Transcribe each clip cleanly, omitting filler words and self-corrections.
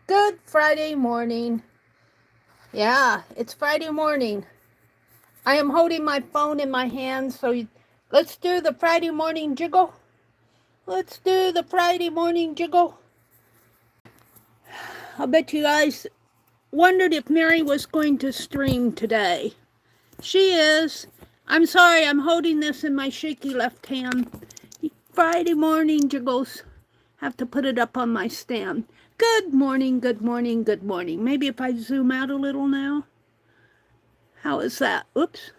Good Friday morning. Yeah, it's Friday morning. I am holding my phone in my hand, so let's do the Friday morning jiggle. Let's do the Friday morning jiggle. I bet you guys wondered if Meri was going to stream today. She is. I'm sorry, I'm holding this in my shaky left hand. Friday morning jiggles. Have to put it up on my stand. Good morning, good morning, good morning. Maybe if I zoom out a little now. How is that? Oops.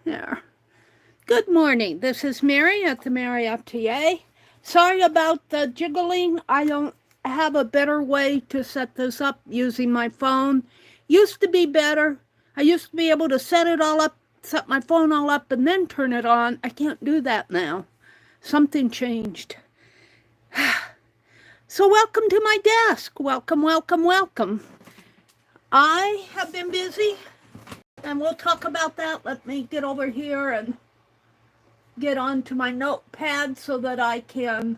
There. Good morning. This is Meri at the Meri Atelier. Sorry about the jiggling. I don't have a better way to set this up using my phone. Used to be better. I used to be able to set it all up, set my phone all up, and then turn it on. I can't do that now. Something changed. So welcome to my desk. Welcome, welcome, welcome. I have been busy, and we'll talk about that. Let me get over here and get onto my notepad so that I can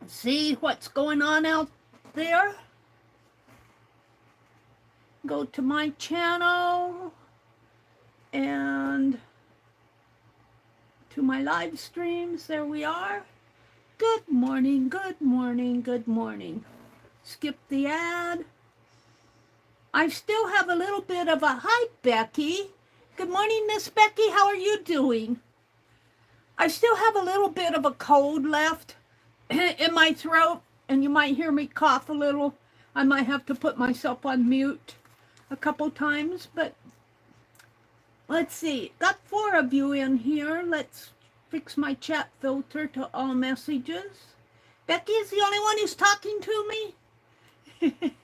see what's going on out there. Go to my channel and to my live streams. There we are. Good morning, good morning, good morning. Skip the ad. I still have a little bit of a hi, Becky. Good morning, Miss Becky. How are you doing? I still have a little bit of a cold left in my throat, and you might hear me cough a little. I might have to put myself on mute a couple times, but let's see. Got 4 of you in here. Let's fix my chat filter to all messages. Becky is the only one who's talking to me.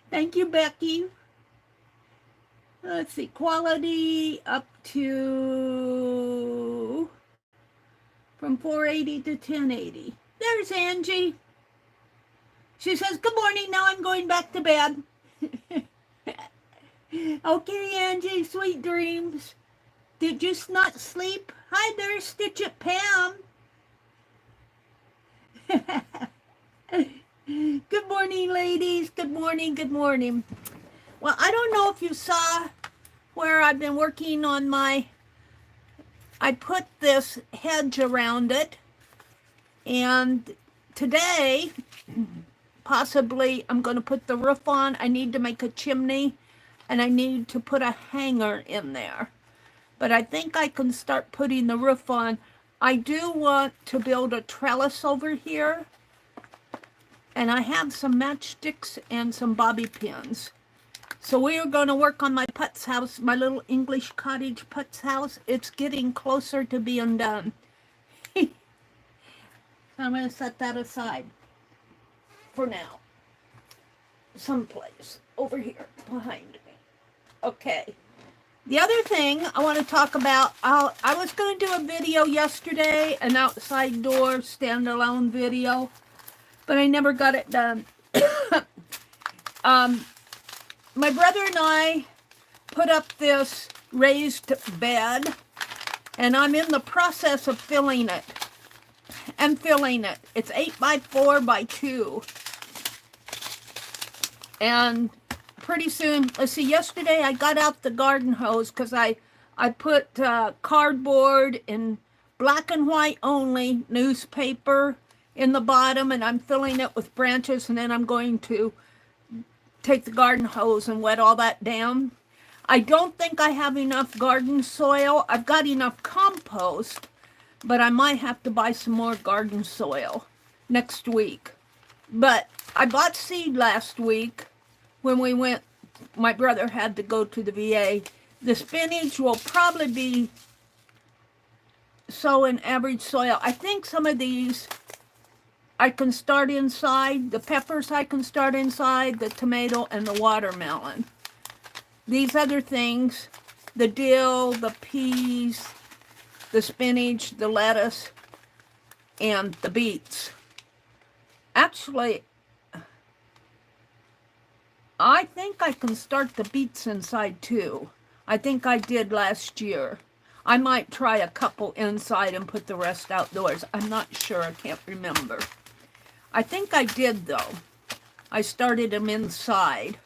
Thank you, Becky. Let's see, quality up to from 480 to 1080. There's Angie. She says, good morning, now I'm going back to bed. Okay, Angie, sweet dreams. Did you not sleep? Hi there, Stitch It Pam. Good morning, ladies. Good morning, good morning. Well, I don't know if you saw where I've been working on I put this hedge around it, and today, possibly, I'm going to put the roof on. I need to make a chimney, and I need to put a hanger in there. But I think I can start putting the roof on. I do want to build a trellis over here, and I have some matchsticks and some bobby pins. So we are going to work on my putz house, my little English cottage putz house. It's getting closer to being done. So I'm going to set that aside for now. Someplace over here behind me. Okay. The other thing I want to talk about, I was going to do a video yesterday, an outside door standalone video, but I never got it done. My brother and I put up this raised bed, and I'm in the process of filling it. It's 8 by 4 by 2. And pretty soon, let's see, yesterday I got out the garden hose because I put cardboard in black and white only newspaper in the bottom, and I'm filling it with branches, and then I'm going to take the garden hose and wet all that down. I don't think I have enough garden soil. I've got enough compost, but I might have to buy some more garden soil next week. But I bought seed last week when we went, my brother had to go to the VA. The spinach will probably be sow in average soil. I think some of these I can start inside. The peppers I can start inside, the tomato and the watermelon. These other things, the dill, the peas, the spinach, the lettuce, and the beets. Actually, I think I can start the beets inside too. I think I did last year. I might try a couple inside and put the rest outdoors. I'm not sure. I can't remember. I think I did, though. I started them inside.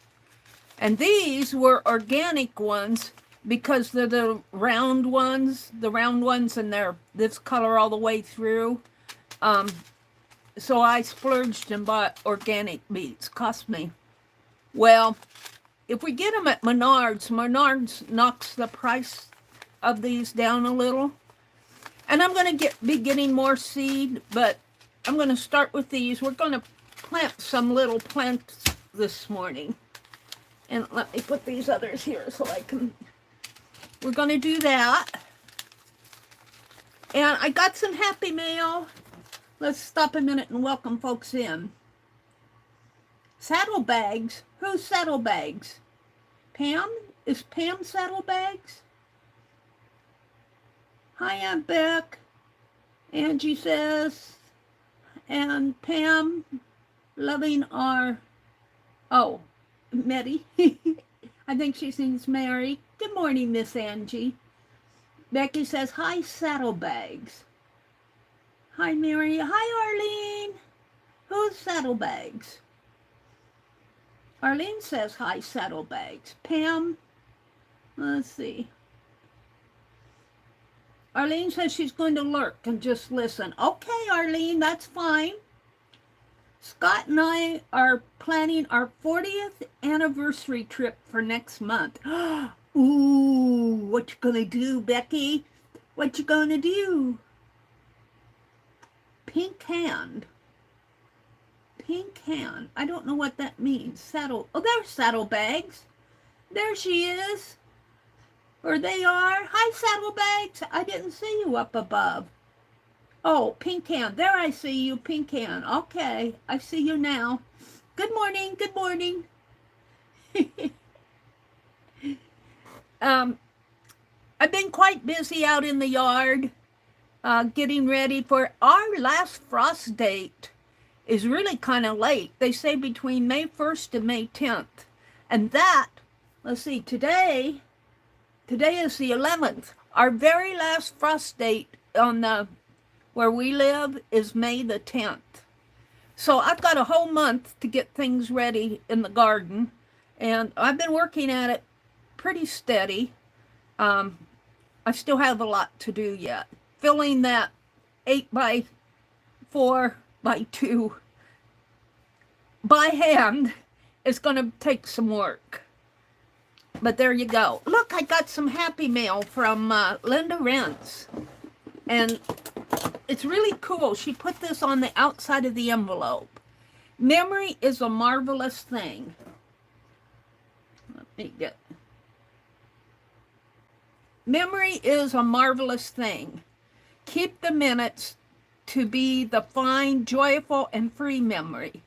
And these were organic ones because they're the round ones, and they're this color all the way through. So I splurged and bought organic beets. Cost me. Well, if we get them at Menards, Menards knocks the price of these down a little. And I'm going to be getting more seed, but I'm going to start with these. We're going to plant some little plants this morning. And let me put these others here so I can... We're going to do that. And I got some Happy Mail. Let's stop a minute and welcome folks in. Saddlebags? Who's Saddlebags? Pam? Is Pam Saddlebags? Hi, Aunt Beck. Angie says, and Pam, loving our... Oh, Meri. I think she sings Mary. Good morning, Miss Angie. Becky says, hi, Saddlebags. Hi, Mary. Hi, Arlene. Who's Saddlebags? Arlene says, hi, Saddlebags. Pam, let's see. Arlene says she's going to lurk and just listen. Okay, Arlene, that's fine. Scott and I are planning our 40th anniversary trip for next month. Ooh, what you gonna do, Becky? What you gonna do? Pink hand. Pink hand. I don't know what that means. Oh, there's Saddlebags. There she is. Or they are. Hi, Saddlebags. I didn't see you up above. Oh, Pink hand. There I see you, Pink hand. Okay, I see you now. Good morning. Good morning. I've been quite busy out in the yard, getting ready for our last frost date. Is really kind of late. They say between May 1st and May 10th. And that, let's see, today is the 11th. Our very last frost date on where we live is May the 10th. So I've got a whole month to get things ready in the garden. And I've been working at it pretty steady. I still have a lot to do yet. Filling that 8x4 by 2 by hand is going to take some work. But there you go. Look, I got some Happy Mail from Linda Rentz. And it's really cool. She put this on the outside of the envelope. Memory is a marvelous thing. Let me get... Memory is a marvelous thing. Keep the minutes to be the fine, joyful, and free memory.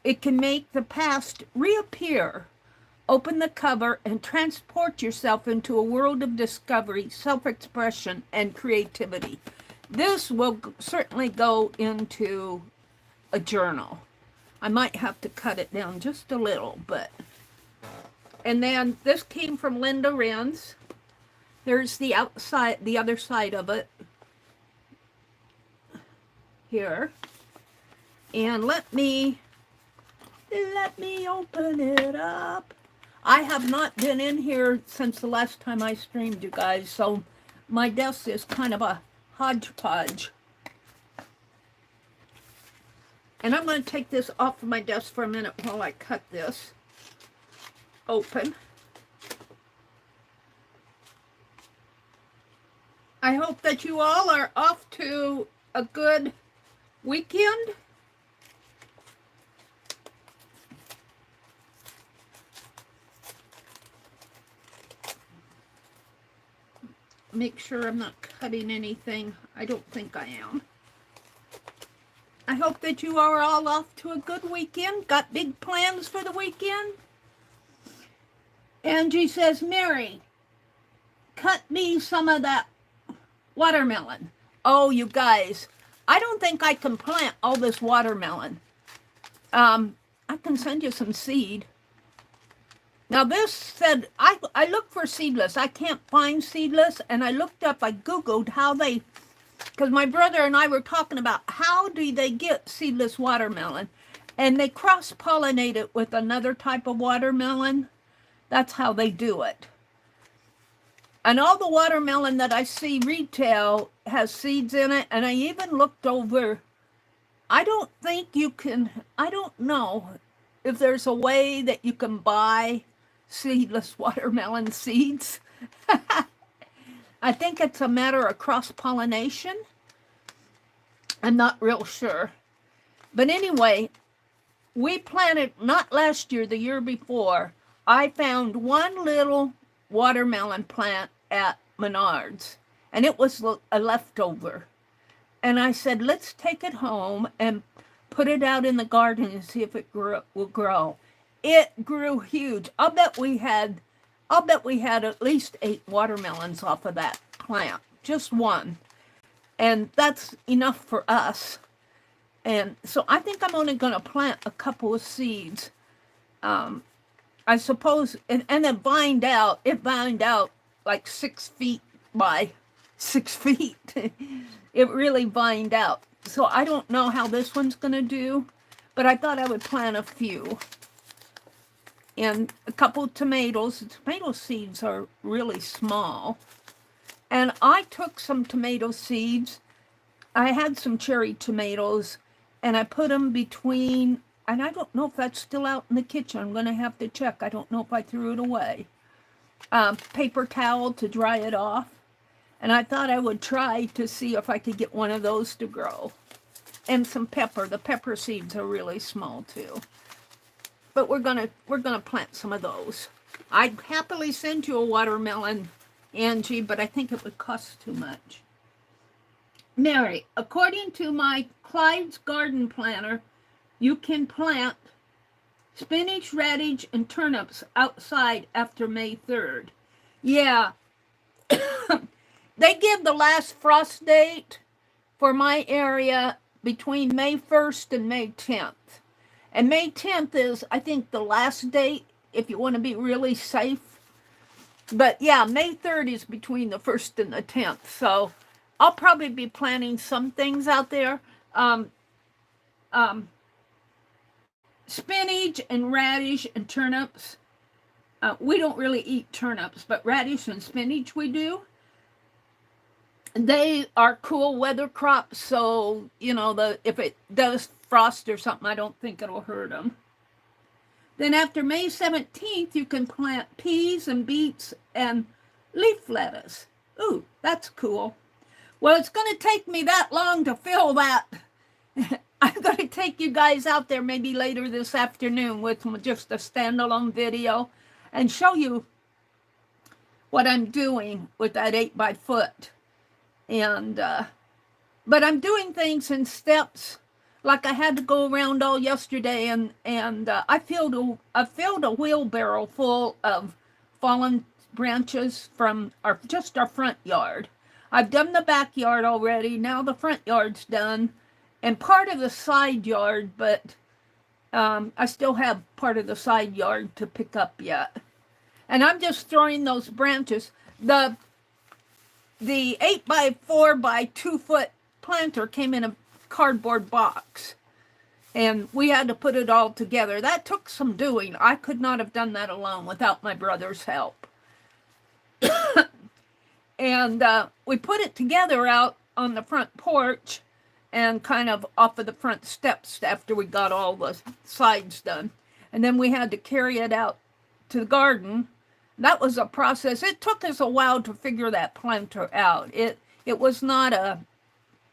It can make the past reappear. Open the cover and transport yourself into a world of discovery, self-expression, and creativity. This will certainly go into a journal. I might have to cut it down just a little, but... And then this came from Linda Rentz. There's the outside, the other side of it. Here. And let me open it up. I have not been in here since the last time I streamed, you guys, so my desk is kind of a hodgepodge. And I'm going to take this off of my desk for a minute while I cut this open. I hope that you all are off to a good weekend. Make sure I'm not cutting anything. I don't think I am. I hope that you are all off to a good weekend. Got big plans for the weekend? Angie says, Mary, cut me some of that watermelon. Oh, you guys, I don't think I can plant all this watermelon. I can send you some seed. Now this said, I looked for seedless. I can't find seedless, and I looked up, I Googled how they, because my brother and I were talking about how do they get seedless watermelon, and they cross-pollinate it with another type of watermelon. That's how they do it. And all the watermelon that I see retail has seeds in it, and I even looked over, I don't think you can, I don't know if there's a way that you can buy seedless watermelon seeds. I think it's a matter of cross-pollination. I'm not real sure. But anyway, we planted, not last year, the year before, I found one little watermelon plant at Menards, and it was a leftover. And I said, let's take it home and put it out in the garden and see if it will grow. It grew huge. I'll bet we had at least 8 watermelons off of that plant, just one. And that's enough for us. And so I think I'm only going to plant a couple of seeds. I suppose, and it vined out like 6 feet by 6 feet. It really vined out. So I don't know how this one's going to do, but I thought I would plant a few. And a couple of tomatoes. The tomato seeds are really small. And I took some tomato seeds. I had some cherry tomatoes, and I put them between, and I don't know if that's still out in the kitchen. I'm going to have to check. I don't know if I threw it away. Paper towel to dry it off. And I thought I would try to see if I could get one of those to grow. And some pepper. The pepper seeds are really small too. But we're gonna plant some of those. I'd happily send you a watermelon, Angie, but I think it would cost too much. Mary, according to my Clyde's Garden Planner, you can plant spinach, radish, and turnips outside after May 3rd. Yeah. They give the last frost date for my area between May 1st and May 10th. And May 10th is, I think, the last date if you want to be really safe. But yeah, May 3rd is between the 1st and the 10th. So I'll probably be planting some things out there. Spinach and radish and turnips. We don't really eat turnips, but radish and spinach we do. They are cool weather crops, so, you know, if it does frost or something, I don't think it'll hurt them. Then after May 17th, you can plant peas and beets and leaf lettuce. Ooh, that's cool. Well, it's going to take me that long to fill that. I'm going to take you guys out there maybe later this afternoon with just a standalone video and show you what I'm doing with that 8x4. And, but I'm doing things in steps. Like I had to go around all yesterday, and I filled a wheelbarrow full of fallen branches from our front yard. I've done the backyard already. Now the front yard's done, and part of the side yard, but I still have part of the side yard to pick up yet. And I'm just throwing those branches. The 8x4 by 2 foot planter came in a cardboard box, and we had to put it all together. That took some doing. I could not have done that alone without my brother's help. And we put it together out on the front porch and kind of off of the front steps after we got all the sides done. And then we had to carry it out to the garden. That was a process. It took us a while to figure that planter out. It was not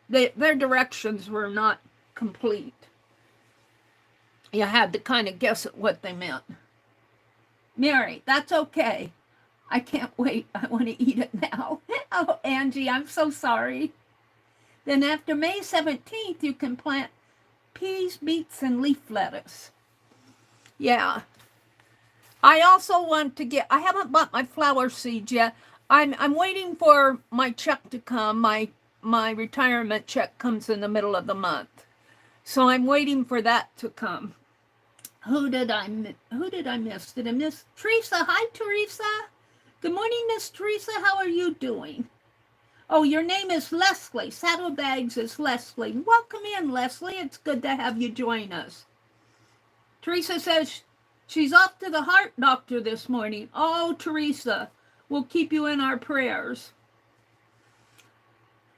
their directions were not complete. You had to kind of guess at what they meant. Mary, that's okay. I can't wait. I want to eat it now. Oh, Angie, I'm so sorry. Then after May 17th, you can plant peas, beets, and leaf lettuce. Yeah. I also want to I haven't bought my flower seeds yet. I'm waiting for my check to come. My retirement check comes in the middle of the month. So I'm waiting for that to come. Who did I miss? Did I miss Teresa? Hi, Teresa. Good morning, Miss Teresa. How are you doing? Oh, your name is Leslie. Saddlebags is Leslie. Welcome in, Leslie. It's good to have you join us. Teresa says she's off to the heart doctor this morning. Oh, Teresa, we'll keep you in our prayers.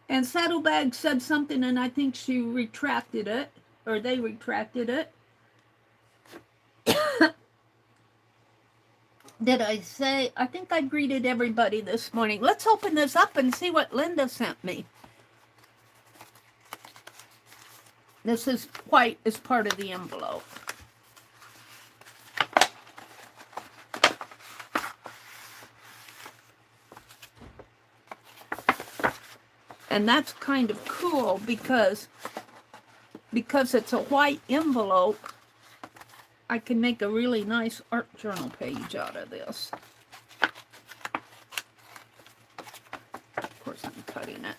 And Saddlebags said something, and I think she retracted it, or they retracted it. Did I say? I think I greeted everybody this morning. Let's open this up and see what Linda sent me. This is white as part of the envelope. And that's kind of cool because it's a white envelope. I can make a really nice art journal page out of this. Of course, I'm cutting it.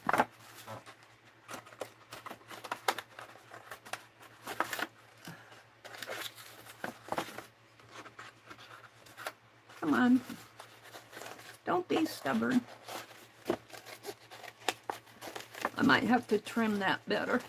Come on. Don't be stubborn. I might have to trim that better.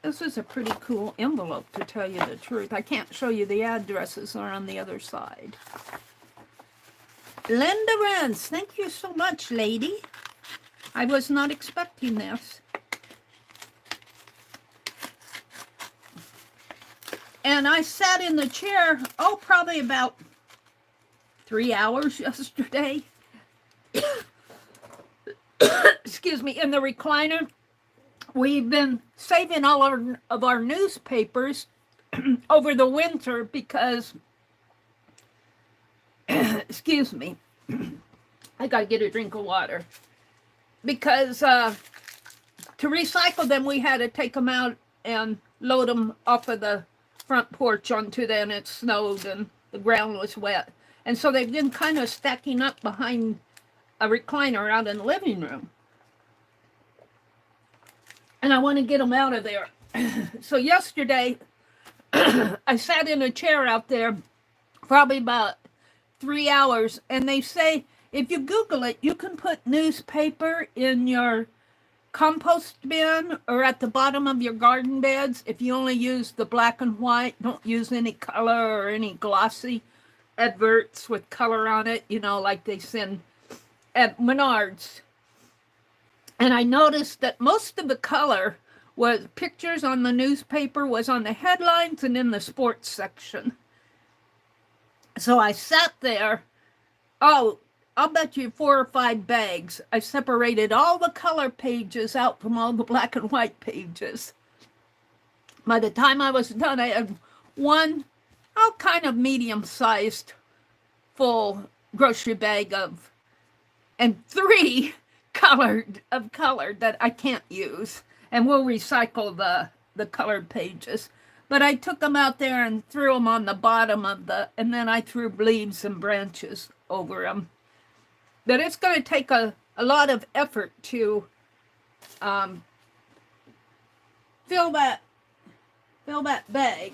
This is a pretty cool envelope, to tell you the truth. I can't show you the addresses, are on the other side. Linda Rance, thank you so much, lady. I was not expecting this. And I sat in the chair, probably about 3 hours yesterday. Excuse me, in the recliner. We've been saving all of our newspapers over the winter because, excuse me, I gotta get a drink of water. Because to recycle them, we had to take them out and load them off of the front porch onto them. It snowed and the ground was wet. And so they've been kind of stacking up behind a recliner out in the living room. And I want to get them out of there. So yesterday, I sat in a chair out there probably about 3 hours. And they say, if you Google it, you can put newspaper in your compost bin or at the bottom of your garden beds. If you only use the black and white, don't use any color or any glossy adverts with color on it, like they send at Menards. And I noticed that most of the color was pictures on the newspaper, was on the headlines and in the sports section. So I sat there. I'll bet you 4 or 5 bags. I separated all the color pages out from all the black and white pages. By the time I was done, I had one, kind of medium-sized, full grocery bag and 3 color that I can't use, and we'll recycle the colored pages. But I took them out there and threw them on the bottom and then I threw leaves and branches over them. But it's going to take a lot of effort to fill that bag.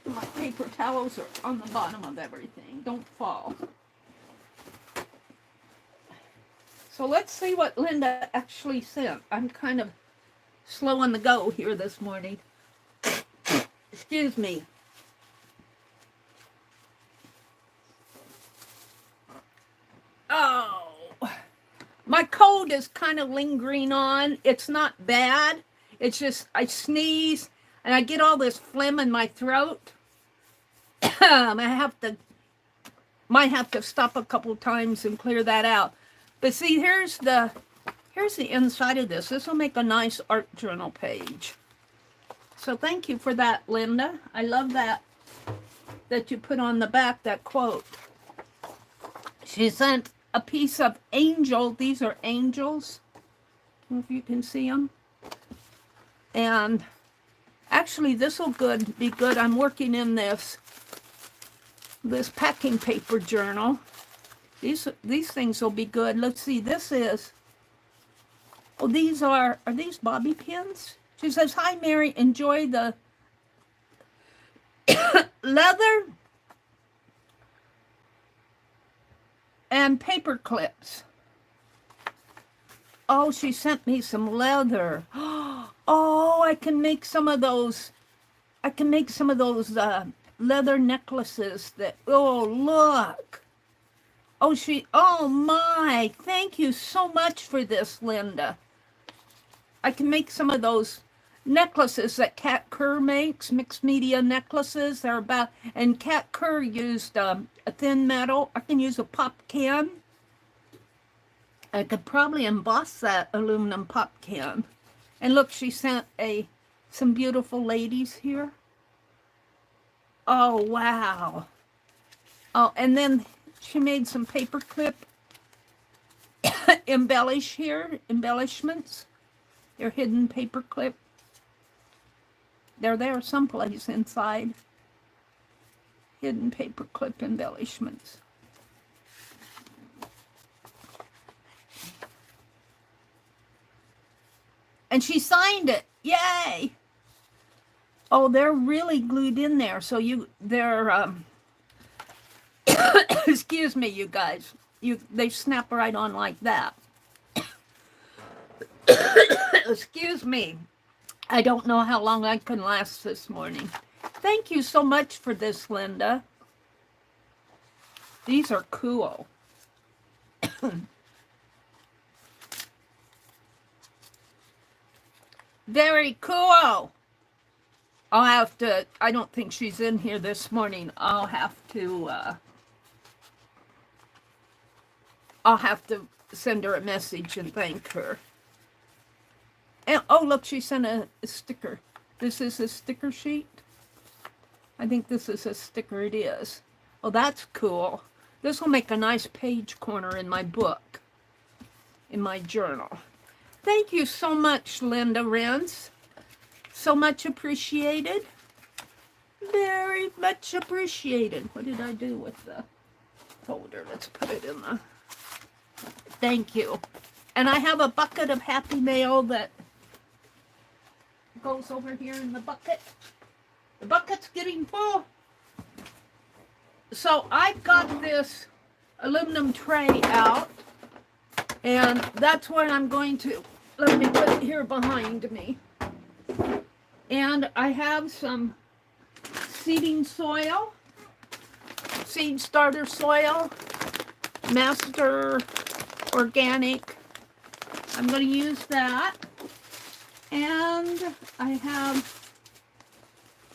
My paper towels are on the bottom of everything. Don't fall. So let's see what Linda actually sent. I'm kind of slow on the go here this morning. Excuse me. Oh, my cold is kind of lingering on. It's not bad. It's just I sneeze and I get all this phlegm in my throat. Might have to stop a couple times and clear that out. But see, here's the inside of this. This will make a nice art journal page. So thank you for that, Linda. I love that you put on the back that quote. She sent a piece of angel. These are angels. I don't know if you can see them. And actually, this will be good. I'm working in this packing paper journal. These things will be good. Let's see, this is, oh, these are these bobby pins? She says, hi, Mary, enjoy the leather and paper clips. Oh, she sent me some leather. Oh, I can make some of those. I can make some of those leather necklaces that, oh, look. Oh, oh my, thank you so much for this, Linda. I can make some of those necklaces that Kat Kerr makes, mixed media necklaces. They're about, and Kat Kerr used a thin metal. I can use a pop can. I could probably emboss that aluminum pop can. And look, she sent some beautiful ladies here. Oh, wow. Oh, and then she made some paperclip embellishments. They're hidden paperclip. They're there someplace inside. Hidden paperclip embellishments. And she signed it. Yay! Oh, they're really glued in there. So they're excuse me, you guys. They snap right on like that. Excuse me. I don't know how long I can last this morning. Thank you so much for this, Linda. These are cool. Very cool. I don't think she's in here this morning. I'll have to send her a message and thank her. And, oh, look, she sent a sticker. This is a sticker sheet. I think this is a sticker. It is. Oh, that's cool. This will make a nice page corner in my book, in my journal. Thank you so much, Linda Renz. So much appreciated. Very much appreciated. What did I do with the folder? Let's put it in the... Thank you. And I have a bucket of Happy Mail that goes over here in the bucket. The bucket's getting full. So I've got this aluminum tray out, and that's what I'm going to, let me put it here behind me. And I have some seeding soil, seed starter soil, Master Organic. I'm going to use that. And I have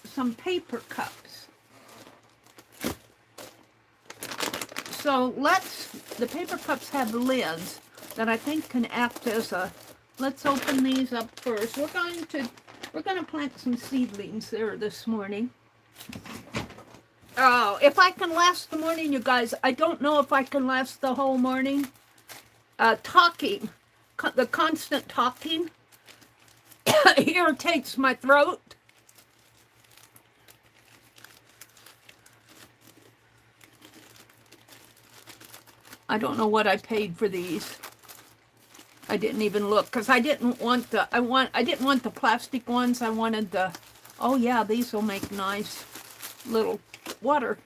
some paper cups. So the paper cups have lids that I think can act as a, let's open these up first. We're going to plant some seedlings there this morning. Oh, if I can last the morning, you guys, I don't know if I can last the whole morning. Talking, the constant talking irritates my throat. I don't know what I paid for these. I didn't even look because I didn't want the plastic ones. I wanted the, oh yeah, these will make nice little water.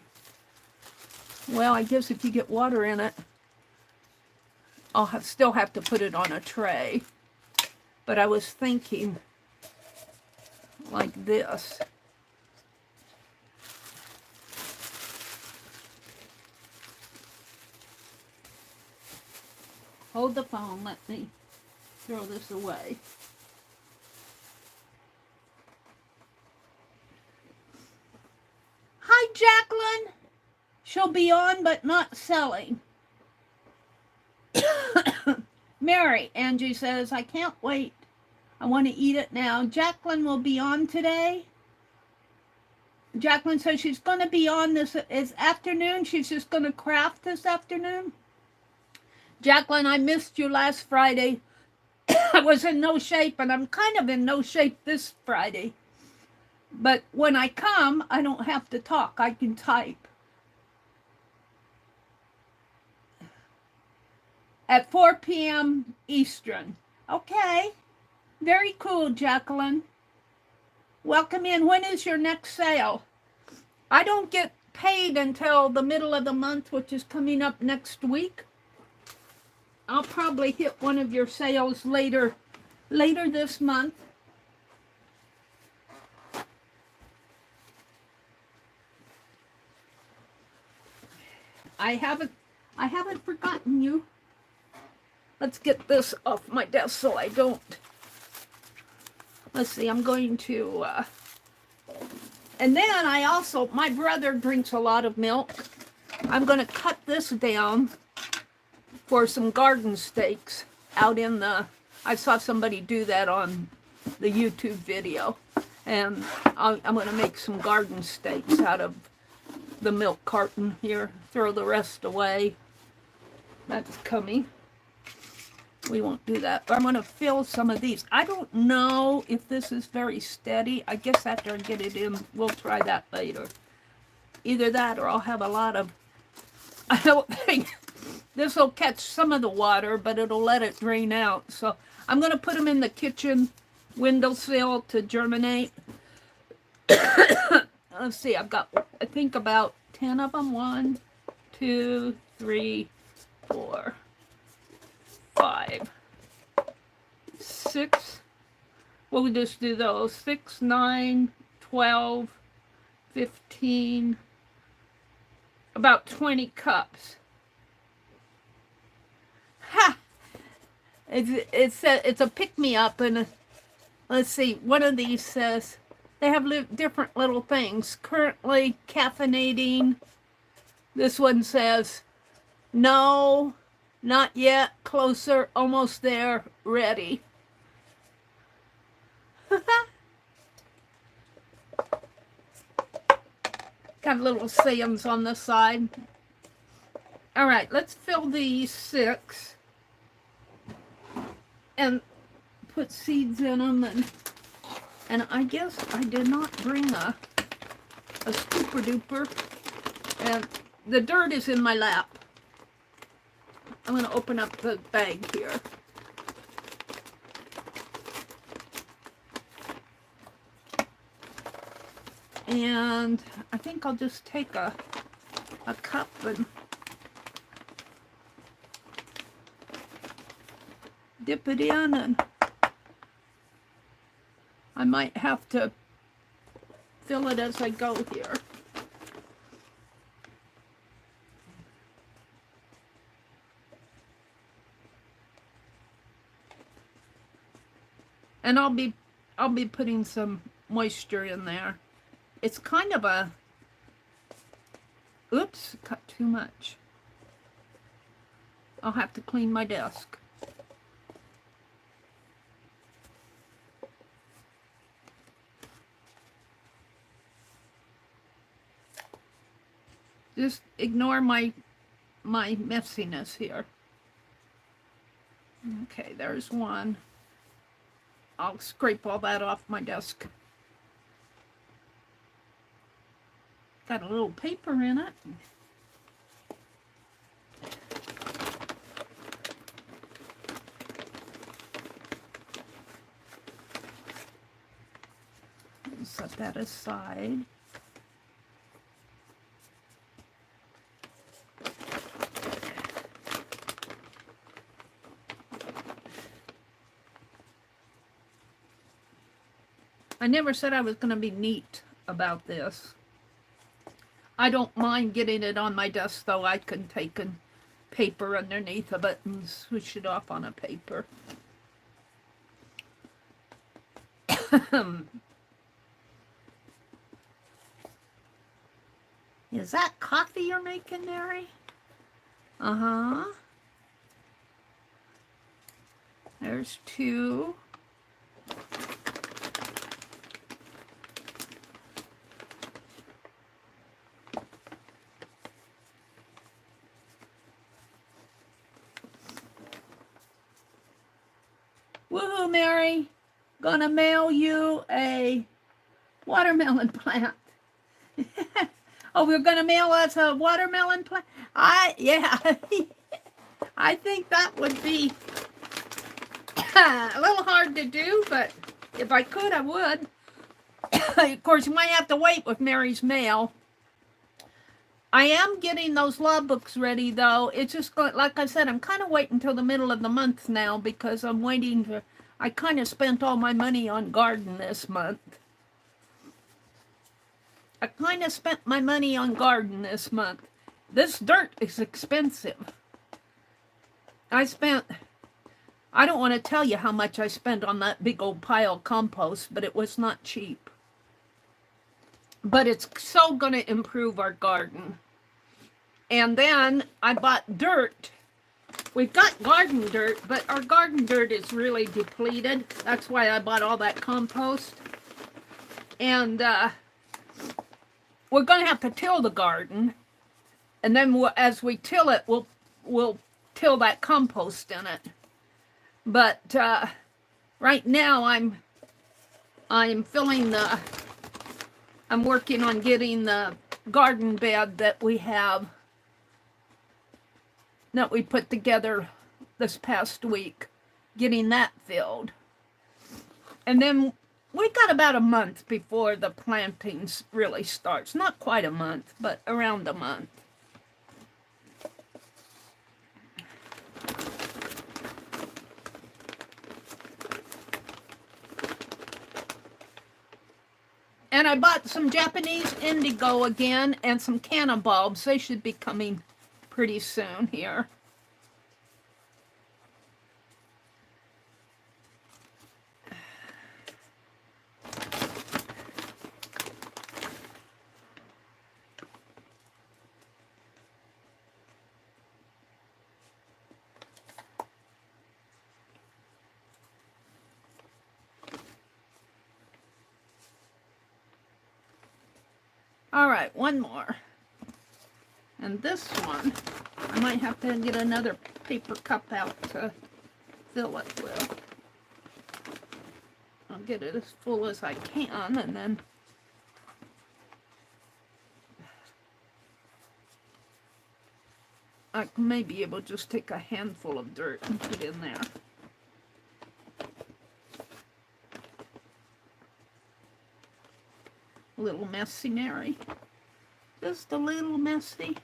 Well, I guess if you get water in it, I'll still have to put it on a tray. But I was thinking like this. Hold the phone, let me throw this away. Hi, Jacqueline. She'll be on, but not selling. Mary, Angie says, I can't wait. I want to eat it now. Jacqueline will be on today. Jacqueline says she's going to be on this afternoon. She's just going to craft this afternoon. Jacqueline, I missed you last Friday. I was in no shape, and I'm kind of in no shape this Friday. But when I come, I don't have to talk. I can type. at 4 p.m. Eastern. Okay. Very cool, Jacqueline. Welcome in. When is your next sale? I don't get paid until the middle of the month, which is coming up next week. I'll probably hit one of your sales later this month. I haven't forgotten you. Let's get this off my desk so I don't. Let's see, I'm going to, and then my brother drinks a lot of milk. I'm going to cut this down for some garden steaks out in I saw somebody do that on the YouTube video. And I'm going to make some garden steaks out of the milk carton here. Throw the rest away. That's coming. We won't do that, but I'm going to fill some of these. I don't know if this is very steady. I guess after I get it in, we'll try that later. Either that or I'll have a lot of... I don't think this will catch some of the water, but it'll let it drain out. So I'm going to put them in the kitchen windowsill to germinate. Let's see, I've got, I think, about 10 of them. 1, 2, 3, 4, 5, 6. We'll just do those. 6, 9, 12, 15, about 20 cups. Ha! It's a pick-me-up, and let's see, one of these says, they have different little things. Currently caffeinating. This one says, no, not yet, closer, almost there, ready. Got little sayings on the side. All right, let's fill these 6 and put seeds in them. And I guess I did not bring a super duper. And the dirt is in my lap. I'm going to open up the bag here. And I think I'll just take a cup and dip it in, and I might have to fill it as I go here. And I'll be putting some moisture in there. It's kind of a, oops, cut too much. I'll have to clean my desk. Just ignore my messiness here. Okay, there's one. I'll scrape all that off my desk. Got a little paper in it. Set that aside. I never said I was going to be neat about this. I don't mind getting it on my desk, though. I can take a paper underneath of it and switch it off on a paper. Is that coffee you're making, Mary? Uh-huh. There's 2. Woohoo, Mary. Gonna mail you a watermelon plant. Oh, we're gonna mail us a watermelon plant? Yeah. I think that would be a little hard to do, but if I could, I would. Of course, you might have to wait with Mary's mail. I am getting those law books ready, though. It's just, like I said, I'm kind of waiting until the middle of the month now because I'm waiting for, I kind of spent all my money on garden this month. I kind of spent my money on garden this month. This dirt is expensive. I don't want to tell you how much I spent on that big old pile of compost, but it was not cheap. But it's so going to improve our garden. And then I bought dirt. We've got garden dirt, but our garden dirt is really depleted. That's why I bought all that compost. And we're going to have to till the garden. And then as we till it, we'll till that compost in it. But right now I'm filling the, I'm working on getting the garden bed that we put together this past week, getting that filled. And then we got about a month before the plantings really starts. Not quite a month, but around a month. And I bought some Japanese indigo again and some canna bulbs. They should be coming pretty soon here. All right, one more. And this one, I might have to get another paper cup out to fill it with. I'll get it as full as I can, and then I may be able to just take a handful of dirt and put in there. A little messy, Mary. Just a little messy.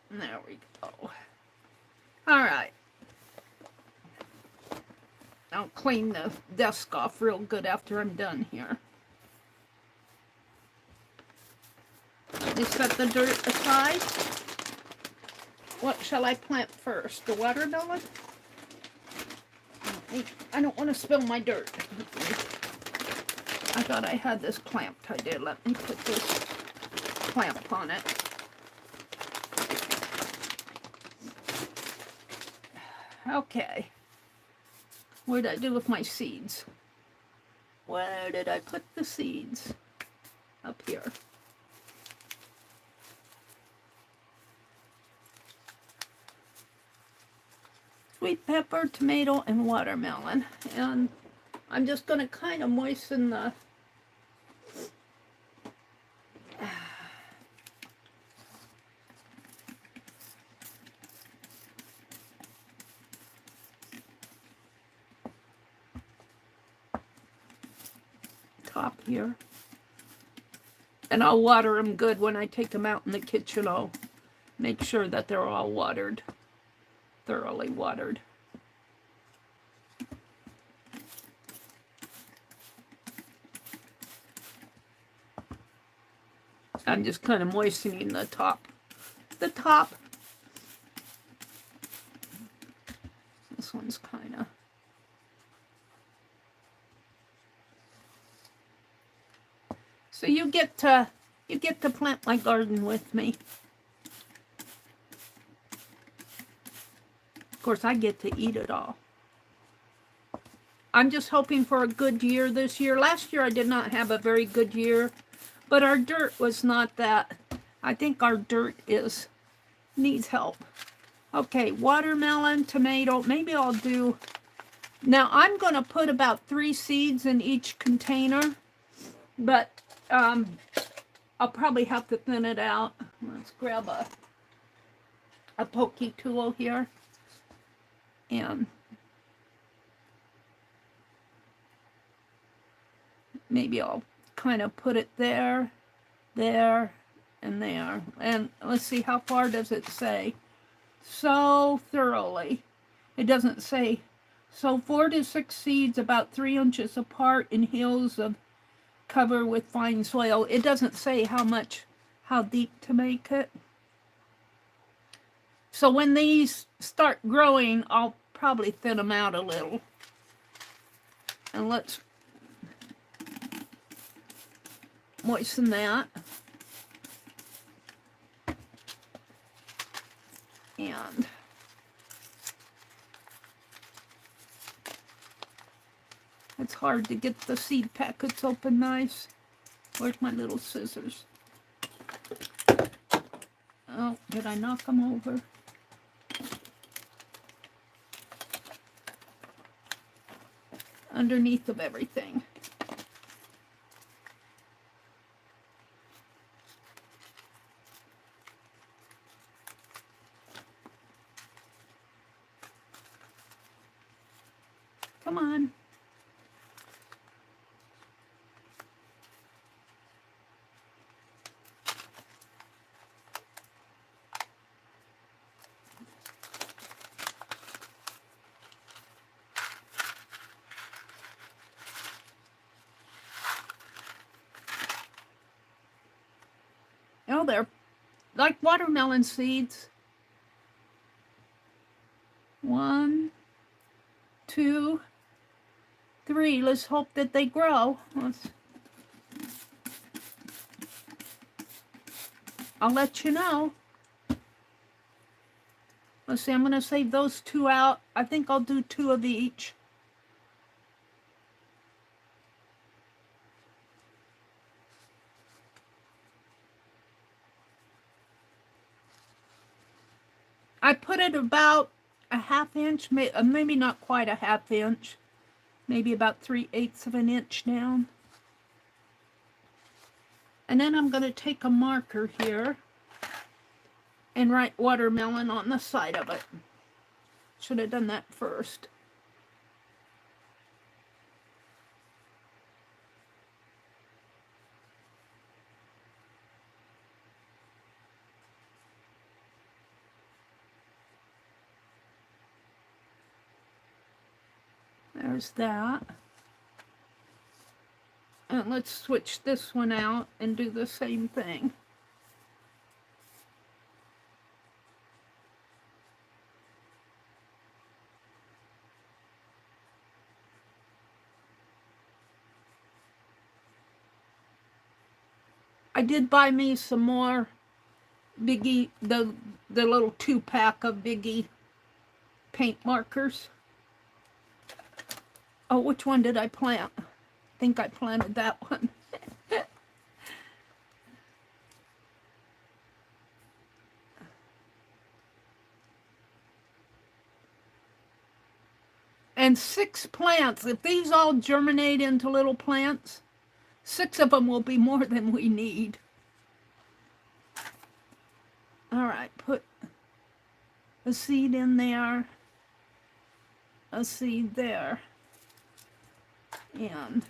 There we go. All right. I'll clean the desk off real good after I'm done here. Let me set the dirt aside. What shall I plant first? The watermelon? I don't want to spill my dirt. I thought I had this clamped. I did. Let me put this clamp on it. Okay. What did I do with my seeds? Where did I put the seeds? Up here. Sweet pepper, tomato, and watermelon. And I'm just going to kind of moisten the top here. And I'll water them good when I take them out in the kitchen. I'll make sure that they're all watered. Thoroughly watered. I'm just kind of moistening the top. The top. This one's kind of. So you get to plant my garden with me. Of course, I get to eat it all. I'm just hoping for a good year this year. Last year I did not have a very good year, but our dirt was not that. I think our dirt needs help. Okay, watermelon, tomato. Maybe I'll do... Now, I'm going to put about 3 seeds in each container, but I'll probably have to thin it out. Let's grab a pokey tool here. And maybe I'll kind of put it there, there, and there. And let's see, how far does it say? So thoroughly. It doesn't say. So 4 to 6 seeds about 3 inches apart in hills of cover with fine soil. It doesn't say how deep to make it. So when these start growing, I'll probably thin them out a little. And let's moisten that. And it's hard to get the seed packets open nice. Where's my little scissors? Oh, did I knock them over? Underneath of everything. Come on. Oh, they're like watermelon seeds. 1, 2, 3. Let's hope that they grow. I'll let you know. Let's see, I'm going to save those 2 out. I think I'll do 2 of each. I put it about a 1/2 inch, maybe not quite a 1/2 inch, maybe about 3/8 of an inch down. And then I'm going to take a marker here and write watermelon on the side of it. Should have done that first. There's that. And let's switch this one out and do the same thing. I did buy me some more Biggie, the little 2-pack of Biggie paint markers. Oh, which one did I plant? I think I planted that one. And 6 plants. If these all germinate into little plants, 6 of them will be more than we need. All right, put a seed in there, a seed there. And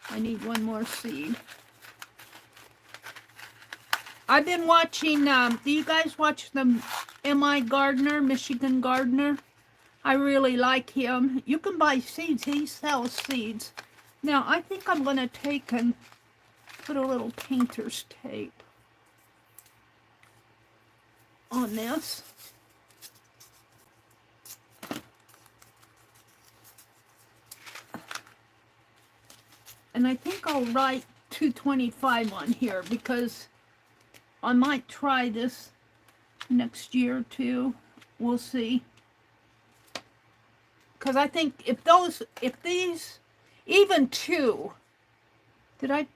I need 1 more seed. I've been watching, do you guys watch the M.I. Gardner, Michigan Gardener? I really like him. You can buy seeds. He sells seeds. Now, I think I'm going to take and put a little painter's tape on this. And I think I'll write 225 on here because I might try this next year or 2. We'll see. Because I think if these, even 2, I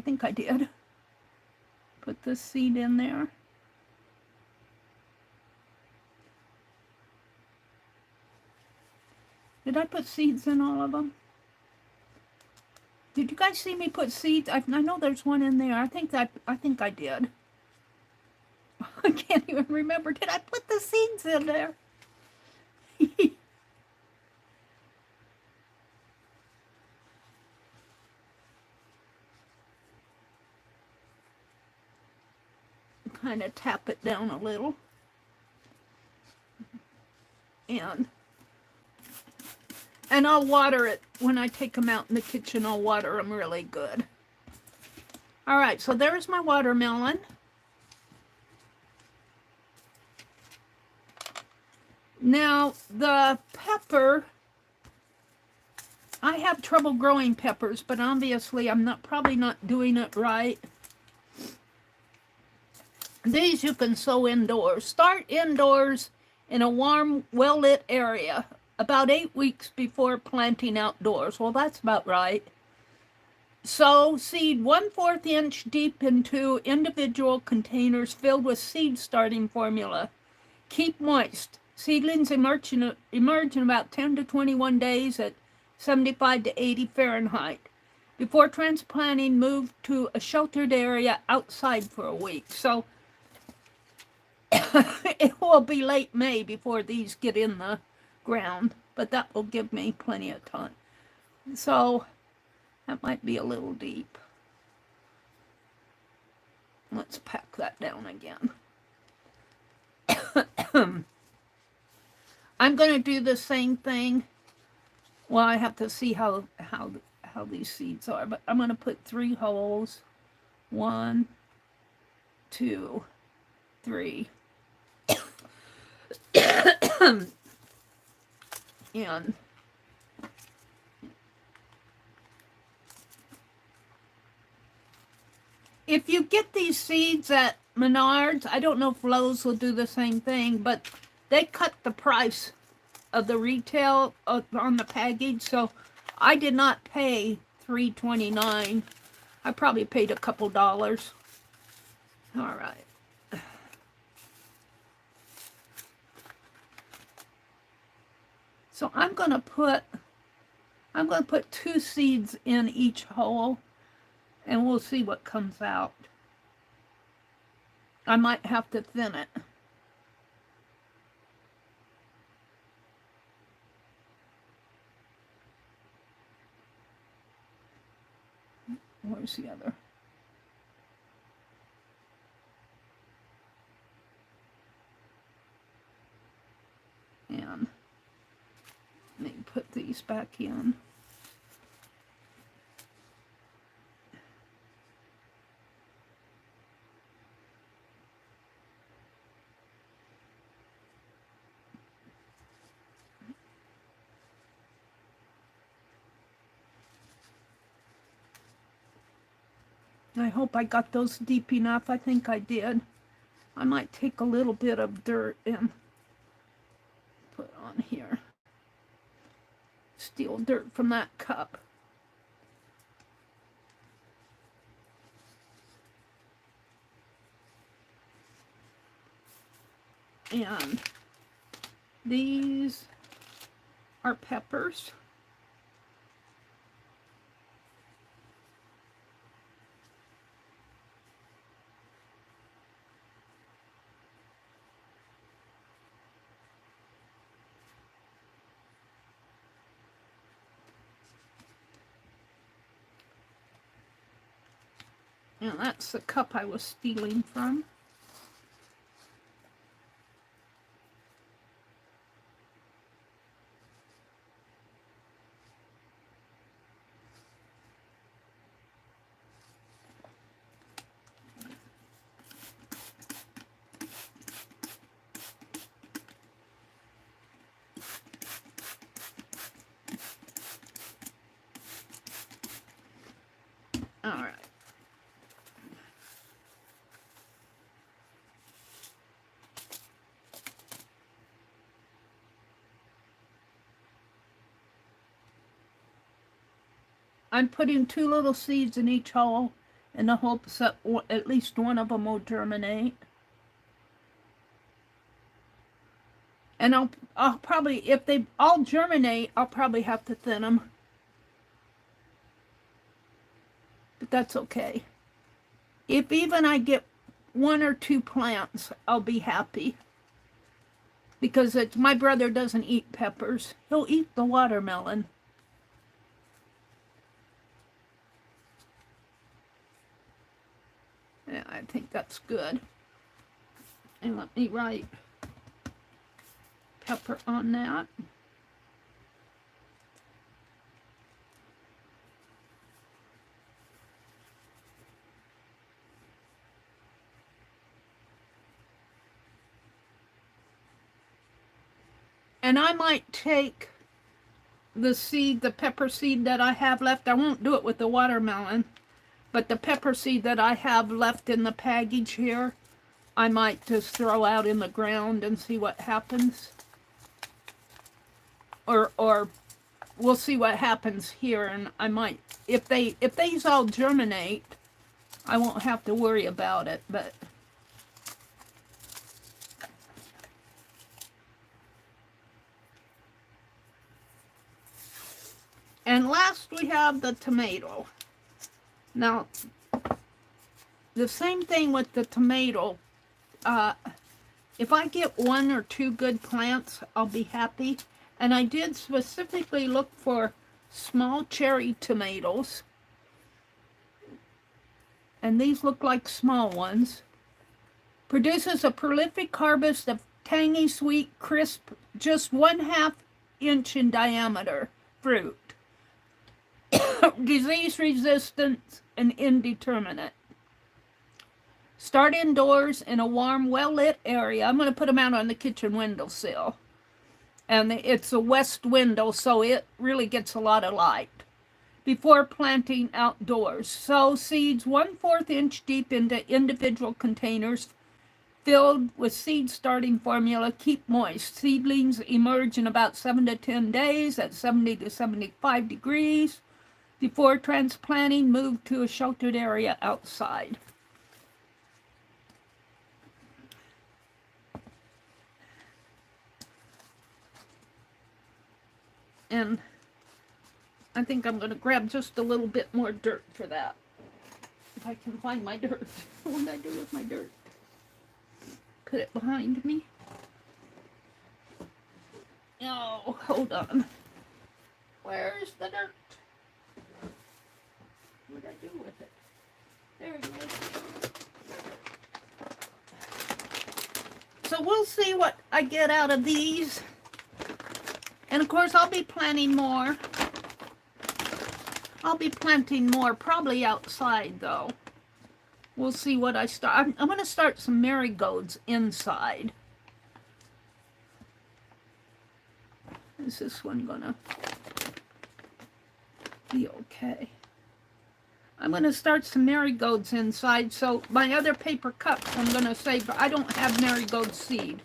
think I did. Put this seed in there. Did I put seeds in all of them? Did you guys see me put seeds? I know there's one in there. I think I did. I can't even remember. Did I put the seeds in there? Kind of tap it down a little. And I'll water it when I take them out in the kitchen. I'll water them really good. All right, so there's my watermelon. Now, the pepper, I have trouble growing peppers, but obviously I'm probably not doing it right. These you can sow indoors. Start indoors in a warm, well-lit area about 8 weeks before planting outdoors. Well, that's about right. Sow seed 1/4 inch deep into individual containers filled with seed starting formula. Keep moist. Seedlings emerge in about 10 to 21 days at 75 to 80 Fahrenheit. Before transplanting, move to a sheltered area outside for a week. So it will be late May before these get in the ground, but that will give me plenty of time. So that might be a little deep. Let's pack that down again. I'm going to do the same thing. Well, I have to see how these seeds are, but I'm going to put 3 holes. 1, 2, 3. And if you get these seeds at Menards, I don't know if Lowe's will do the same thing, but they cut the price of the retail on the package, so I did not pay $3.29. I probably paid a couple dollars. All right. So I'm going to put 2 seeds in each hole, and we'll see what comes out. I might have to thin it. Where's the other? And let me put these back in. I hope I got those deep enough. I think I did. I might take a little bit of dirt and put on here. Steal dirt from that cup. And these are peppers. And that's the cup I was stealing from. All right. I'm putting 2 little seeds in each hole in the hopes that at least one of them will germinate. And I'll probably, if they all germinate, I'll probably have to thin them. But that's okay. If even I get 1 or 2 plants, I'll be happy. Because my brother doesn't eat peppers. He'll eat the watermelon. Yeah, I think that's good. And let me write pepper on that. And I might take the seed, the pepper seed that I have left. I won't do it with the watermelon, but the pepper seed that I have left in the package here, I might just throw out in the ground and see what happens. Or we'll see what happens here, and I might, if these all germinate, I won't have to worry about it, but and last we have the tomato. Now, the same thing with the tomato. If I get 1 or 2 good plants, I'll be happy. And I did specifically look for small cherry tomatoes. And these look like small ones. Produces a prolific harvest of tangy, sweet, crisp, just 1/2 inch in diameter fruit. Disease resistant and indeterminate. Start indoors in a warm, well-lit area. I'm going to put them out on the kitchen windowsill. And it's a west window, so it really gets a lot of light. Before planting outdoors. Sow seeds 1/4 inch deep into individual containers filled with seed starting formula. Keep moist. Seedlings emerge in about 7 to 10 days at 70 to 75 degrees. Before transplanting, move to a sheltered area outside. And I think I'm going to grab just a little bit more dirt for that. If I can find my dirt. What did I do with my dirt? Put it behind me. Oh, hold on. Where's the dirt? What did I do with it? There it is. So we'll see what I get out of these. And of course, I'll be planting more. I'll be planting more, probably outside though. We'll see what I start. I'm going to start some marigolds inside. Is this one going to be okay? I'm going to start some marigolds inside. So my other paper cups, I'm going to save. I don't have marigold seed.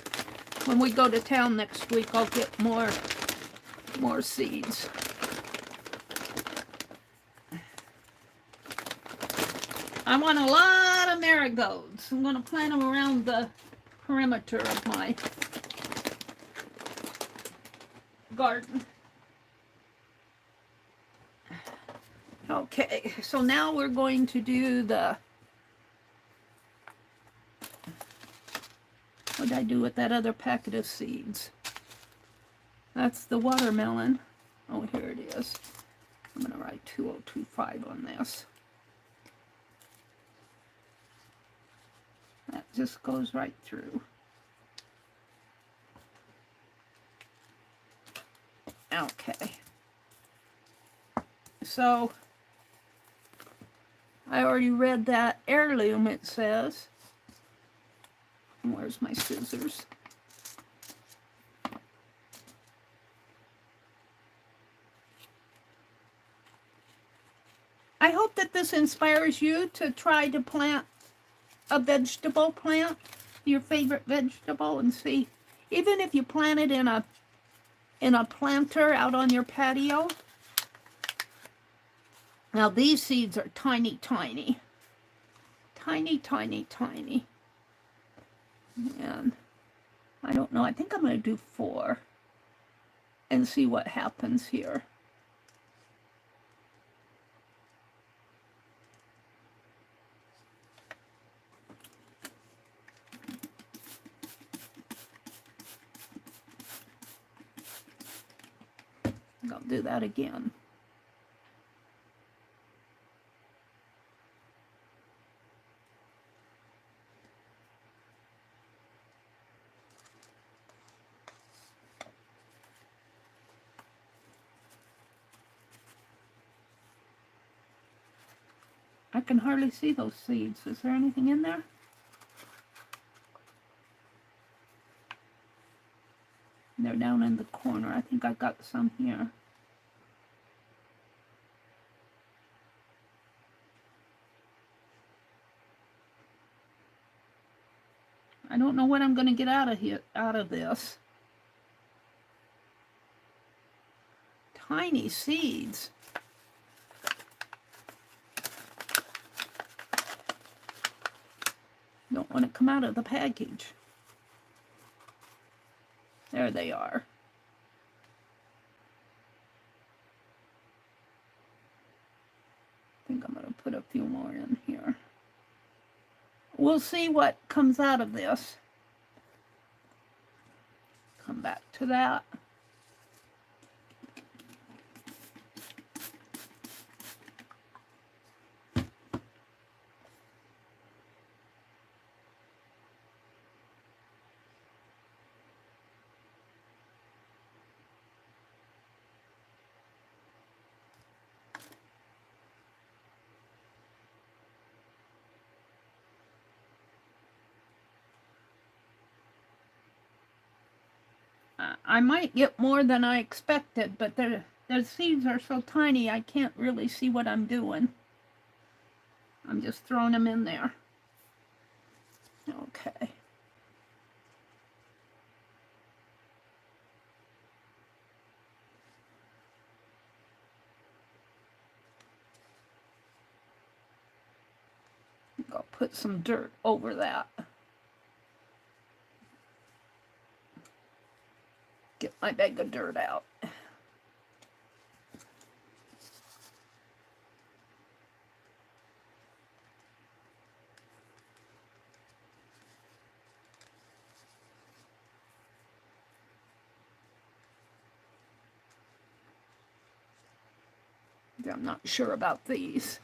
When we go to town next week, I'll get more seeds. I want a lot of marigolds. I'm going to plant them around the perimeter of my garden. Okay, so now we're going to do the... What did I do with that other packet of seeds? That's the watermelon. Oh, here it is. I'm going to write 2025 on this. That just goes right through. Okay. So, I already read that heirloom, it says. Where's my scissors? I hope that this inspires you to try to plant a vegetable plant, your favorite vegetable, and see, even if you plant it in a planter out on your patio. Now these seeds are tiny, tiny. Tiny, tiny, tiny. And I don't know. I think I'm going to do 4 and see what happens here. I'll do that again. I can hardly see those seeds. Is there anything in there? They're down in the corner. I think I got some here. I don't know what I'm going to get out of this. Tiny seeds. Don't want to come out of the package. There they are. I think I'm going to put a few more in here. We'll see what comes out of this. Come back to that. I might get more than I expected, but the seeds are so tiny I can't really see what I'm doing. I'm just throwing them in there. Okay. I'll put some dirt over that. Get my bag of dirt out. I'm not sure about these.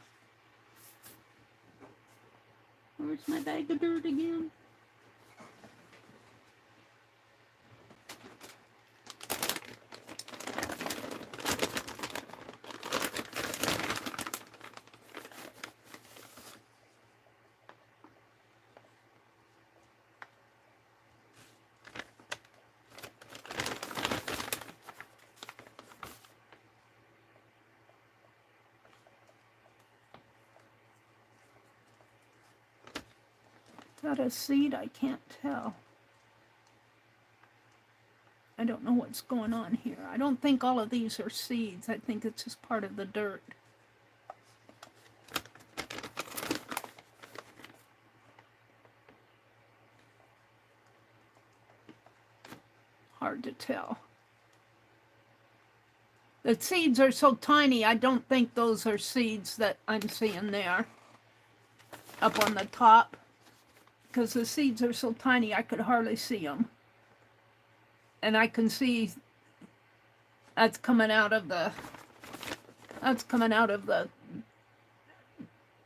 Where's my bag of dirt again? Is that a seed? I can't tell. I don't know what's going on here. I don't think all of these are seeds. I think it's just part of the dirt. Hard to tell. The seeds are so tiny, I don't think those are seeds that I'm seeing there up on the top. Because the seeds are so tiny, I could hardly see them. And I can see that's coming out of the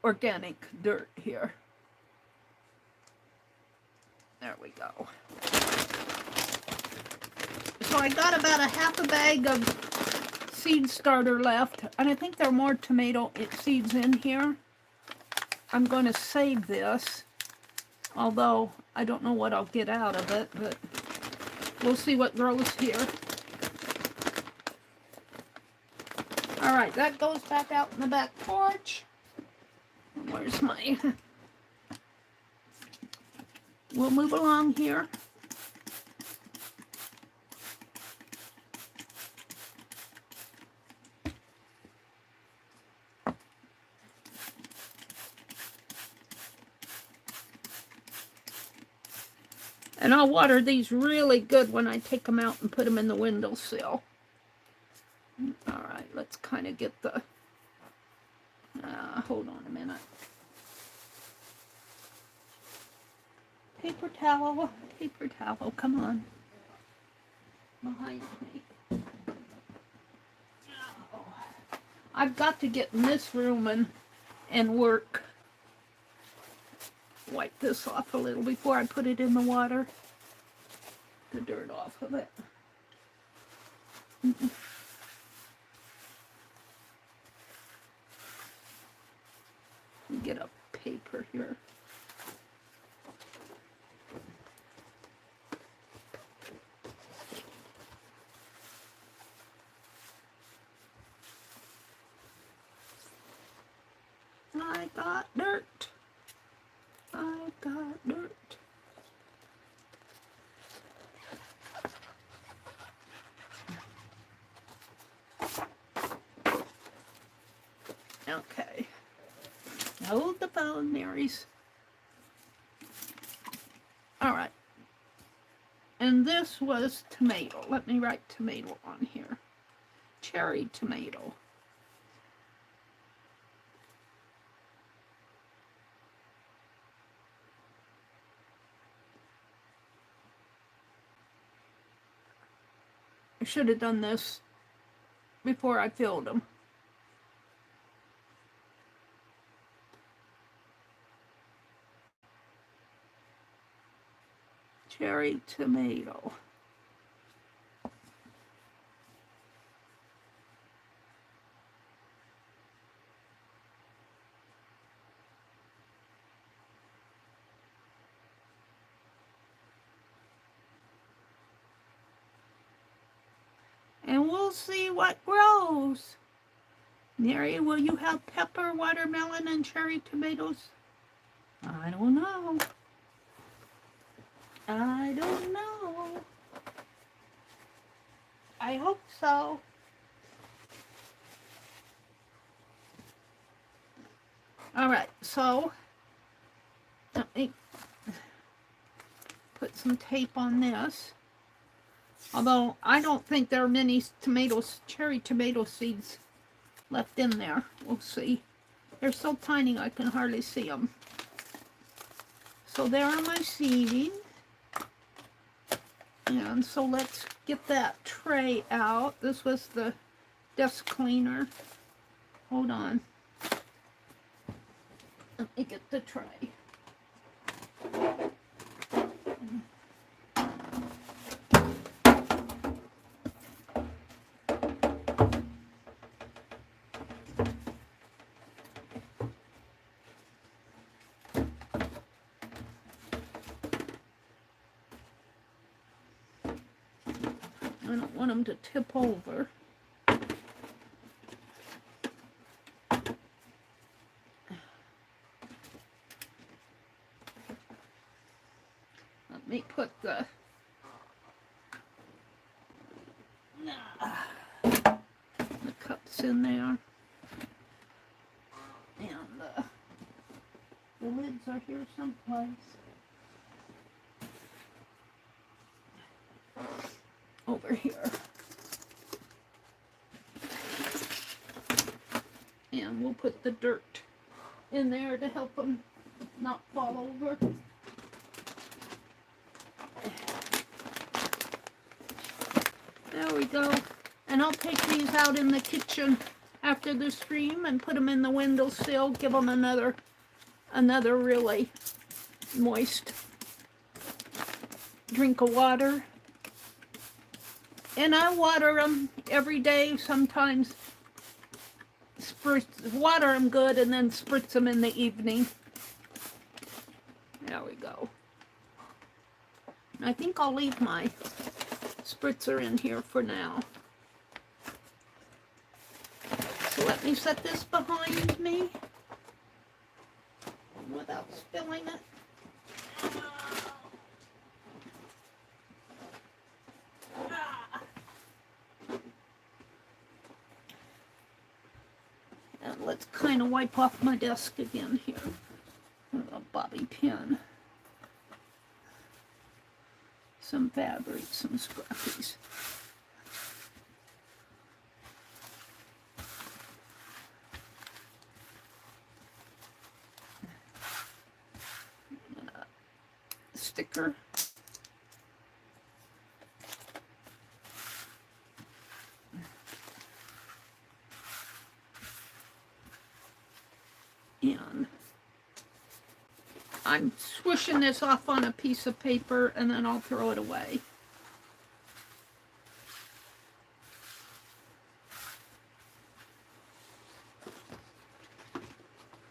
organic dirt here. There we go. So I got about a half a bag of seed starter left, and I think there are more tomato seeds in here. I'm going to save this. Although, I don't know what I'll get out of it, but we'll see what grows here. Alright, that goes back out in the back porch. Where's my... We'll move along here. And I'll water these really good when I take them out and put them in the windowsill. All right, let's kind of get the, hold on a minute. Paper towel, come on. Behind me. Oh. I've got to get in this room and work. Wipe this off a little before I put it in the water. The dirt off of it. Get a paper here. I got dirt. I got dirt. Okay. Hold the phone, Mary's. All right. And this was tomato. Let me write tomato on here. Cherry tomato. I should have done this before I filled them. Cherry tomato. And we'll see what grows. Mary, will you have pepper, watermelon, and cherry tomatoes? I don't know. I don't know. I hope so. All right, so let me put some tape on this. Although I don't think there are many cherry tomato seeds left in there. We'll see. They're so tiny I can hardly see them. So there are my seeding. And so let's get that tray out. This was the desk cleaner. Hold on. Let me get the tray. I don't want them to tip over. Let me put the cups in there. And the lids are here someplace. Over here. And we'll put the dirt in there to help them not fall over. There we go. And I'll take these out in the kitchen after the stream and put them in the windowsill. Give them another really moist drink of water. And I water them every day, sometimes water them good and then spritz them in the evening. There we go. I think I'll leave my spritzer in here for now. So let me set this behind me without spilling it. And let's kind of wipe off my desk again here with a bobby pin. some fabric, some scrappies. Sticker. And I'm swishing this off on a piece of paper and then I'll throw it away.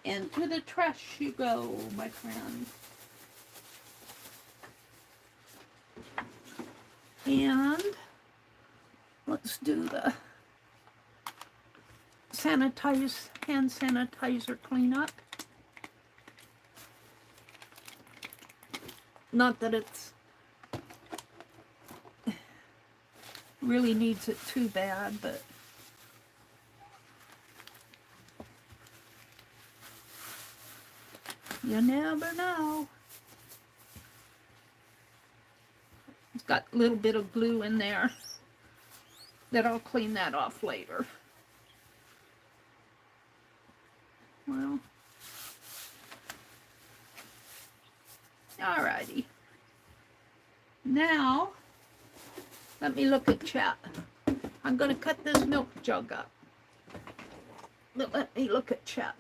And to the trash you go, my friend. And let's do the hand sanitizer cleanup. Not that it's really needs it too bad, but you never know. It's got a little bit of glue in there that I'll clean that off later. Well, alrighty. Now, let me look at chat. I'm going to cut this milk jug up. But let me look at chat.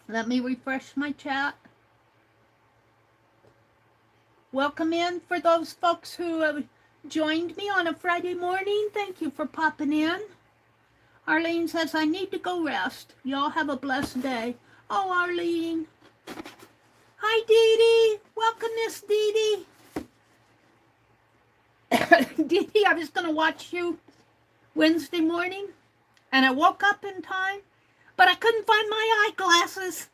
Let me refresh my chat. Welcome in for those folks who have joined me on a Friday morning. Thank you for popping in. Arlene says, I need to go rest. Y'all have a blessed day. Oh, Arlene. Hi, Dee Dee. Welcome, Miss Dee Dee. Dee Dee, I was going to watch you Wednesday morning, and I woke up in time, but I couldn't find my eyeglasses.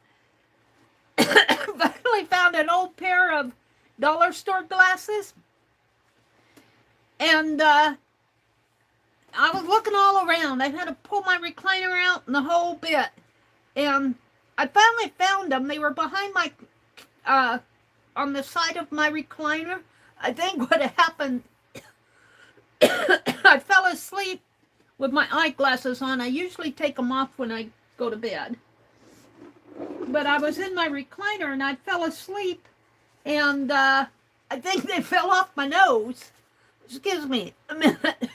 Finally found an old pair of dollar store glasses, and I was looking all around. I had to pull my recliner out and the whole bit, and I finally found them. They were behind my on the side of my recliner. I think what happened, I fell asleep with my eyeglasses on. I usually take them off when I go to bed, but I was in my recliner and I fell asleep. And I think they fell off my nose. Excuse me a minute.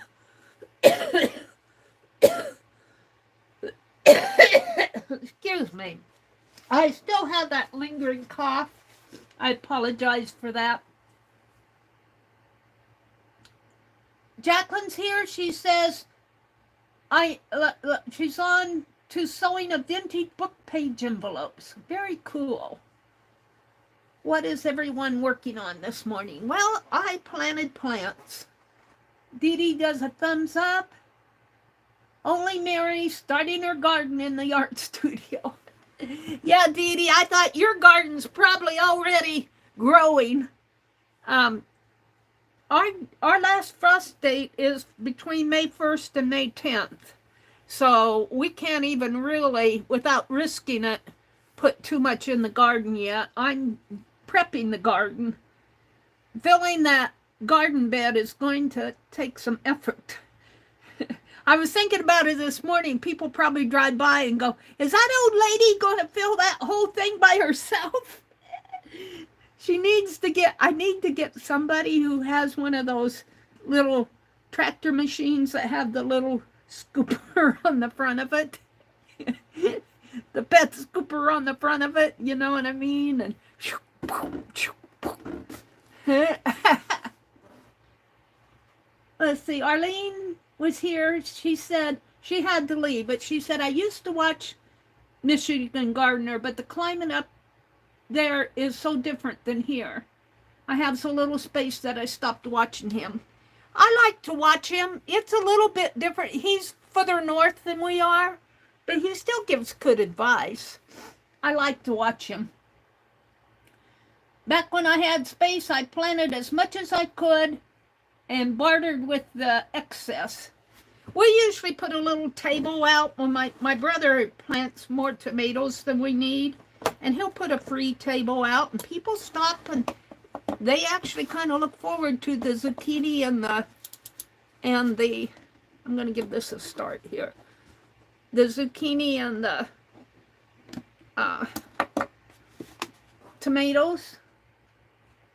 Excuse me. I still have that lingering cough. I apologize for that. Jacqueline's here. She says, she's on to sewing a vintage book page envelopes. Very cool. What is everyone working on this morning? Well, I planted plants. Dee Dee does a thumbs up. Only Mary starting her garden in the art studio. Yeah, Dee Dee, I thought your garden's probably already growing. Our last frost date is between May 1st and May 10th. So we can't even really, without risking it, put too much in the garden yet. I'm prepping the garden. Filling that garden bed is going to take some effort. I was thinking about it this morning. People probably drive by and go, is that old lady going to fill that whole thing by herself? She needs to get, I need to get somebody who has one of those little tractor machines that have the little scooper on the front of it. The pet scooper on the front of it, you know what I mean? And let's see, Arlene was here. She said she had to leave, but she said, I used to watch Michigan Gardener, but the climate up there is so different than here. I have so little space that I stopped watching him. I like to watch him. It's a little bit different. He's further north than we are, but he still gives good advice. I like to watch him. Back when I had space, I planted as much as I could and bartered with the excess. We usually put a little table out when my brother plants more tomatoes than we need, and he'll put a free table out, and people stop and they actually kind of look forward to the zucchini and the, I'm going to give this a start here. The zucchini and the tomatoes.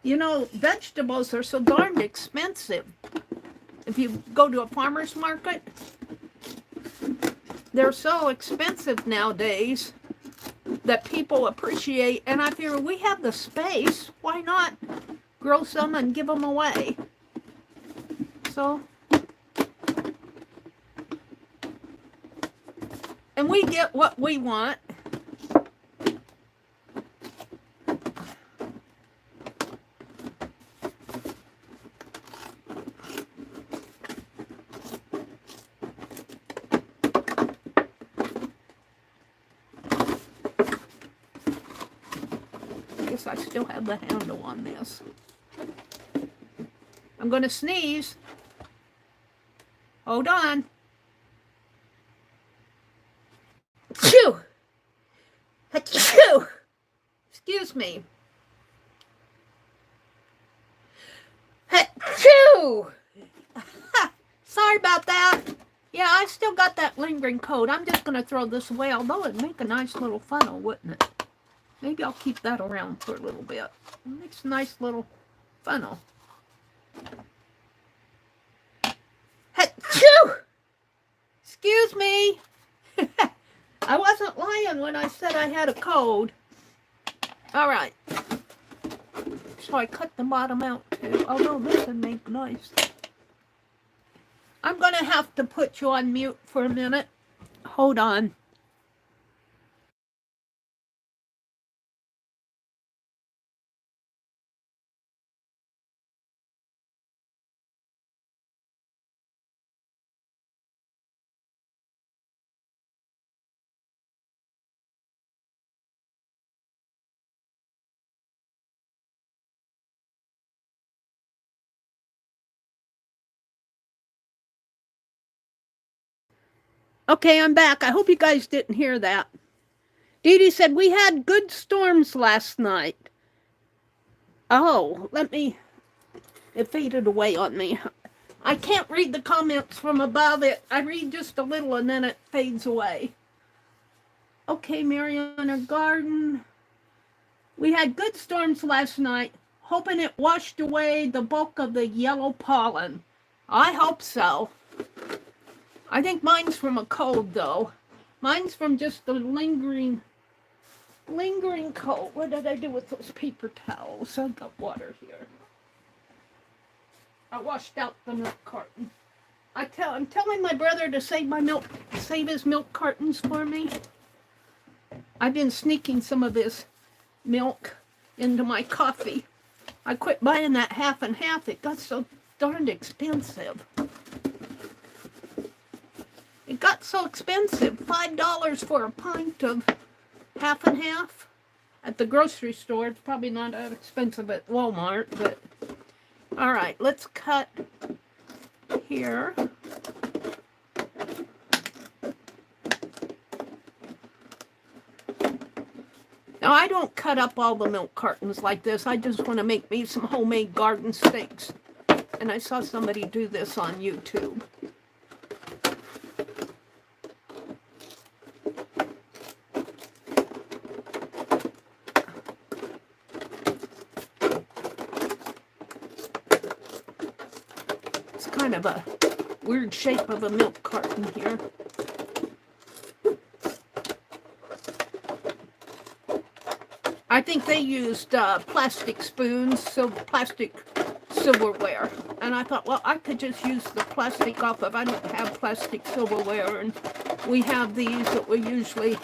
You know, vegetables are so darned expensive. If you go to a farmer's market, they're so expensive nowadays that people appreciate. And I figure we have the space, why not grow some and give them away? So, and we get what we want. I still have the handle on this. I'm going to sneeze. Hold on. Achoo! Achoo! Excuse me. Achoo! Sorry about that. Yeah, I still got that lingering cold. I'm just going to throw this away, although it'd make a nice little funnel, wouldn't it? Maybe I'll keep that around for a little bit. It makes a nice little funnel. Achoo! Excuse me. I wasn't lying when I said I had a cold. All right. So I cut the bottom out too, although this would make nice. I'm going to have to put you on mute for a minute. Hold on. Okay, I'm back. I hope you guys didn't hear that. Dee Dee said, we had good storms last night. Oh, it faded away on me. I can't read the comments from above it. I read just a little and then it fades away. Okay, Mariana Garden. We had good storms last night, hoping it washed away the bulk of the yellow pollen. I hope so. I think mine's from a cold, though. Mine's from just the lingering cold. What did I do with those paper towels? I've got water here. I washed out the milk carton. I'm telling my brother to save his milk cartons for me. I've been sneaking some of his milk into my coffee. I quit buying that half and half. It got so darned expensive. It got so expensive, $5 for a pint of half and half at the grocery store. It's probably not that expensive at Walmart, but all right, let's cut here. Now, I don't cut up all the milk cartons like this. I just want to make me some homemade garden steaks. And I saw somebody do this on YouTube. Kind of a weird shape of a milk carton here. I think they used plastic spoons, so plastic silverware. And I thought, well, I could just use the plastic off of, I don't have plastic silverware, and we have these that we usually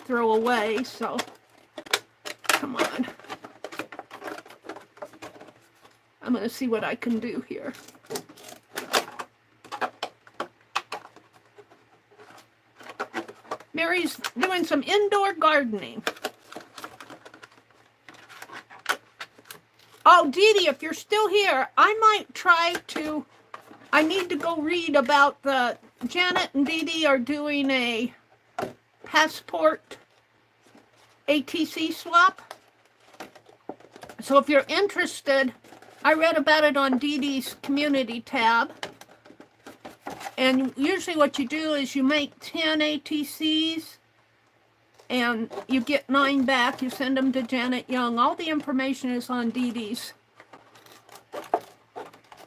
throw away, so come on. I'm going to see what I can do here. Mary's doing some indoor gardening. Oh, Dee Dee, if you're still here, I might try to, I need to go read about Janet and Dee Dee are doing a passport ATC swap. So if you're interested, I read about it on Dee Dee's community tab. And usually what you do is you make 10 ATCs and you get 9 back. You send them to Janet Young. All the information is on Dee Dee's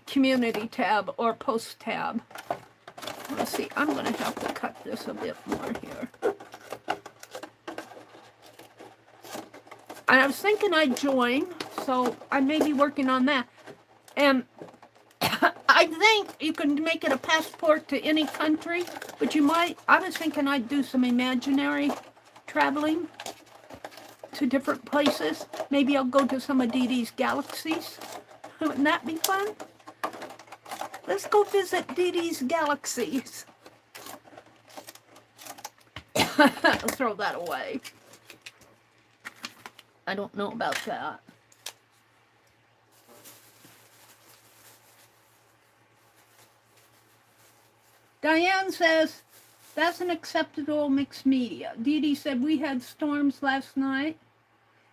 community tab or post tab. Let's see, I'm going to have to cut this a bit more here. And I was thinking I'd join, so I may be working on that. And I think you can make it a passport to any country, but you might, I was thinking I'd do some imaginary traveling to different places. Maybe I'll go to some of Dee Dee's galaxies. Wouldn't that be fun? Let's go visit Dee Dee's galaxies. I'll throw that away. I don't know about that. Diane says, that's an acceptable mixed media. Dee Dee said, we had storms last night.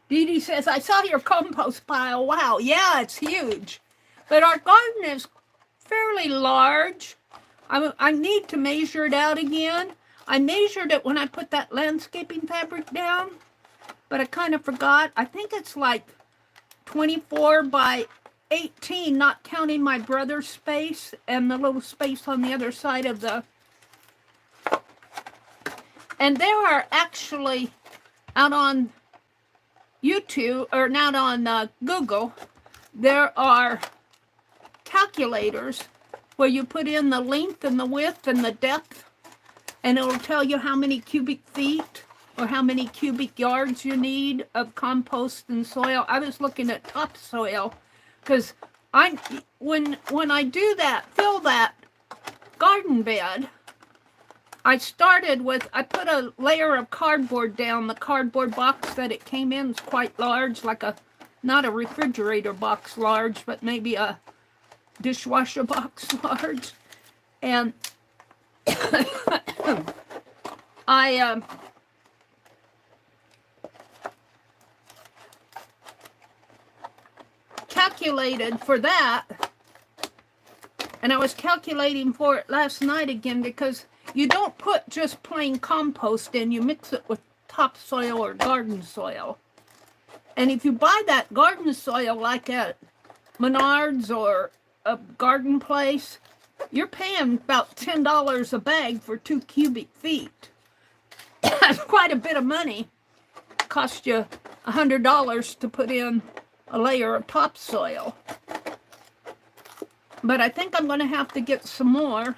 Dee Dee says, I saw your compost pile. Wow, yeah, it's huge. But our garden is fairly large. I need to measure it out again. I measured it when I put that landscaping fabric down, but I kind of forgot. I think it's like 24 by 18, not counting my brother's space and the little space on the other side of the... And there are actually out on YouTube, or not on Google, there are calculators where you put in the length and the width and the depth, and it'll tell you how many cubic feet or how many cubic yards you need of compost and soil. I was looking at topsoil because when I do that, fill that garden bed, I started with, I put a layer of cardboard down. The cardboard box that it came in is quite large, like a, not a refrigerator box large, but maybe a dishwasher box large. And I calculated for that, and I was calculating for it last night again, because you don't put just plain compost in, you mix it with topsoil or garden soil. And if you buy that garden soil like at Menards or a garden place, you're paying about $10 a bag for 2 cubic feet. That's quite a bit of money. It costs you $100 to put in a layer of topsoil. But I think I'm going to have to get some more,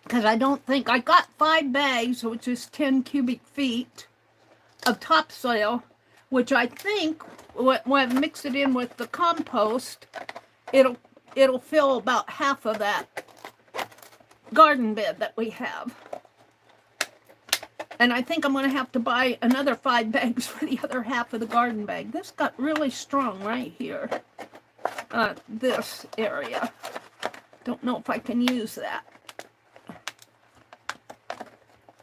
because I don't think, I got 5 bags, which is 10 cubic feet of topsoil, which I think when I mix it in with the compost, it'll fill about half of that garden bed that we have. And I think I'm going to have to buy another 5 bags for the other half of the garden bag. This got really strong right here. This area. Don't know if I can use that.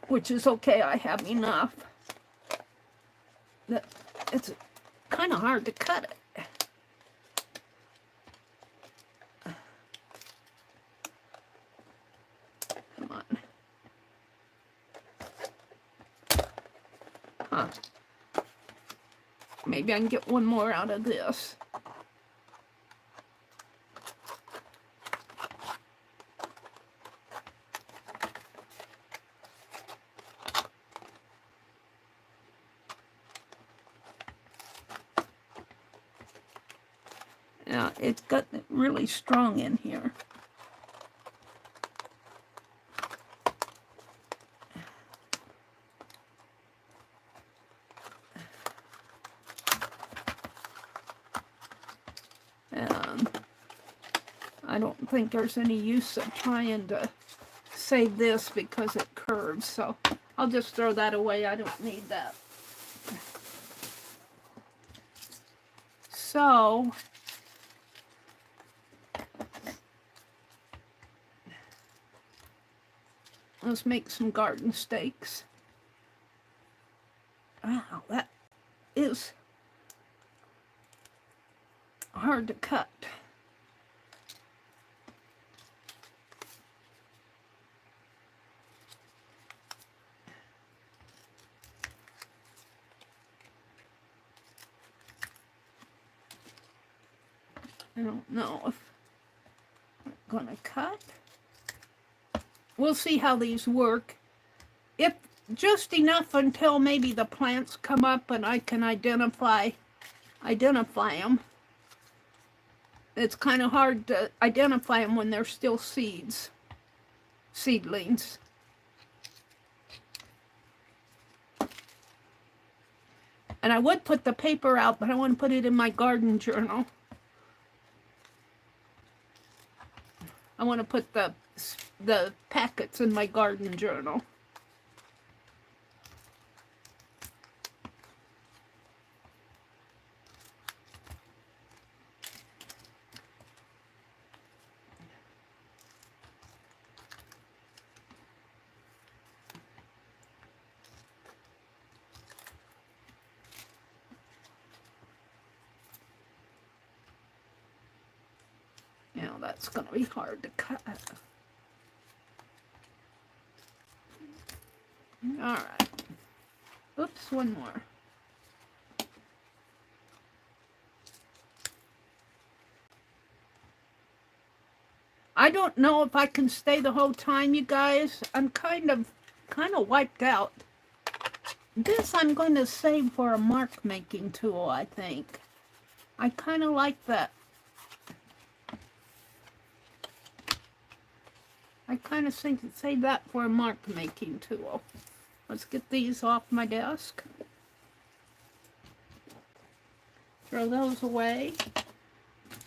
Which is okay, I have enough. It's kind of hard to cut it. Come on. Huh. Maybe I can get one more out of this. Yeah, it's got really strong in here. And I don't think there's any use of trying to save this because it curves, so I'll just throw that away. I don't need that. So let's make some garden stakes. Wow, that is hard to cut. I don't know if I'm gonna cut. We'll see how these work. If just enough until maybe the plants come up and I can identify them. It's kind of hard to identify them when they're still seedlings. And I would put the paper out, but I want to put it in my garden journal. I want to put the packets in my garden journal. Now that's going to be hard to cut. All right. Oops, one more. I don't know if I can stay the whole time, you guys. I'm kind of wiped out. This I'm going to save for a mark making tool, I think. I kind of like that. I kind of think to save that for a mark making tool. Let's get these off my desk. Throw those away.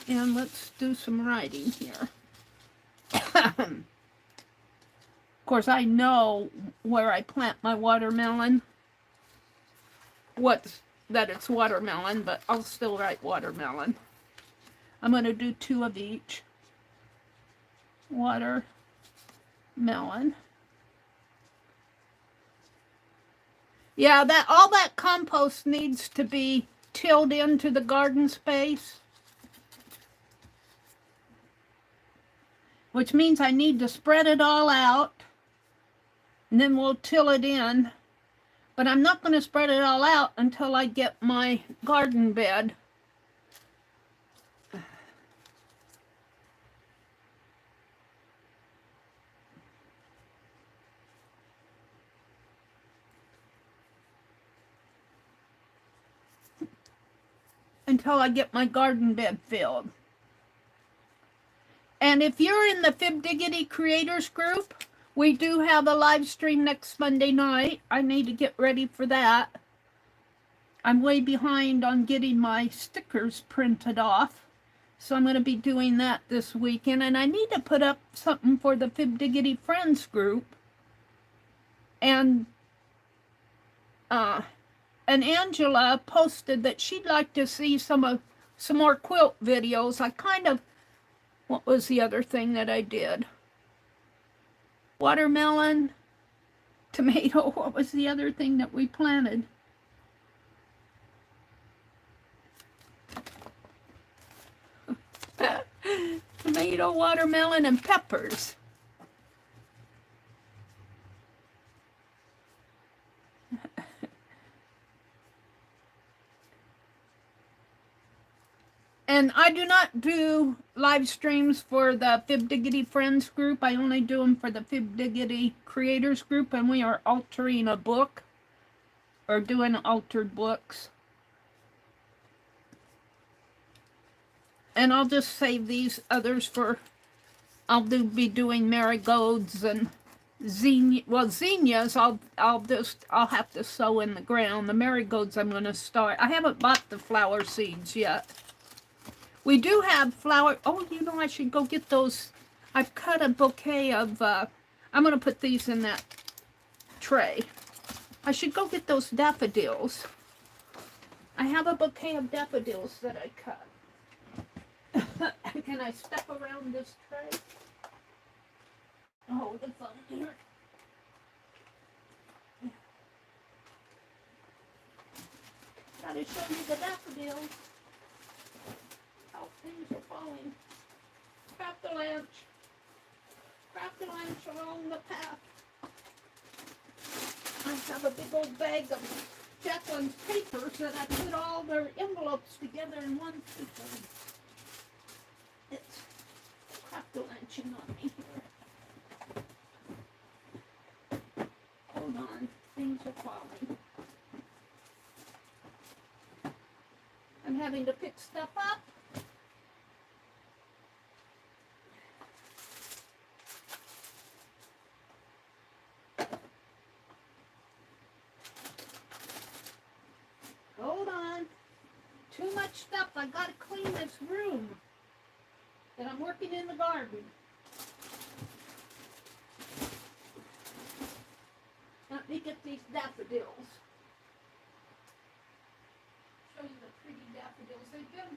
And let's do some writing here. Of course, I know where I plant my watermelon. That it's watermelon, but I'll still write watermelon. I'm going to do 2 of each. Watermelon. Yeah, all that compost needs to be tilled into the garden space. Which means I need to spread it all out. And then we'll till it in. But I'm not going to spread it all out until I get my garden bed. Until I get my garden bed filled. And if you're in the Fib Diggity Creators Group, we do have a live stream next Monday night. I need to get ready for that. I'm way behind on getting my stickers printed off. So I'm going to be doing that this weekend. And I need to put up something for the Fib Diggity Friends Group. And Angela posted that she'd like to see some more quilt videos. What was the other thing that I did? Watermelon, tomato. What was the other thing that we planted? Tomato, watermelon, and peppers. And I do not do live streams for the Fib Diggity Friends group. I only do them for the Fib Diggity Creators group, and we are altering a book, or doing altered books. And I'll just save these others for, I'll be doing marigolds and zinnias. Well, zinnias, I'll have to sow in the ground. The marigolds I'm going to start. I haven't bought the flower seeds yet. We do have flower. Oh, you know, I should go get those. I've cut a bouquet of, I'm going to put these in that tray. I should go get those daffodils. I have a bouquet of daffodils that I cut. Can I step around this tray? Oh, the phone here. Gotta show you the daffodils. How things are falling. Crap the lunch. Crap the lunch along the path. I have a big old bag of Jacqueline's papers that I put all their envelopes together in one paper. It's crap the lunching on me here. Hold on, things are falling. I'm having to pick stuff up. Hold on. Too much stuff. I gotta clean this room. And I'm working in the garden. Let me get these daffodils. Show you the pretty daffodils they've been.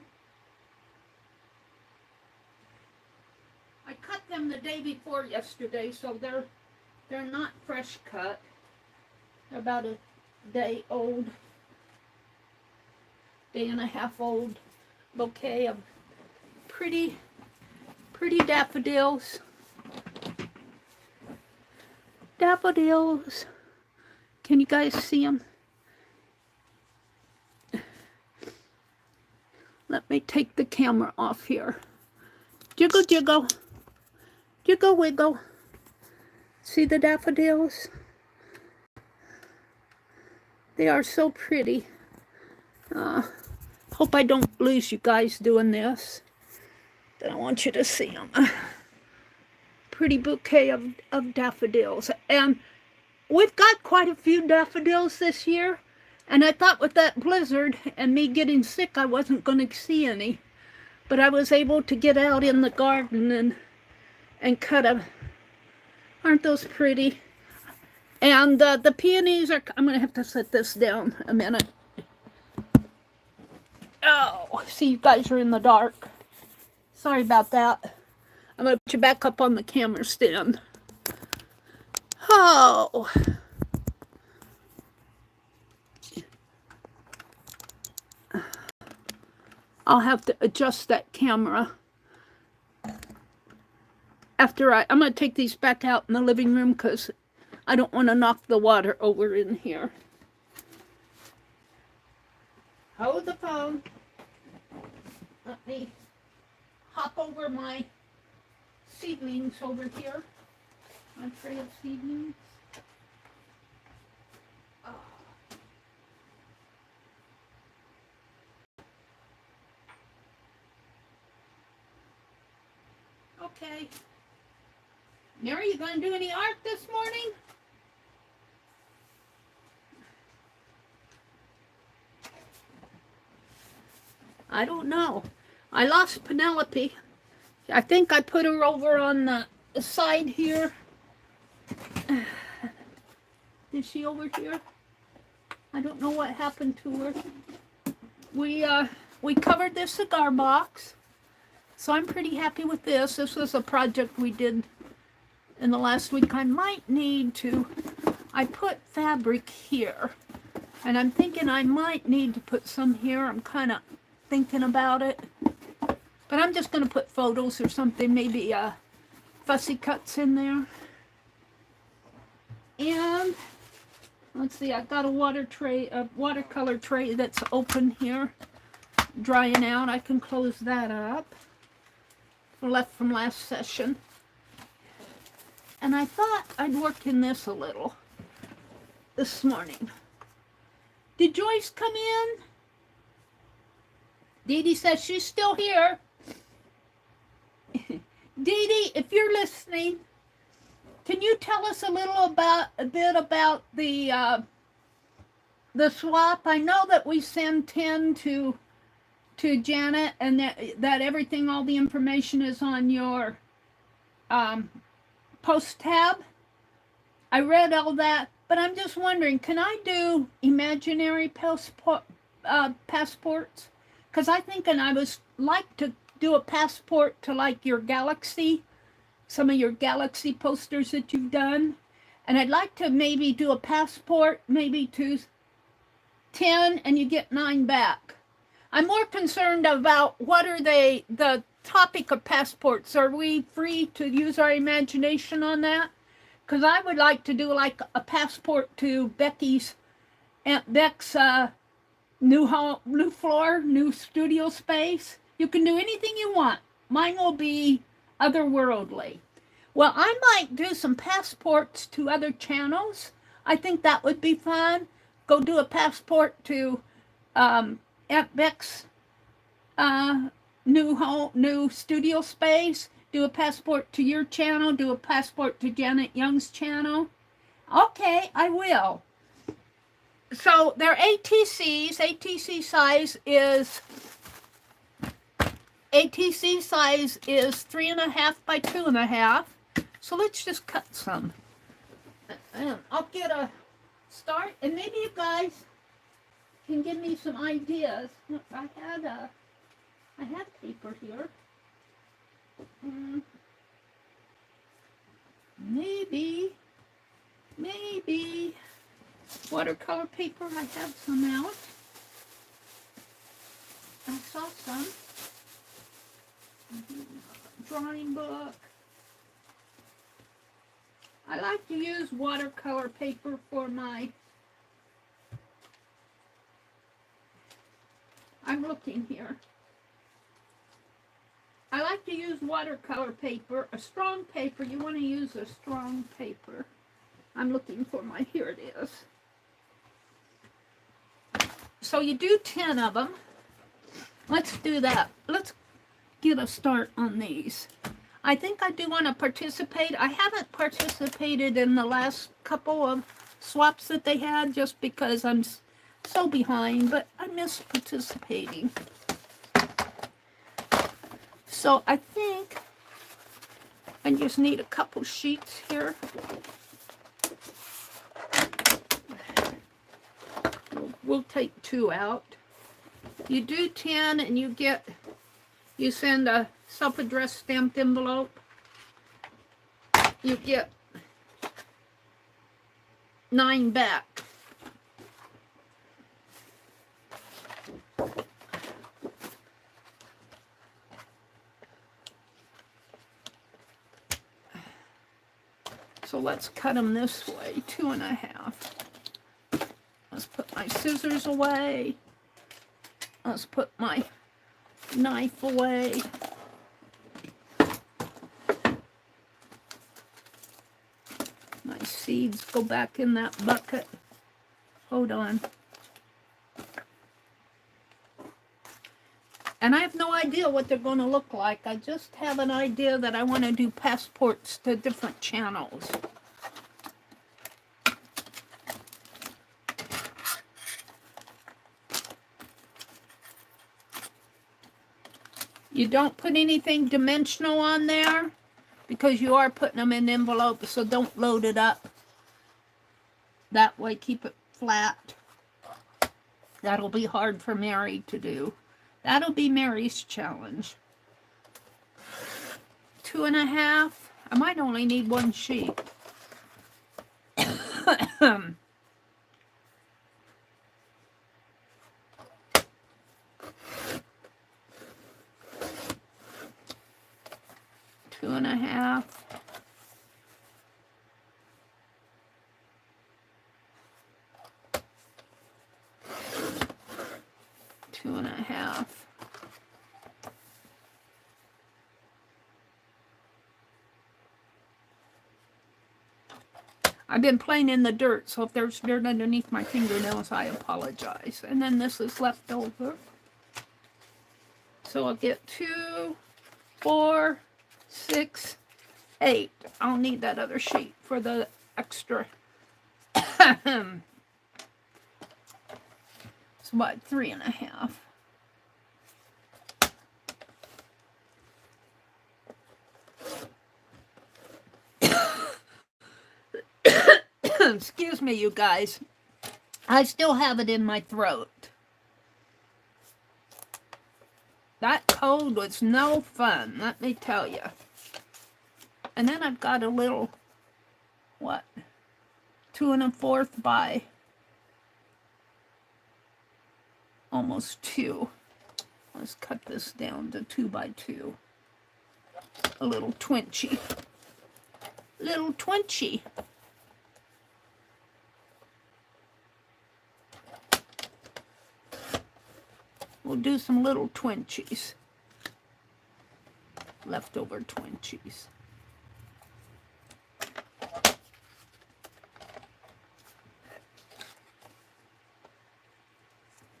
I cut them the day before yesterday, so they're not fresh cut. They're about a day old. Day and a half old bouquet of pretty daffodils. Daffodils. Can you guys see them? Let me take the camera off here. Jiggle, jiggle. Jiggle, wiggle. See the daffodils? They are so pretty. Hope I don't lose you guys doing this. Then I want you to see them. Pretty bouquet of daffodils. And we've got quite a few daffodils this year. And I thought with that blizzard and me getting sick, I wasn't going to see any. But I was able to get out in the garden and cut them. Aren't those pretty? And the peonies are... I'm going to have to set this down a minute. Oh, see, you guys are in the dark. Sorry about that. I'm going to put you back up on the camera stand. Oh. I'll have to adjust that camera. After I'm going to take these back out in the living room because I don't want to knock the water over in here. Hold the phone. Let me hop over my seedlings over here. My tray of seedlings. Oh. Okay. Mary, you going to do any art this morning? I don't know. I lost Penelope. I think I put her over on the side here. Is she over here? I don't know what happened to her. We covered this cigar box. So I'm pretty happy with this. This was a project we did in the last week. I might need to... I put fabric here. And I'm thinking I might need to put some here. I'm kind of thinking about it. But I'm just going to put photos or something, maybe fussy cuts in there. And let's see, I've got a watercolor tray that's open here, drying out. I can close that up. Left from last session. And I thought I'd work in this a little this morning. Did Joyce come in? Dee Dee says she's still here. Dee Dee, if you're listening, can you tell us a bit about the swap? I know that we send 10 to Janet, and that everything, all the information is on your post tab. I read all that, but I'm just wondering, can I do imaginary passports? Because I think, and I was like to do a passport to like your Galaxy, some of your Galaxy posters that you've done. And I'd like to maybe do a passport, maybe to 10 and you get 9 back. I'm more concerned about what are they, the topic of passports. Are we free to use our imagination on that? Because I would like to do like a passport to Aunt Beck's new home, new floor, new studio space. You can do anything you want. Mine will be otherworldly. Well, I might do some passports to other channels. I think that would be fun. Go do a passport to Aunt Beck's new home, new studio space. Do a passport to your channel. Do a passport to Janet Young's channel. Okay, I will. So they're ATCs. ATC size is 3.5 by 2.5. So let's just cut some. I'll get a start, and maybe you guys can give me some ideas. Look, I had paper here. Maybe watercolor paper. I have some out. I saw some. Drawing book. I like to use watercolor paper for my... I'm looking here. I like to use watercolor paper, a strong paper. You want to use a strong paper. I'm looking for my, here it is. So you do 10 of them. Let's do that. Let's get a start on these. I think I do want to participate. I haven't participated in the last couple of swaps that they had just because I'm so behind, but I miss participating. So I think I just need a couple sheets here. We'll take 2 out. You do 10 and you send a self-addressed stamped envelope. You get 9 back. So let's cut them this way, 2.5. Let's put my scissors away. Let's put my knife away. My seeds go back in that bucket. Hold on. And I have no idea what they're going to look like. I just have an idea that I want to do passports to different channels. You don't put anything dimensional on there because you are putting them in envelopes, so don't load it up. That way, keep it flat. That'll be hard for Meri to do. That'll be Meri's challenge. 2.5. I might only need 1 sheet. 2.5. 2.5. I've been playing in the dirt, so if there's dirt underneath my fingernails, I apologize. And then this is left over. So I'll get 2, 4, 6, 8. I'll need that other sheet for the extra. It's about 3.5. Excuse me, you guys. I still have it in my throat. That cold was no fun, let me tell you. And then I've got a little, what, 2 1/4 by almost 2. Let's cut this down to 2 by 2. A little twinchy. Little twinchy. We'll do some little twinchies. Leftover twinchies.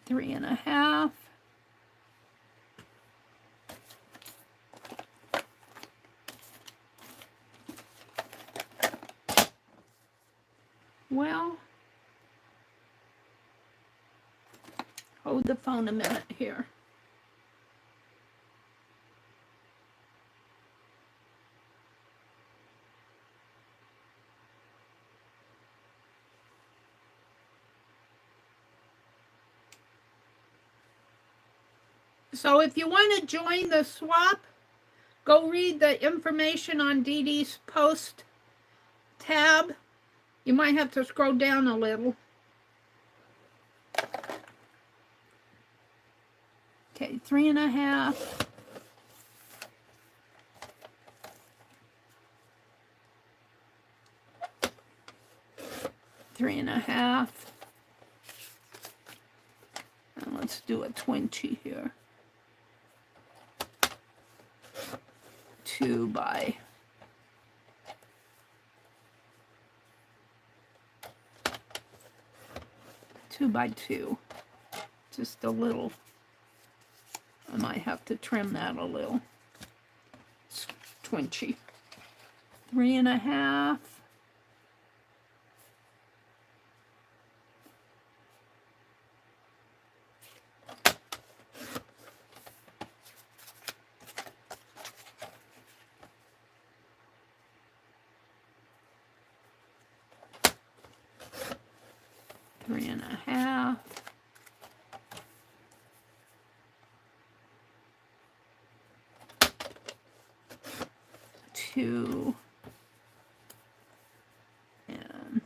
Three and a half. Well, hold the phone a minute here. So if you want to join the swap, go read the information on Dee Dee's post tab. You might have to scroll down a little. Okay, 3 and a half. Three and a half. And let's do a twinchy here. 2 by 2 by 2. Just a little. I might have to trim that a little. It's twinchy. 3 and a half. Three and a half. Two. And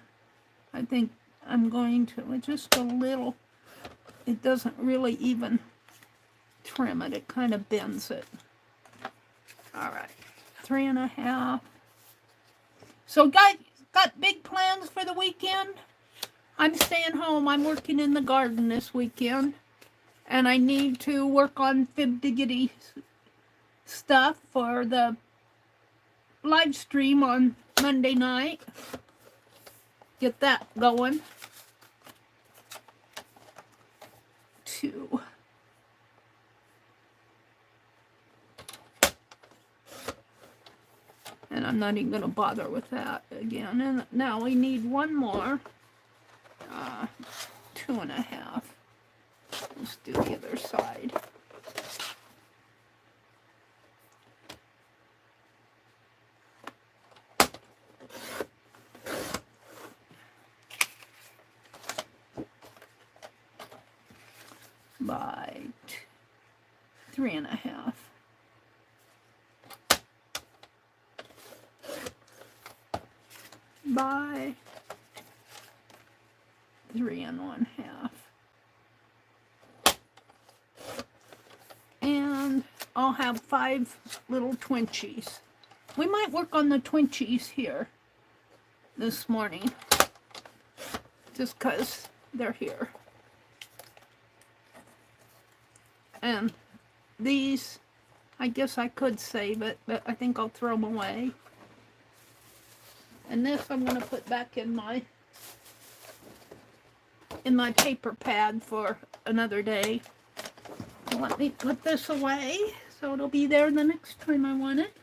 I think I'm going to just a little. It doesn't really even trim it. It kind of bends it. All right. 3 and a half. So guys, got big plans for the weekend? I'm staying home. I'm working in the garden this weekend. And I need to work on fib-diggity stuff for the live stream on Monday night. Get that going. 2. And I'm not even going to bother with that again. And now we need one more. 2 and a half. Let's do the other side. By 3 and a half. By 3 and 1/2. And I'll have 5 little twinchies. We might work on the twinchies here this morning, just because they're here. And these, I guess I could save it, but I think I'll throw them away. And this I'm going to put back in my paper pad for another day. Let me put this away so it'll be there the next time I want it.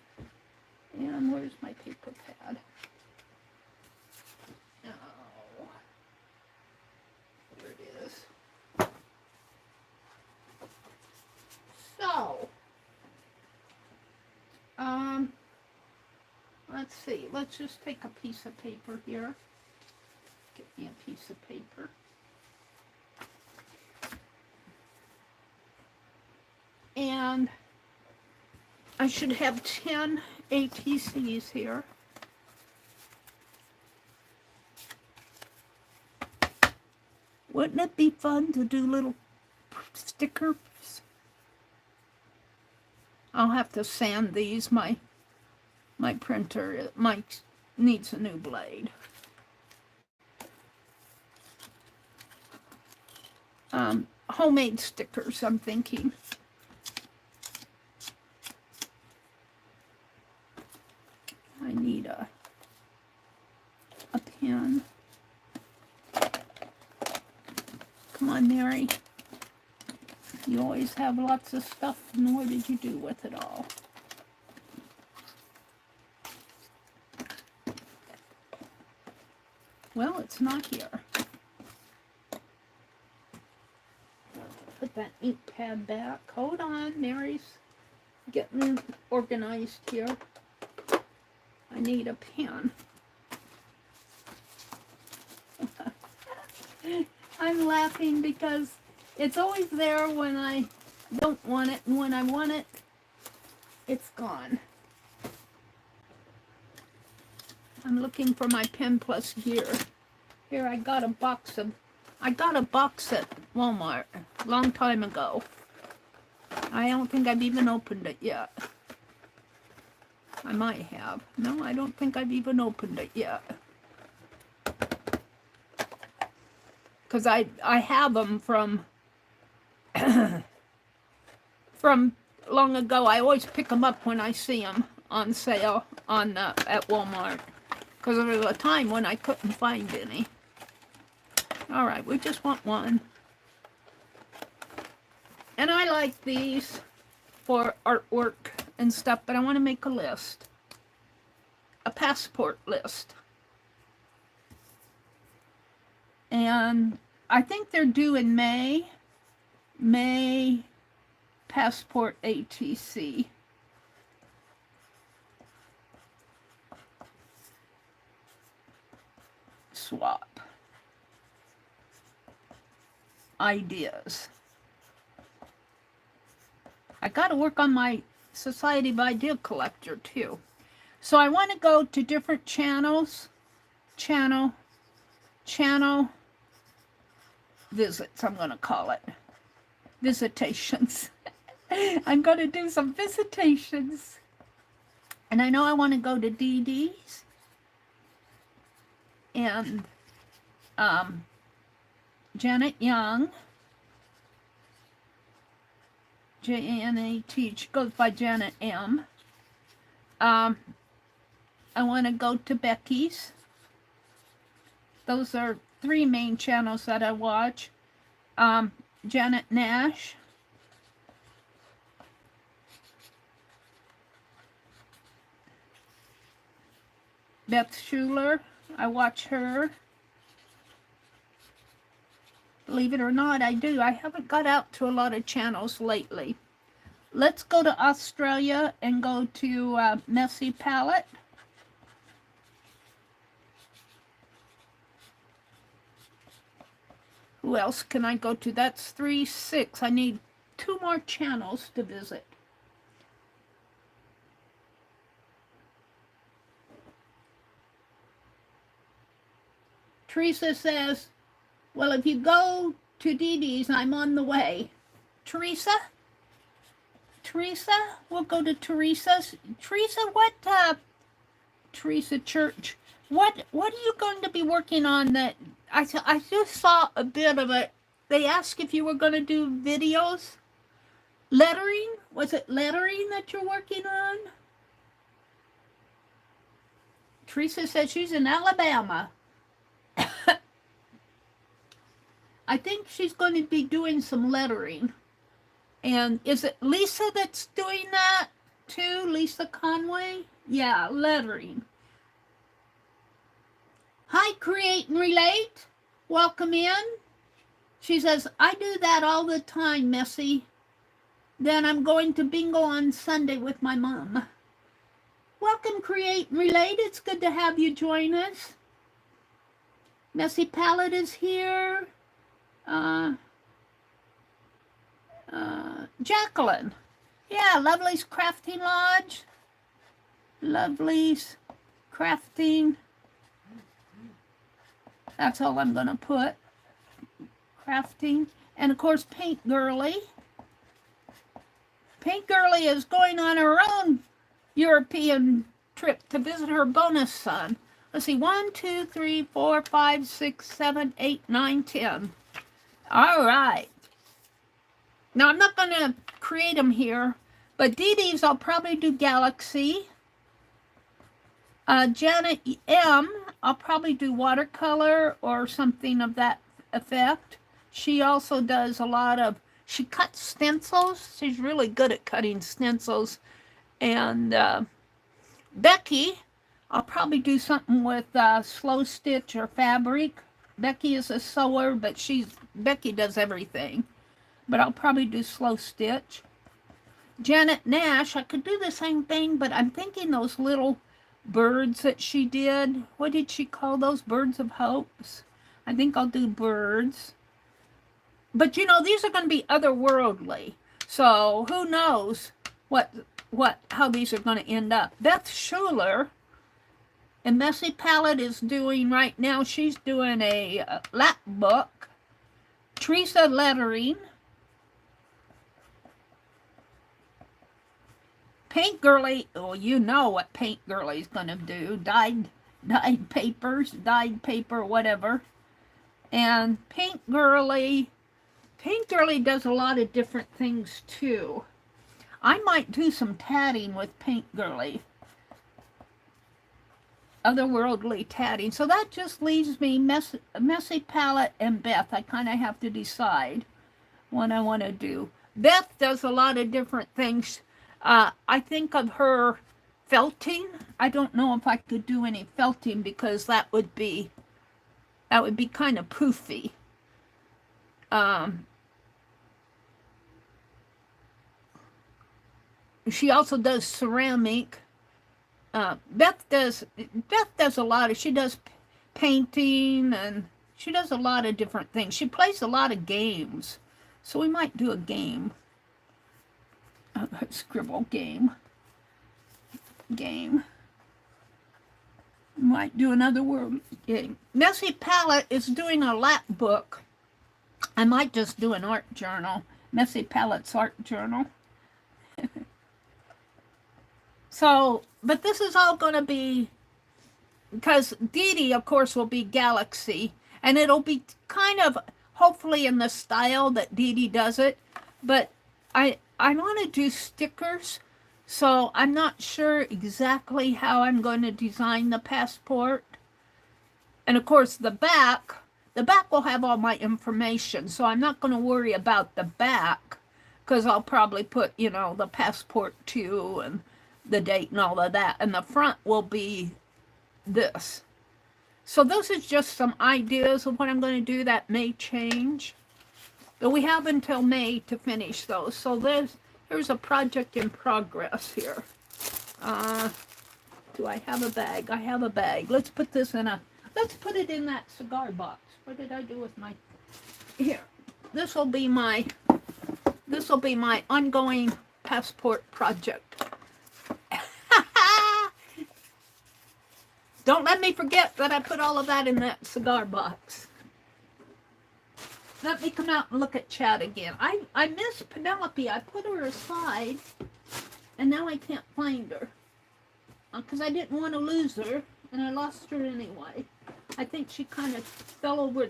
And where's my paper pad? Oh, here it is. So, let's see. Let's just take a piece of paper here. Get me a piece of paper. And I should have 10 ATCs here. Wouldn't it be fun to do little stickers I'll have to sand these. My printer needs a new blade. Homemade stickers, I'm thinking. I need a pen. Come on, Mary. You always have lots of stuff, and what did you do with it all? Well, it's not here. Put that ink pad back. Hold on, Mary's getting organized here. I need a pen. I'm laughing because it's always there when I don't want it, and when I want it, it's gone. I'm looking for my Pen Plus gear. Here, I got a box at Walmart a long time ago. I don't think I've even opened it yet. I might have. No, I don't think I've even opened it yet. Because I have them from from long ago. I always pick them up when I see them on sale at Walmart. Because there was a time when I couldn't find any. All right, we just want one. And I like these for artwork and stuff, but I want to make a list. A passport list. And I think they're due in May. May passport ATC. Swap. Ideas. I got to work on my Society of Idea Collector too. So I want to go to different channels. Channel visits, I'm going to call it. Visitations. I'm going to do some visitations. And I know I want to go to DD's. And Janet Young, J-A-N-A-T, she goes by Janet M. I want to go to Becky's. Those are 3 main channels that I watch. Janet Nash. Beth Schuler, I watch her. Believe it or not, I do. I haven't got out to a lot of channels lately. Let's go to Australia and go to Messy Palette. Who else can I go to? That's 3, 6. I need 2 more channels to visit. Teresa says, well, if you go to Dee Dee's, I'm on the way. Teresa, we'll go to Teresa's. Teresa, what, Teresa Church, what are you going to be working on that, I just saw a bit of it. They asked if you were going to do videos. Lettering? Was it lettering that you're working on? Teresa says she's in Alabama. I think she's going to be doing some lettering. And is it Lisa that's doing that too? Lisa Conway? Yeah, lettering. Hi, Create and Relate. Welcome in. She says, I do that all the time, Messy. Then I'm going to bingo on Sunday with my mom. Welcome, Create and Relate. It's good to have you join us. Messy Palette is here. Jacqueline. Yeah, Lovely's Crafting Lodge. Lovely's Crafting. That's all I'm going to put. Crafting. And, of course, Paint Girly. Pink Girly is going on her own European trip to visit her bonus son. Let's see, 1, 2, 3, 4, 5, 6, 7, 8, 9, 10. All right. Now, I'm not going to create them here, but Dee Dee's I'll probably do Galaxy. Janet M, I'll probably do watercolor or something of that effect. She also does a lot of, she cuts stencils. She's really good at cutting stencils. And Becky, I'll probably do something with slow stitch or fabric. Becky is a sewer, but Becky does everything. But I'll probably do slow stitch. Janet Nash, I could do the same thing, but I'm thinking those little birds that she did. What did she call those? Birds of Hopes? I think I'll do birds. But you know, these are going to be otherworldly. So who knows how these are going to end up. Beth Schuler and Messy Palette is doing right now, she's doing a lap book. Teresa Lettering. Paint Girly, oh, you know what Paint Girly's gonna do. Dyed paper, whatever. And Paint Girly does a lot of different things too. I might do some tatting with Paint Girly. Otherworldly tatting. So that just leaves me Messy Palette and Beth. I kind of have to decide what I want to do. Beth does a lot of different things. I think of her felting. I don't know if I could do any felting because that would be kind of poofy. She also does ceramic. Beth does a lot of, she does painting, and she does a lot of different things. She plays a lot of games. So we might do a game. Scribble game. Might do another word game. Messy Palette is doing a lap book. I might just do an art journal. Messy Palette's art journal. So, but this is all going to be, because Dee Dee, of course, will be Galaxy, and it'll be kind of, hopefully in the style that Dee Dee does it, but I want to do stickers, so I'm not sure exactly how I'm going to design the passport. And of course, the back will have all my information, so I'm not going to worry about the back, because I'll probably put, you know, the passport too, and the date and all of that, and the front will be this. So this is just some ideas of what I'm going to do. That may change, but we have until May to finish those. So here's a project in progress here. Do I have a bag? I have a bag. Let's put this let's put it in that cigar box. What did I do with my, here. This will be my ongoing passport project. Don't let me forget that I put all of that in that cigar box. Let me come out and look at chat again. I miss Penelope. I put her aside, and now I can't find her. Because I didn't want to lose her, and I lost her anyway. I think she kind of fell over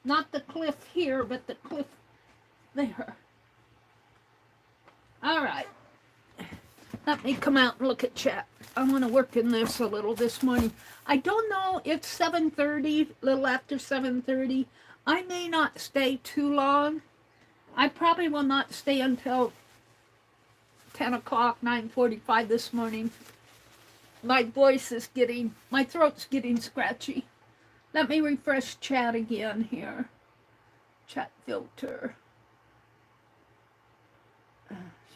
not the cliff here, but the cliff there. All right. Let me come out and look at chat. I want to work in this a little this morning. I don't know, it's 7:30, a little after 7:30. I may not stay too long. I probably will not stay until 10 o'clock, 9:45 this morning. My throat's getting scratchy. Let me refresh chat again here. Chat filter.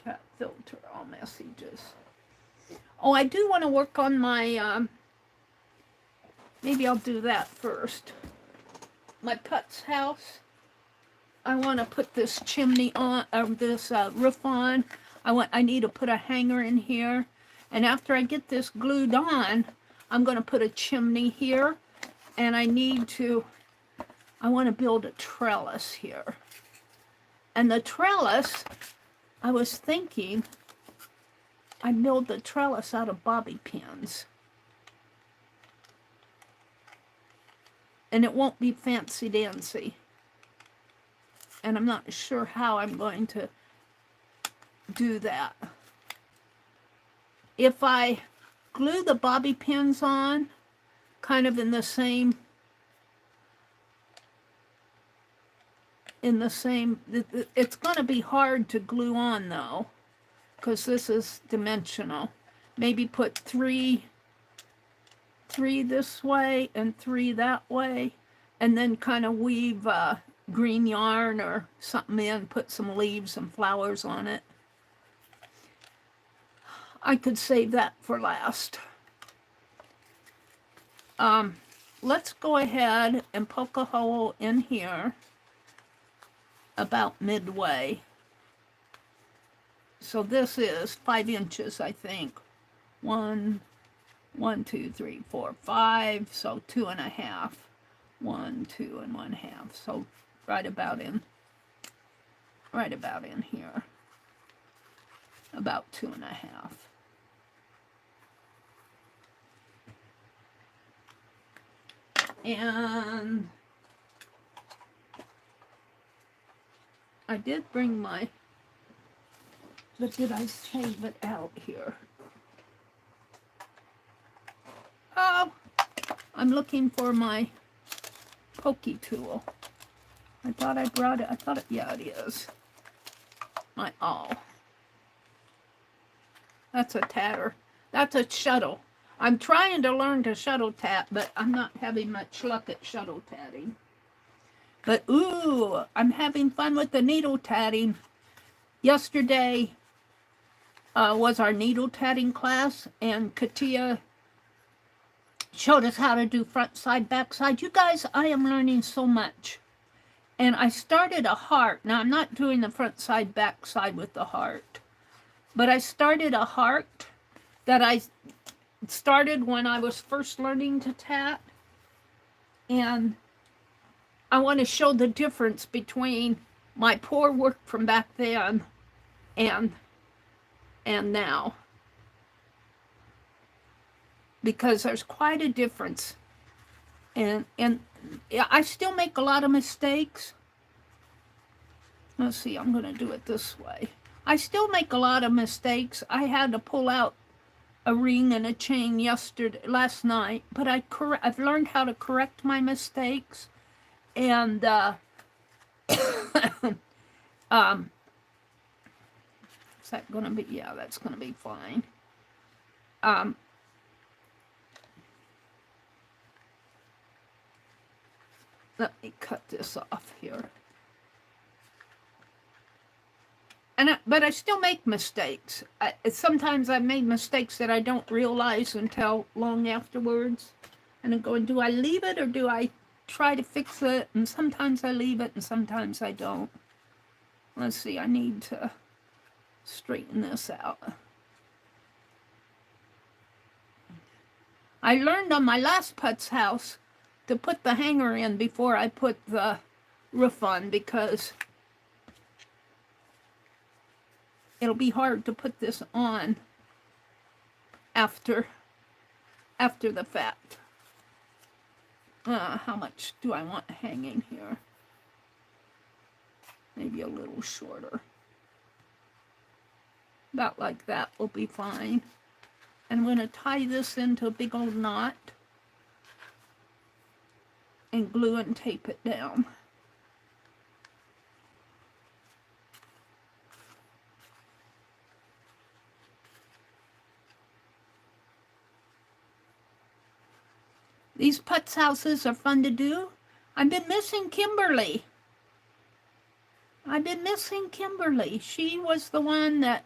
Chat filter, all messages. Oh, I do want to work on my, maybe I'll do that first. My putz house. I want to put this chimney on, or this roof on. I need to put a hanger in here. And after I get this glued on, I'm going to put a chimney here. And I want to build a trellis here. And the trellis, I was thinking I'd build the trellis out of bobby pins. And it won't be fancy-dancy. And I'm not sure how I'm going to do that. If I glue the bobby pins on, kind of in the same, it's going to be hard to glue on though, because this is dimensional. Maybe put three this way and 3 that way, and then kind of weave green yarn or something in, put some leaves and flowers on it. I could save that for last. Let's go ahead and poke a hole in here about midway. So this is 5 inches, I think. 1, 2, 3, 4, 5. So 2.5. 1, 2, and 1/2. So right about in here. About 2.5. And I did bring my, but did I save it out here? Oh, I'm looking for my pokey tool. I thought I brought it. Yeah, it is. My awl. That's a tatter. That's a shuttle. I'm trying to learn to shuttle tat, but I'm not having much luck at shuttle tatting. But ooh, I'm having fun with the needle tatting. Yesterday was our needle tatting class, and Katia showed us how to do front side, back side. You guys, I am learning so much. And I started a heart. Now, I'm not doing the front side, back side with the heart. But I started a heart that I started when I was first learning to tat. And I want to show the difference between my poor work from back then and now. Because there's quite a difference. And I still make a lot of mistakes. Let's see, I'm going to do it this way. I still make a lot of mistakes. I had to pull out a ring and a chain last night, but I've learned how to correct my mistakes. And is that going to be? Yeah, that's going to be fine. Let me cut this off here. But I still make mistakes. Sometimes I've made mistakes that I don't realize until long afterwards. And I'm going, do I leave it or do I try to fix it? And sometimes I leave it and sometimes I don't. Let's see, I need to straighten this out. I learned on my last putz house to put the hanger in before I put the roof on, because it'll be hard to put this on after the fact. How much do I want hanging here? Maybe a little shorter. About like that will be fine. And I'm going to tie this into a big old knot and glue and tape it down. These putz houses are fun to do. I've been missing Kimberly. She was the one that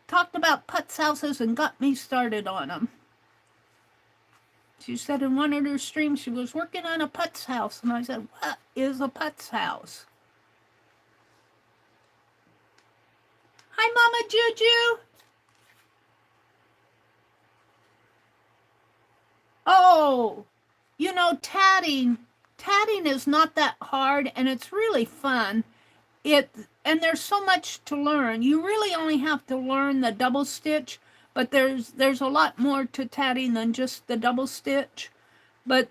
talked about putz houses and got me started on them. She said in one of her streams she was working on a putz house. And I said, what is a putz house? Hi, Mama Juju. Oh, you know, tatting is not that hard, and it's really fun. and there's so much to learn. You really only have to learn the double stitch, but there's a lot more to tatting than just the double stitch. But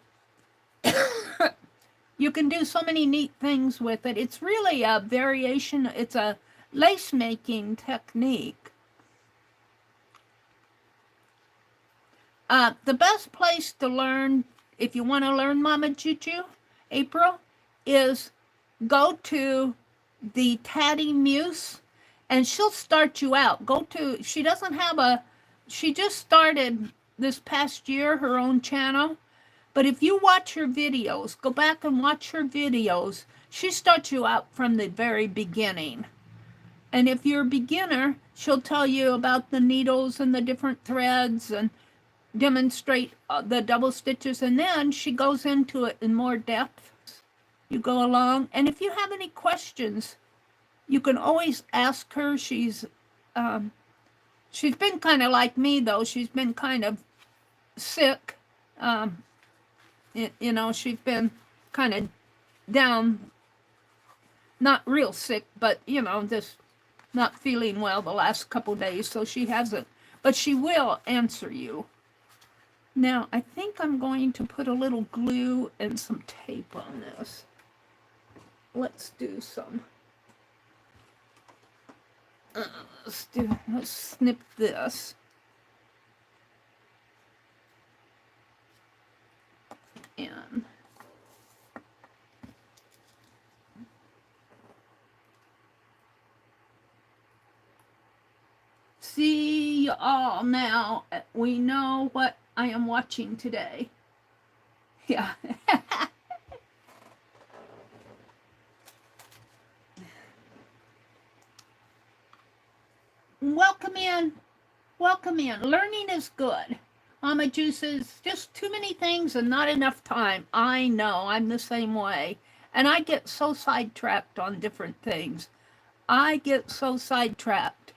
you can do so many neat things with it. It's really a variation. It's a lace making technique. The best place to learn, if you want to learn Mama Juju, April, is go to the Tatty Muse, and she'll start you out. She doesn't have she just started this past year her own channel, but if you watch her videos, go back and watch her videos, she starts you out from the very beginning. And if you're a beginner, she'll tell you about the needles and the different threads and demonstrate the double stitches, and then she goes into it in more depth. You go along, and if you have any questions, you can always ask her. She's been kind of like me, though. She's been kind of sick. You know, she's been kind of down, not real sick, but, you know, just not feeling well the last couple days, so she hasn't, but she will answer you. Now, I think I'm going to put a little glue and some tape on this. Let's do some. Let's snip this. And see you all now. We know what I am watching today. Yeah. Welcome in. Welcome in. Learning is good. Mama Ju says, just too many things and not enough time. I know. I'm the same way. And I get so sidetracked on different things. I get so sidetracked.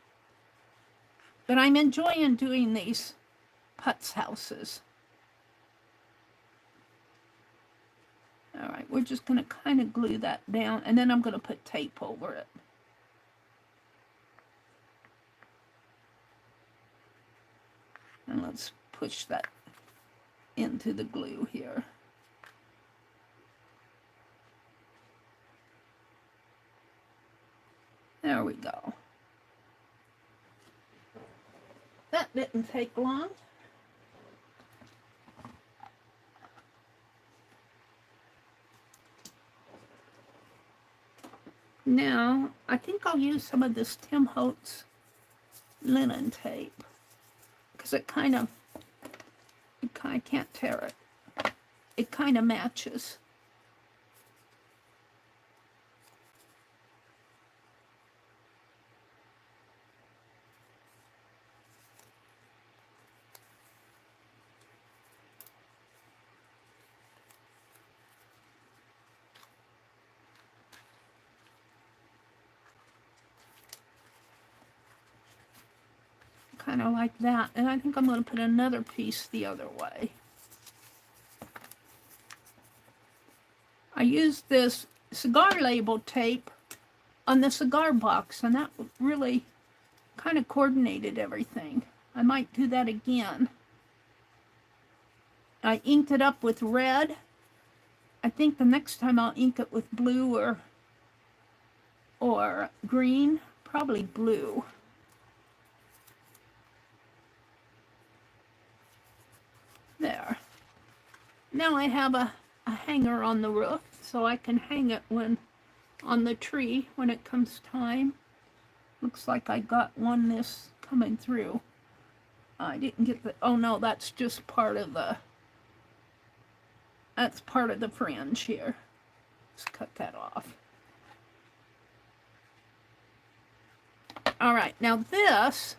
But I'm enjoying doing these putz houses. All right, we're just going to kind of glue that down, and then I'm going to put tape over it. And let's push that into the glue here. There we go. That didn't take long. Now, I think I'll use some of this Tim Holtz linen tape, because it kind of, I can't tear it. It kind of matches. Kind of like that, and I think I'm going to put another piece the other way. I used this cigar label tape on the cigar box, and that really kind of coordinated everything. I might do that again. I inked it up with red. I think the next time I'll ink it with blue or green, probably blue. There. Now I have a hanger on the roof, so I can hang it on the tree when it comes time. Looks like I got one this coming through. I didn't get the, oh no, that's just part of the, that's part of the fringe here. Let's cut that off. All right, now this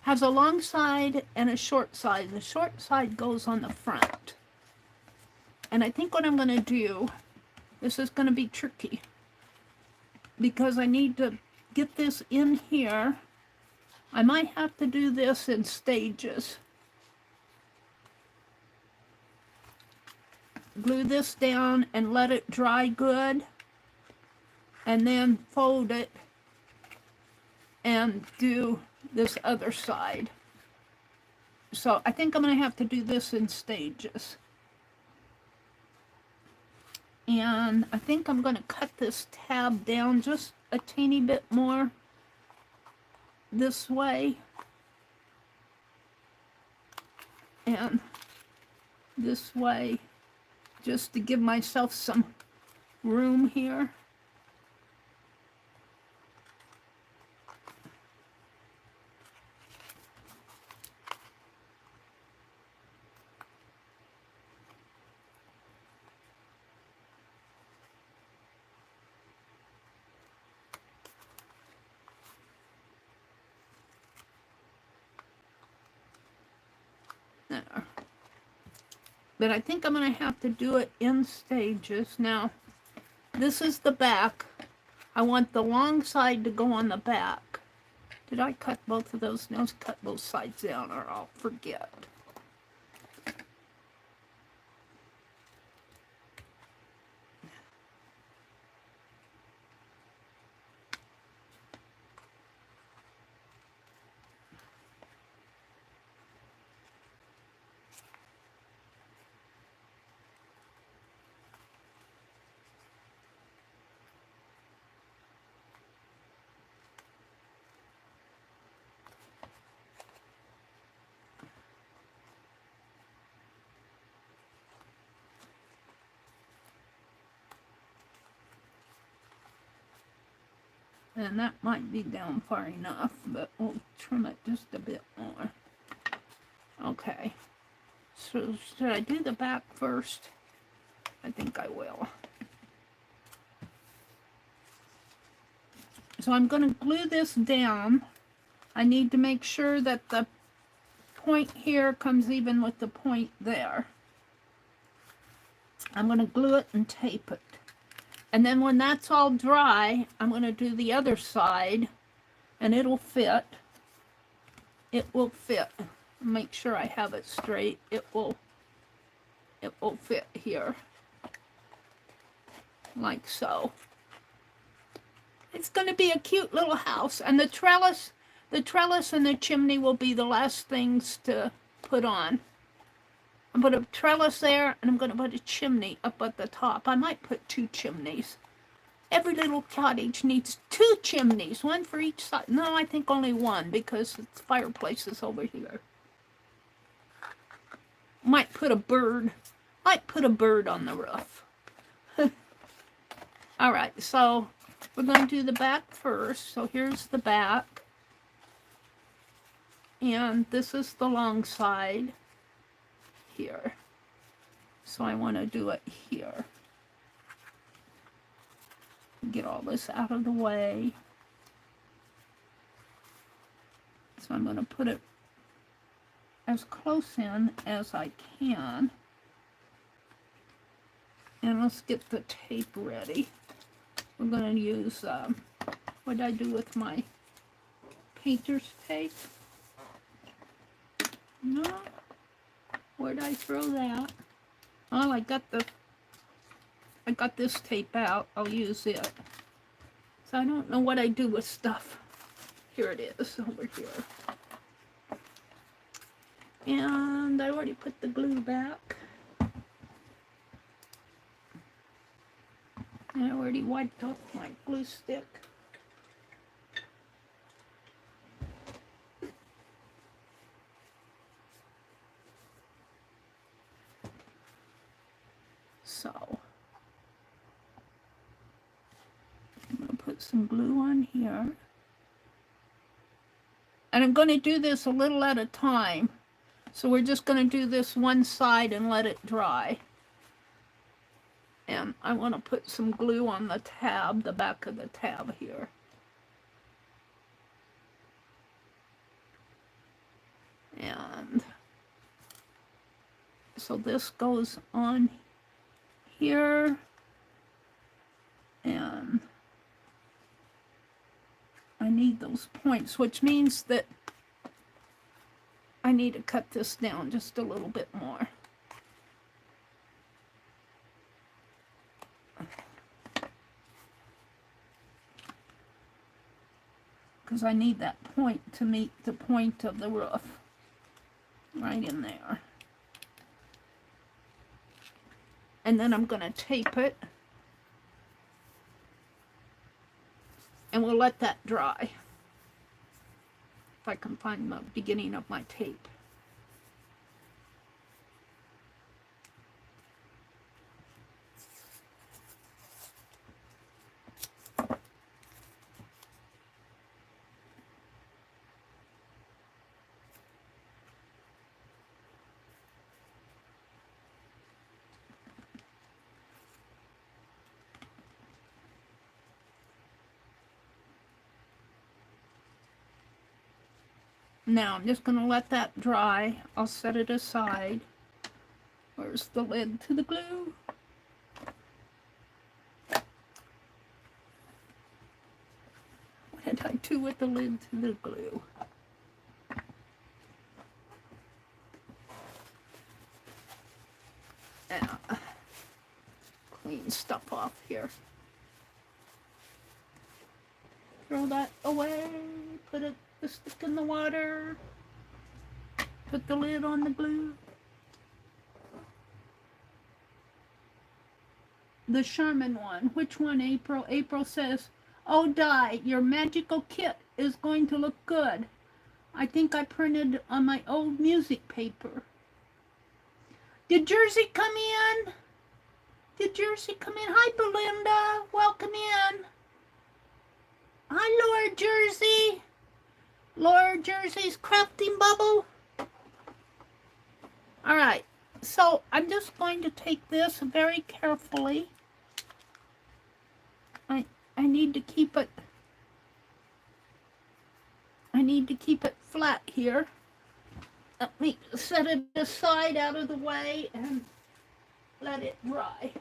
has a long side and a short side. The short side goes on the front. And I think what I'm going to do, this is going to be tricky, because I need to get this in here. I might have to do this in stages. Glue this down and let it dry good. and then fold it and do this other side. So I think I'm going to have to do this in stages. And I think I'm going to cut this tab down just a teeny bit more this way. And this way, just to give myself some room here. There. But I think I'm going to have to do it in stages. Now, this is the back. I want the long side to go on the back. Did I cut both of those? No, cut both sides down or I'll forget. And that might be down far enough, but we'll trim it just a bit more. Okay. So should I do the back first? I think I will. So I'm going to glue this down. I need to make sure that the point here comes even with the point there. I'm going to glue it and tape it. And then when that's all dry, I'm going to do the other side, and it'll fit. It will fit. Make sure I have it straight. It will fit here. Like so. It's going to be a cute little house. And the trellis and the chimney will be the last things to put on. I'm going to put a trellis there, and I'm going to put a chimney up at the top. I might put 2 chimneys. Every little cottage needs 2 chimneys, one for each side. No, I think only 1, because the fireplace is over here. Might put a bird on the roof. All right, so we're going to do the back first. So here's the back. And this is the long side here. So I want to do it here. Get all this out of the way. So I'm going to put it as close in as I can. And let's get the tape ready. We're going to use, what did I do with my painter's tape? No. Where did I throw that? Oh, I got this tape out. I'll use it. So I don't know what I do with stuff. Here it is, over here. And I already put the glue back. I already wiped off my glue stick. So, I'm going to put some glue on here. And I'm going to do this a little at a time. So we're just going to do this one side and let it dry. And I want to put some glue on the tab, the back of the tab here. And so this goes on here. And I need those points, which means that I need to cut this down just a little bit more. because I need that point to meet the point of the roof. Right in there. And then I'm going to tape it. And we'll let that dry. If I can find the beginning of my tape. Now I'm just going to let that dry. I'll set it aside. Where's the lid to the glue? What did I do with the lid to the glue? Now, clean stuff off here. Throw that away. Put it the stick in the water. Put the lid on the glue. The Sherman one. Which one, April? April says, "Oh, Di, your magical kit is going to look good. I think I printed on my old music paper." Did Jersey come in? Did Jersey come in? Hi, Belinda. Welcome in. Hi, Laura Jersey. Laura Jersey's crafting bubble. All right, so I'm just going to take this very carefully. I need to keep it. I need to keep it flat here. Let me set it aside out of the way and let it dry.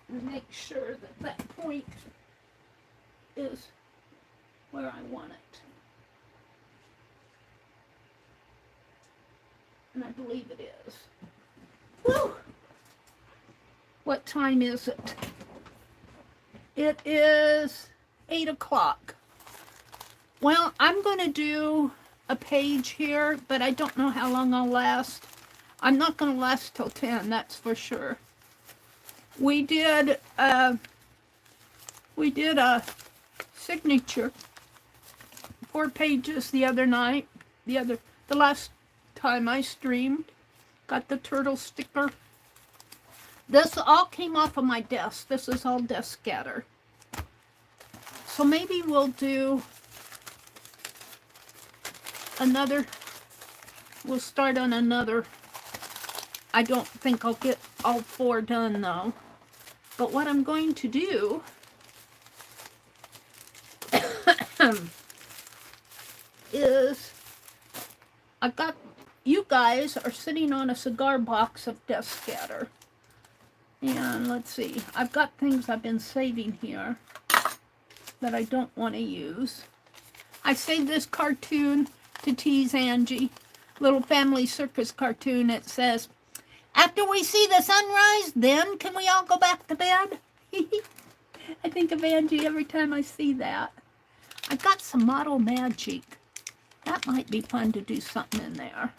And make sure that that point is where I want it. And I believe it is. Woo! What time is it? It is 8 o'clock. Well, I'm going to do a page here, but I don't know how long I'll last. I'm not going to last till 10, that's for sure. We did a signature, 4 pages the other night. The last time I streamed. Got the turtle sticker. This all came off of my desk. This is all desk scatter. So maybe we'll do another. We'll start on another. I don't think I'll get all 4 done though. But what I'm going to do is you guys are sitting on a cigar box of desk scatter. And let's see, I've got things I've been saving here that I don't want to use. I saved this cartoon to tease Angie, little family circus cartoon. It says, "After we see the sunrise, then can we all go back to bed?" I think of Angie every time I see that. I've got some model magic. That might be fun to do something in there.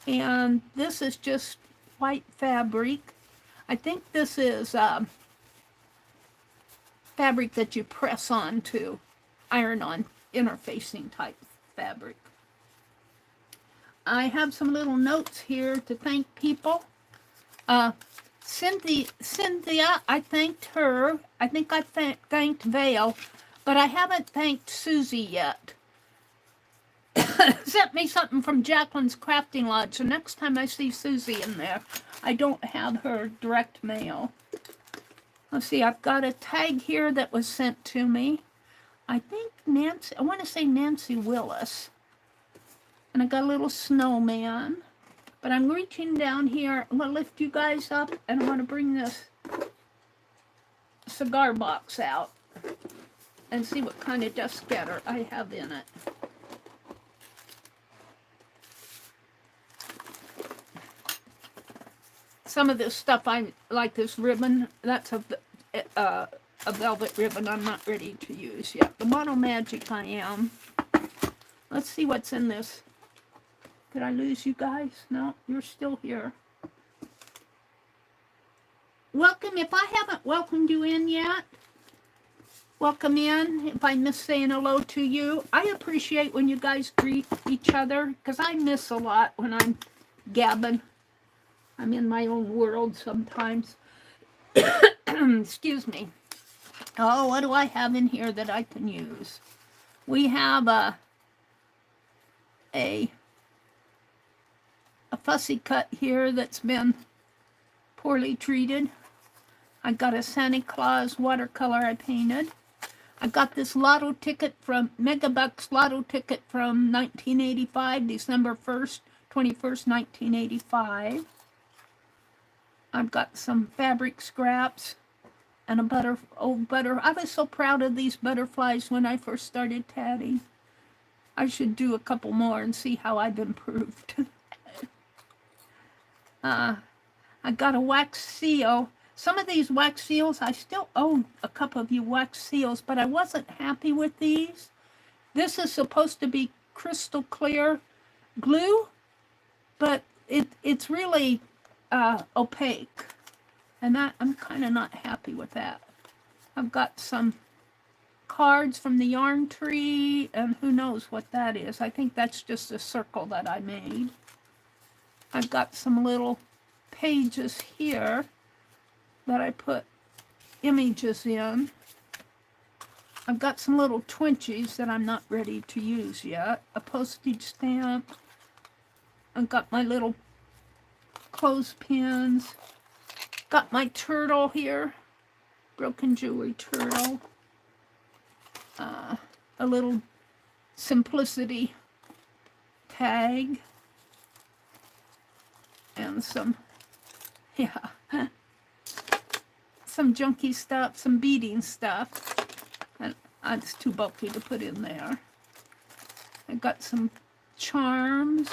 And this is just white fabric. I think this is fabric that you press on to iron on, interfacing type fabric. I have some little notes here to thank people. Cynthia, I thanked her. I think I thanked Vale, but I haven't thanked Susie yet. Sent me something from Jacqueline's Crafting Lodge, so next time I see Susie in there, I don't have her direct mail. Let's see, I've got a tag here that was sent to me. I think Nancy, I want to say Nancy Willis. And I got a little snowman. But I'm reaching down here. I'm going to lift you guys up, and I'm going to bring this cigar box out and see what kind of dust scatter I have in it. Some of this stuff, I like this ribbon. That's a velvet ribbon I'm not ready to use yet. The Mono Magic I am. Let's see what's in this. Did I lose you guys? No, you're still here. Welcome. If I haven't welcomed you in yet, welcome in. If I miss saying hello to you, I appreciate when you guys greet each other, because I miss a lot when I'm gabbing. I'm in my own world sometimes. Excuse me. Oh, what do I have in here that I can use? We have a fussy cut here that's been poorly treated. I got a Santa Claus watercolor I painted. I got this lotto ticket from Megabucks lotto ticket from 1985, December 1st, 21st, 1985. I've got some fabric scraps and a I was so proud of these butterflies when I first started tatting. I should do a couple more and see how I've improved. I got a wax seal. Some of these wax seals, I still own a couple of you wax seals, but I wasn't happy with these. This is supposed to be crystal clear glue, but it's really opaque, and I'm kind of not happy with that. I've got some cards from the yarn tree, and who knows what that is. I think that's just a circle that I made. I've got some little pages here that I put images in. I've got some little twinchies that I'm not ready to use yet. A postage stamp. I've got my little clothespins. Got my turtle here. Broken jewelry turtle. A little simplicity tag. And some, some junky stuff, some beading stuff. And it's too bulky to put in there. I got some charms.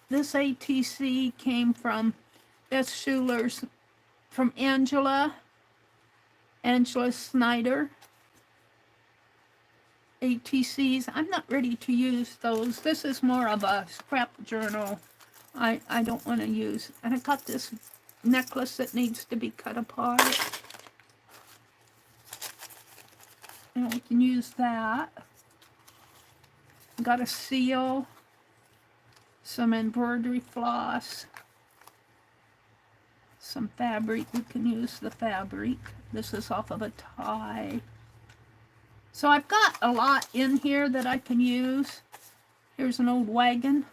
This ATC came from Beth Schuler's, from Angela Snyder. ATCs. I'm not ready to use those. This is more of a scrap journal. I don't want to use. And I got this necklace that needs to be cut apart. And we can use that. Got a seal. Some embroidery floss. Some fabric. We can use the fabric. This is off of a tie. So I've got a lot in here that I can use. Here's an old wagon.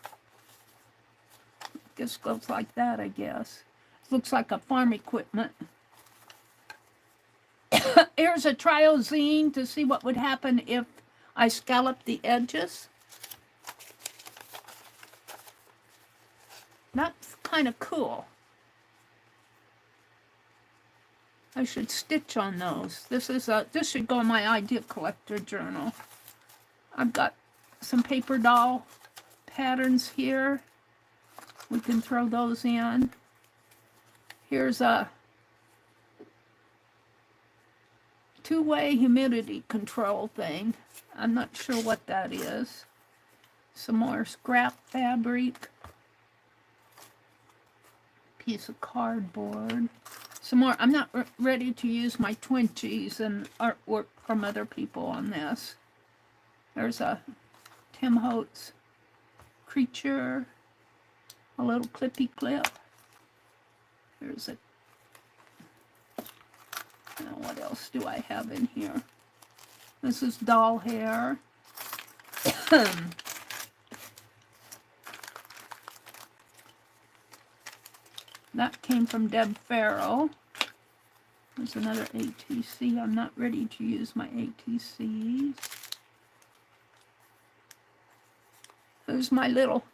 This goes like that, I guess. Looks like a farm equipment. Here's a triozine to see what would happen if I scallop the edges. That's kind of cool. I should stitch on those. This should go in my idea collector journal. I've got some paper doll patterns here. We can throw those in. Here's a two-way humidity control thing. I'm not sure what that is. Some more scrap fabric. Piece of cardboard. Some more. I'm not ready to use my twinchies and artwork from other people on this. There's a Tim Holtz creature. A little clippy clip. There's a... Now what else do I have in here? This is doll hair. That came from Deb Farrell. There's another ATC. I'm not ready to use my ATCs. There's my little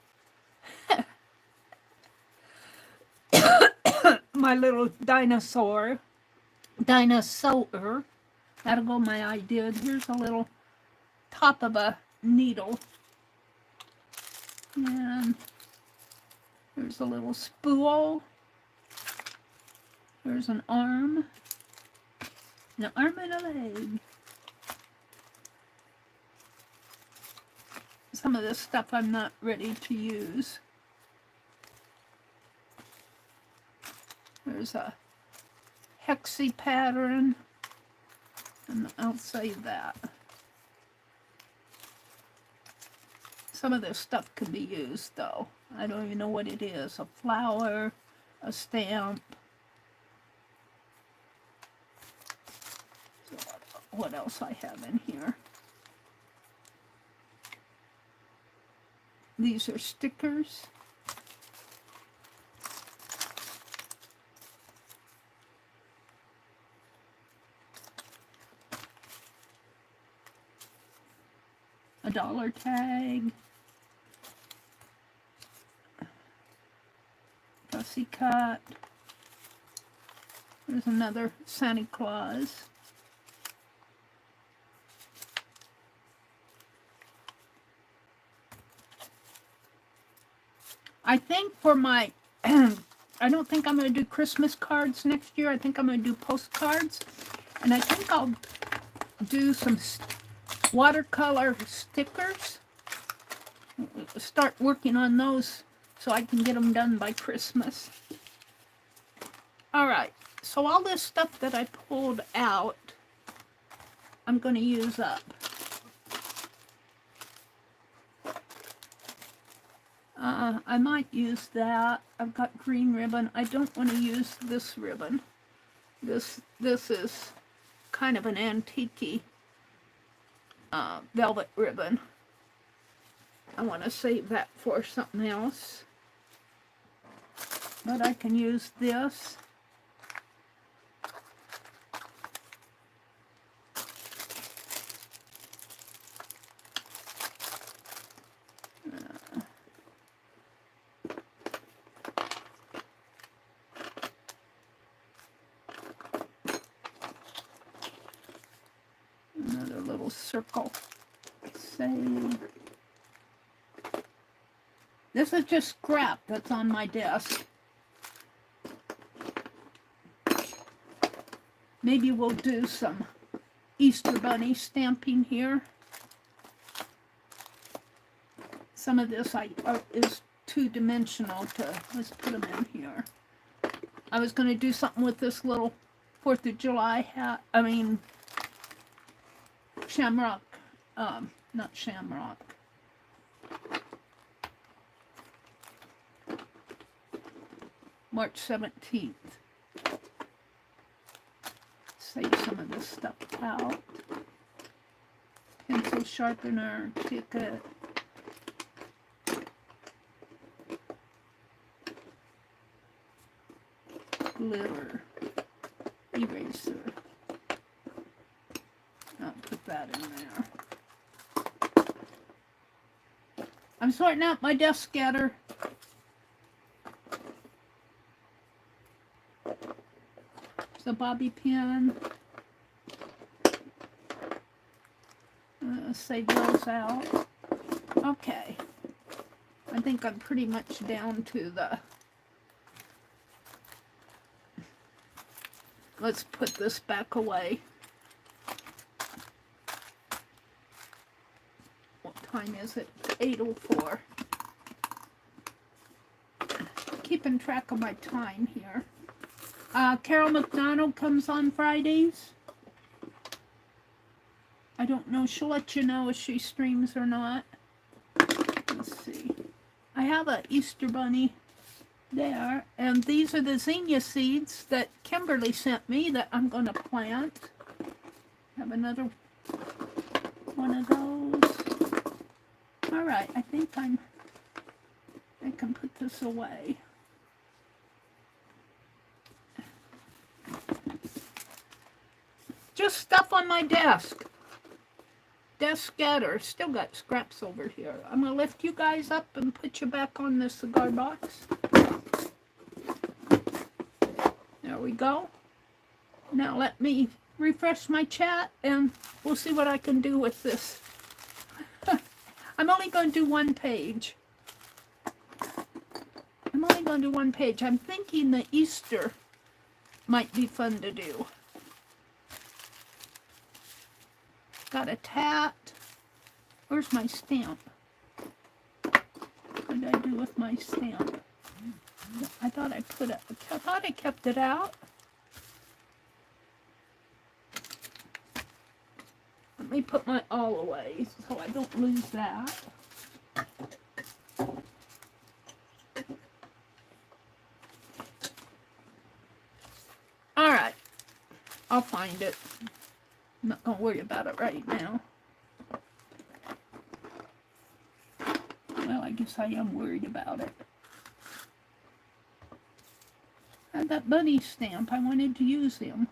my little dinosaur. That'll go my idea. Here's a little top of a needle. And there's a little spool. There's an arm and a leg. Some of this stuff I'm not ready to use. There's a hexy pattern, and I'll save that. Some of this stuff could be used, though. I don't even know what it is. A flower, a stamp. So what else I have in here? These are stickers. A dollar tag. Fussy cut. There's another Santa Claus. I think for my, I don't think I'm going to do Christmas cards next year. I think I'm going to do postcards. And I think I'll do some watercolor stickers. Start working on those so I can get them done by Christmas. All right. So all this stuff that I pulled out, I'm going to use up. I might use that. I've got green ribbon. I don't want to use this ribbon. This is kind of an antique velvet ribbon. I want to save that for something else. But I can use this. Another little circle. Save. This is just scrap that's on my desk. Maybe we'll do some Easter Bunny stamping here. Some of this is two-dimensional to, let's put them in here. I was going to do something with this little 4th of July hat, shamrock, not shamrock. March 17th. Save some of this stuff out. Pencil sharpener, ticket. Glitter. Eraser. I'll put that in there. I'm sorting out my desk scatter. The bobby pin. Save those out. Okay. I think I'm pretty much down to the... Let's put this back away. What time is it? 8:04. Keeping track of my time here. Carol McDonald comes on Fridays. I don't know. She'll let you know if she streams or not. Let's see. I have an Easter bunny there. And these are the zinnia seeds that Kimberly sent me that I'm going to plant. Have another one of those. All right. I think I can put this away. Just stuff on my desk. Desk scatter. Still got scraps over here. I'm going to lift you guys up and put you back on the cigar box. There we go. Now let me refresh my chat and we'll see what I can do with this. I'm only going to do one page. I'm thinking the Easter might be fun to do. Got a tat. Where's my stamp? What did I do with my stamp? I thought I put it. I thought I kept it out. Let me put my all away so I don't lose that. All right, I'll find it. I'm not gonna worry about it right now. Well, I guess I am worried about it. I had that bunny stamp. I wanted to use him.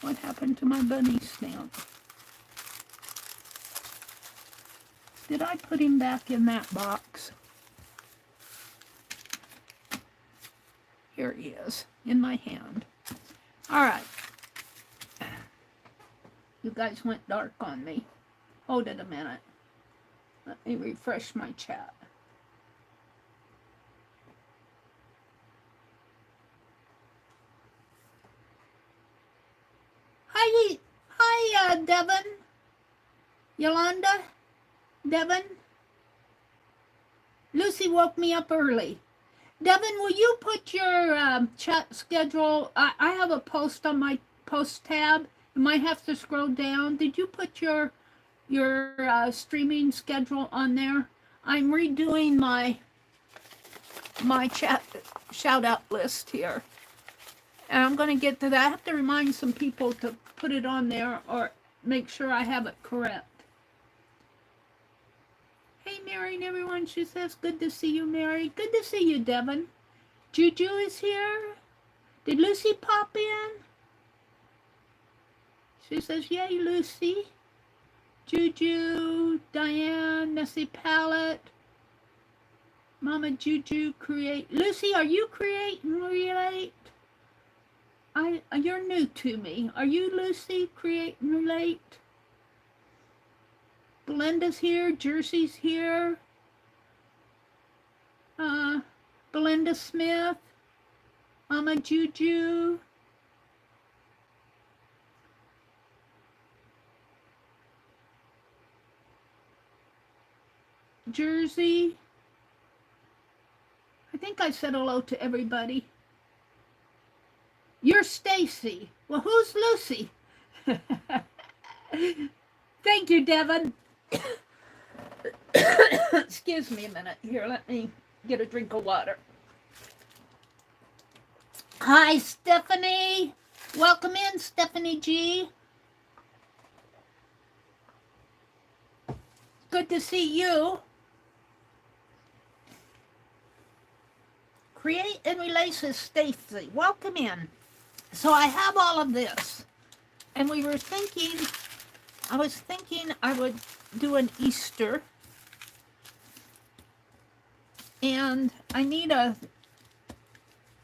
What happened to my bunny stamp? Did I put him back in that box? Here he is, in my hand. All right. You guys went dark on me. Hold it a minute. Let me refresh my chat. Hi, Devin, Yolanda, Devin. Lucy woke me up early. Devin, will you put your chat schedule? I have a post on my post tab. You might have to scroll down. Did you put your streaming schedule on there? I'm redoing my chat shout out list here. And I'm going to get to that. I have to remind some people to put it on there or make sure I have it correct. Hey, Mary and everyone, she says, good to see you, Mary. Good to see you, Devin. Juju is here. Did Lucy pop in? She says, yay, Lucy. Juju, Diane, Nessie Palette, Mama Juju, create. Lucy, are you create and relate? You're new to me. Are you Lucy, create and relate? Belinda's here, Jersey's here. Belinda Smith, Mama Juju. Jersey. I think I said hello to everybody. You're Stacy. Well, who's Lucy? Thank you, Devin. Excuse me a minute. Here, let me get a drink of water. Hi, Stephanie. Welcome in, Stephanie G. Good to see you. Create and Relate with Stacy. Welcome in. So I have all of this. And I was thinking I would do an Easter. And I need a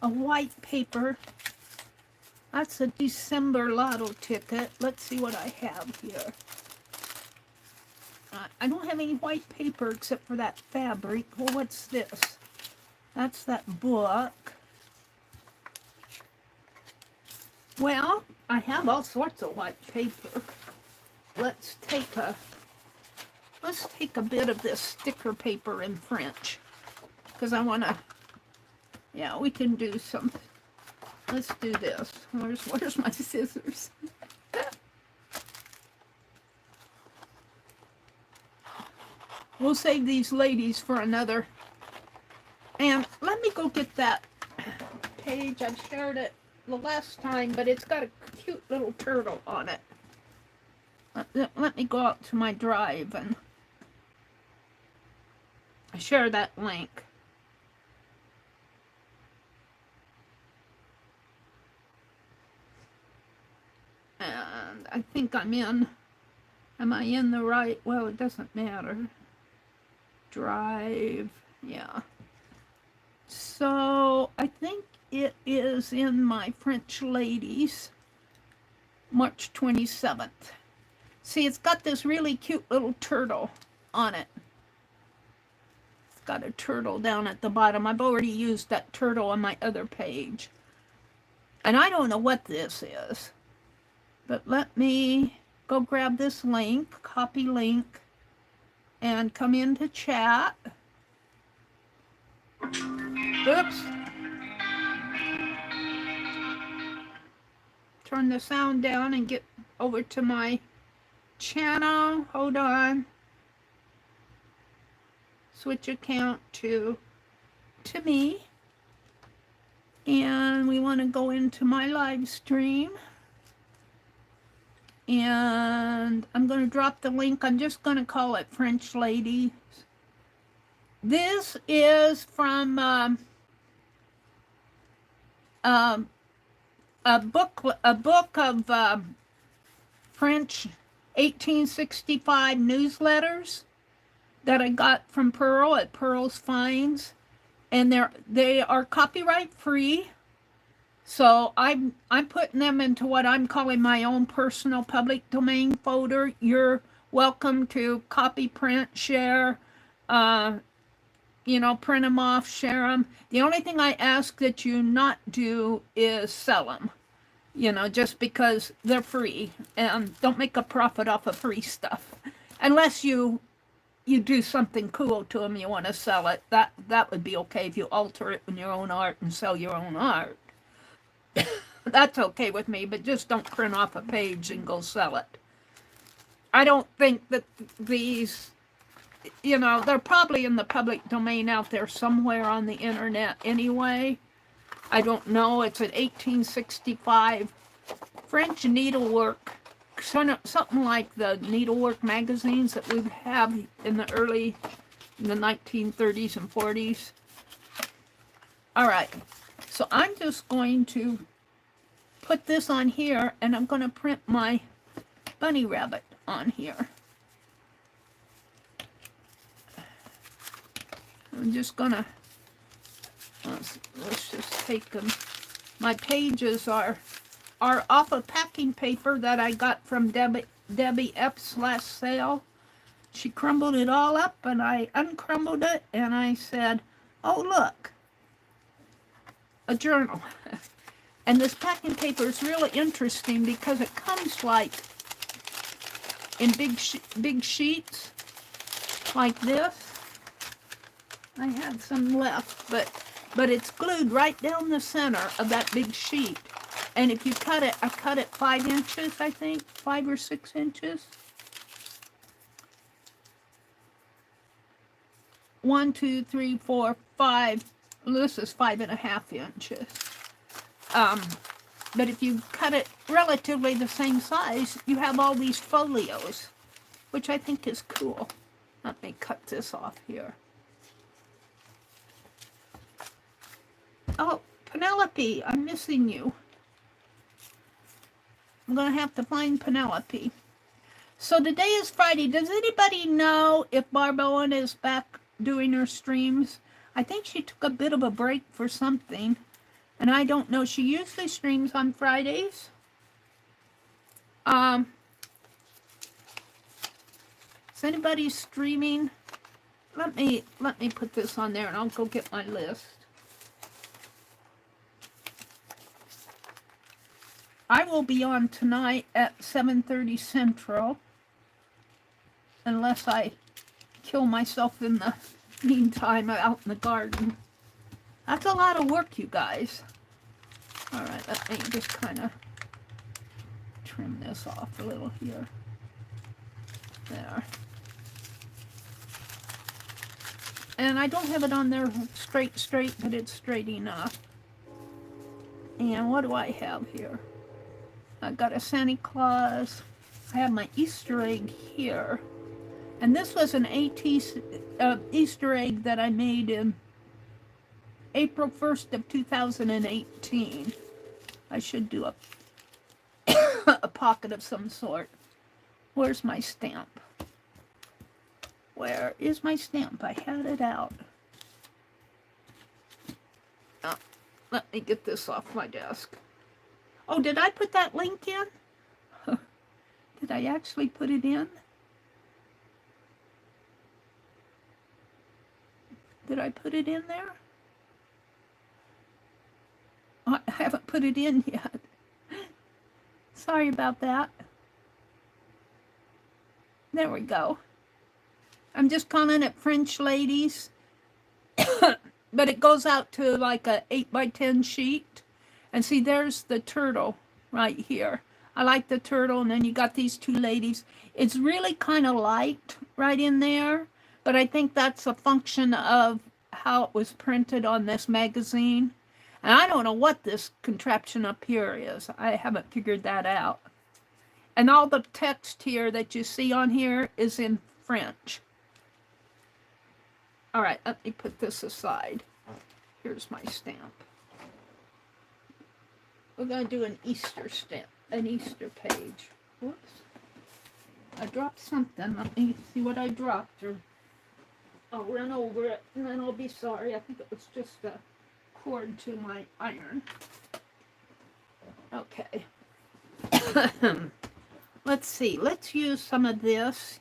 white paper. That's a December lotto ticket. Let's see what I have here. I don't have any white paper except for that fabric. Well, what's this? That's that book. Well, I have all sorts of white paper. Let's take a bit of this sticker paper in French. Because I want to, yeah, we can do some. Let's do this. Where's my scissors? We'll save these ladies for another. And let me go get that page. I shared it the last time, but it's got a cute little turtle on it. Let me go out to my drive and share that link. And I think I'm in. Am I in the right? Well, it doesn't matter. Drive. Yeah. So I think it is in my French Ladies, March 27th. See, it's got this really cute little turtle on it. got a turtle down at the bottom. I've already used that turtle on my other page. And I don't know what this is. But let me go grab this link, copy link, and come into chat. Oops. Turn the sound down and get over to my channel. Hold on. Switch account to me. And we want to go into my live stream. And I'm going to drop the link. I'm just going to call it French Ladies. This is from a book of French 1865 newsletters that I got from Pearl at Pearl's Finds, and they are copyright free. So I'm putting them into what I'm calling my own personal public domain folder. You're welcome to copy, print, share, you know, print them off, share them. The only thing I ask that you not do is sell them, you know, just because they're free, and don't make a profit off of free stuff. Unless you do something cool to them, you want to sell it. That would be okay if you alter it in your own art and sell your own art. That's okay with me, but just don't print off a page and go sell it. I don't think that these, you know, they're probably in the public domain out there somewhere on the internet anyway. I don't know. It's an 1865 French needlework, something like the needlework magazines that we have in the 1930s and 40s. All right. So I'm just going to put this on here, and I'm going to print my bunny rabbit on here. I'm just going to, let's just take them. My pages are off of packing paper that I got from Debbie Epps last sale. She crumbled it all up, and I uncrumbled it, and I said, oh, look. A journal. And this packing paper is really interesting because it comes like in big sheets like this. I had some left, but it's glued right down the center of that big sheet. And if you cut it, I cut it 5 inches, I think, 5 or 6 inches. 1, 2, 3, 4, 5. This is 5.5 inches. But if you cut it relatively the same size, you have all these folios, which I think is cool. Let me cut this off here. Oh, Penelope, I'm missing you. I'm going to have to find Penelope. So today is Friday. Does anybody know if Barb Owen is back doing her streams? I think she took a bit of a break for something, and I don't know. She usually streams on Fridays. Is anybody streaming? Let me put this on there, and I'll go get my list. I will be on tonight at 7:30 Central, unless I kill myself in the meantime out in the garden. That's a lot of work, you guys. All right, let me just kind of trim this off a little here. There. And I don't have it on there straight, but it's straight enough. And what do I have here? I got a Santa Claus. I have my Easter egg here. And this was an Easter egg that I made in April 1st of 2018. I should do a pocket of some sort. Where's my stamp? Where is my stamp? I had it out. Oh, let me get this off my desk. Oh, did I put that link in? Did I actually put it in? Did I put it in there? I haven't put it in yet. Sorry about that. There we go. I'm just calling it French ladies. But it goes out to like a 8x10 sheet. And see, there's the turtle right here. I like the turtle, and then you got these two ladies. It's really kind of light right in there, but I think that's a function of how it was printed on this magazine. And I don't know what this contraption up here is. I haven't figured that out. And all the text here that you see on here is in French. All right, let me put this aside. Here's my stamp. We're going to do an Easter stamp, an Easter page. Whoops. I dropped something. Let me see what I dropped, or I'll run over it, and then I'll be sorry. I think it was just a cord to my iron. Okay. Let's see. Let's use some of this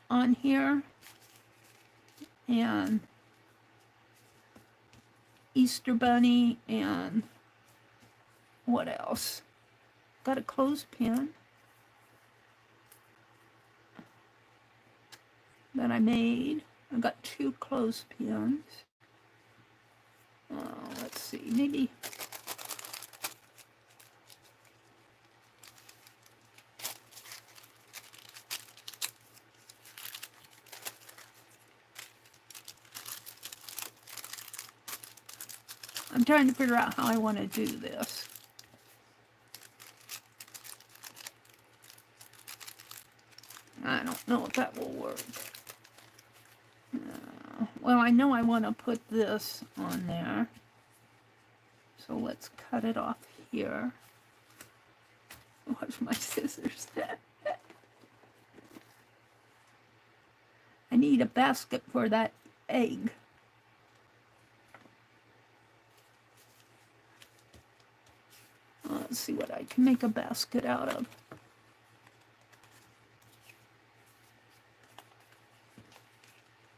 on here. And Easter Bunny, and what else? Got a clothespin that I made. I got 2 clothespins. Let's see, maybe I'm trying to figure out how I want to do this. I don't know if that will work. Well, I know I want to put this on there. So let's cut it off here. Watch my scissors. I need a basket for that egg. Let's see what I can make a basket out of.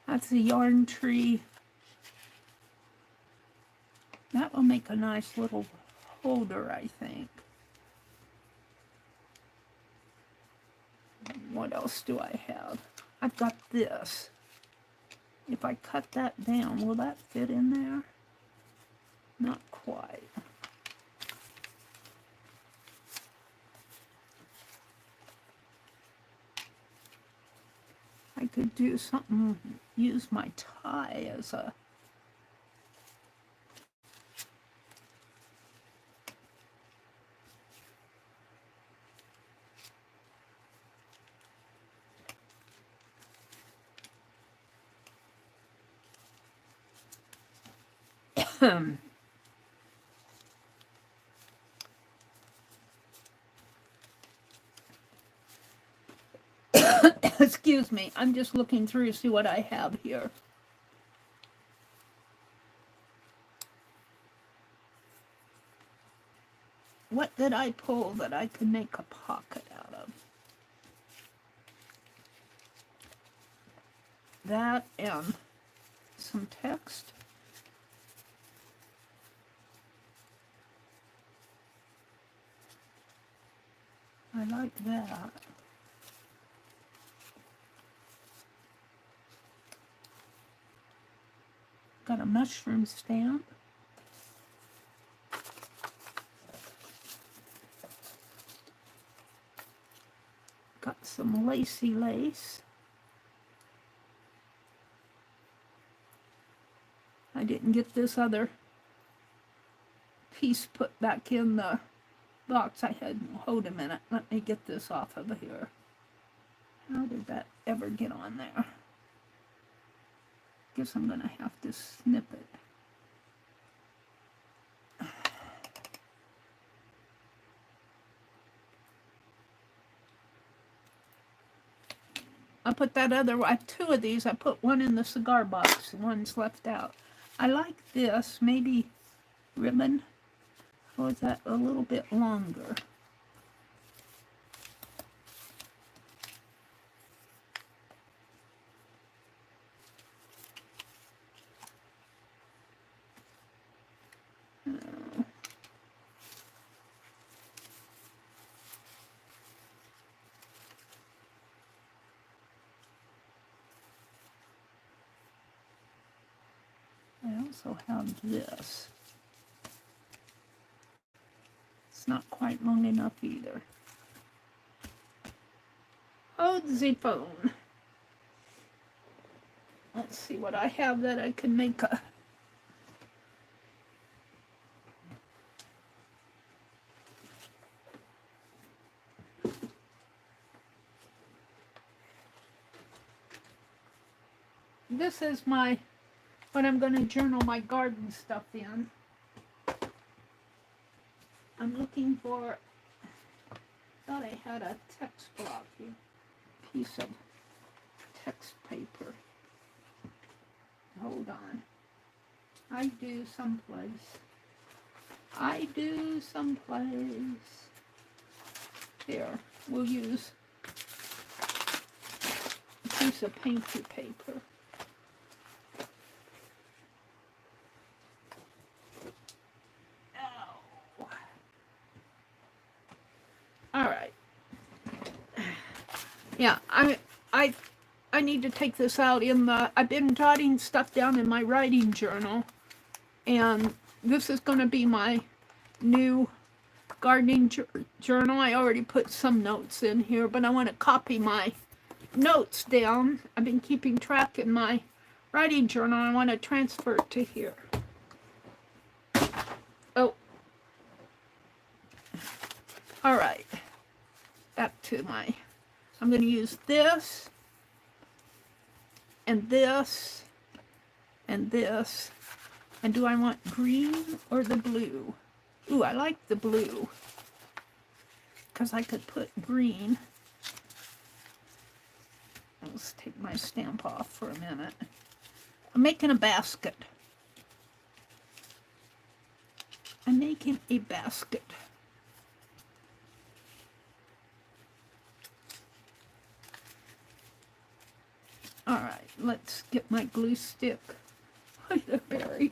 That's a yarn tree. That will make a nice little holder, I think. What else do I have? I've got this. If I cut that down, will that fit in there? Not quite. I could do something, use my tie as a... Excuse me, I'm just looking through to see what I have here. What did I pull that I could make a pocket out of? That and some text. I like that. Got a mushroom stamp. Got some lacy lace. I didn't get this other piece put back in the box I had. Hold a minute. Let me get this off of here. How did that ever get on there? Guess I'm going to have to snip it. I put that other, I have 2 of these. I put one in the cigar box, one's left out. I like this, maybe ribbon. Or is that a little bit longer? also have this. It's not quite long enough either. Hold the phone. Let's see what I have that I can make a... This is my, what I'm going to journal my garden stuff in. I'm looking for, thought I had a text block here, piece of text paper. Hold on. I do someplace. Here, we'll use a piece of painty paper. All right. Yeah, I need to take this out in the, I've been jotting stuff down in my writing journal, and this is going to be my new gardening journal. I already put some notes in here, but I want to copy my notes down. I've been keeping track in my writing journal. I want to transfer it to here. Oh. All right. Back to my, I'm going to use this, and this, and this. And do I want green or the blue? Ooh, I like the blue, because I could put green. Let's take my stamp off for a minute. I'm making a basket. I'm making a basket. All right, let's get my glue stick. They're buried.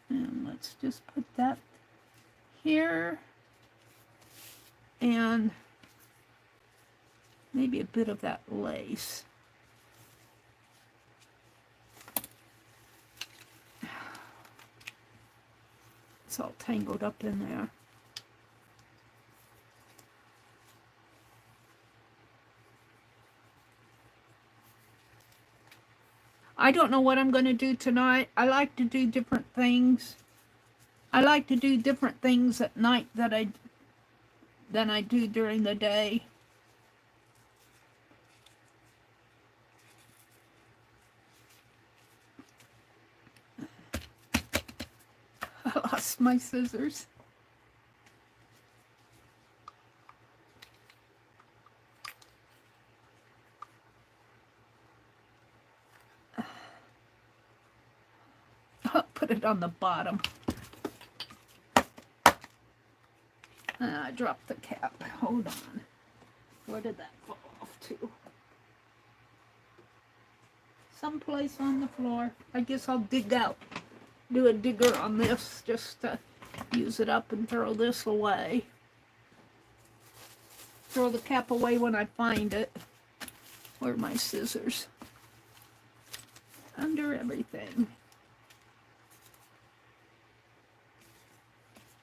And let's just put that here, and maybe a bit of that lace. It's all tangled up in there. I don't know what I'm going to do tonight. I like to do different things. I like to do different things at night than I do during the day. I lost my scissors. I'll put it on the bottom. I dropped the cap. Hold on. Where did that fall off to? Someplace on the floor. I guess I'll dig out. Do a digger on this just to use it up and throw this away. Throw the cap away when I find it. Where are my scissors? Under everything.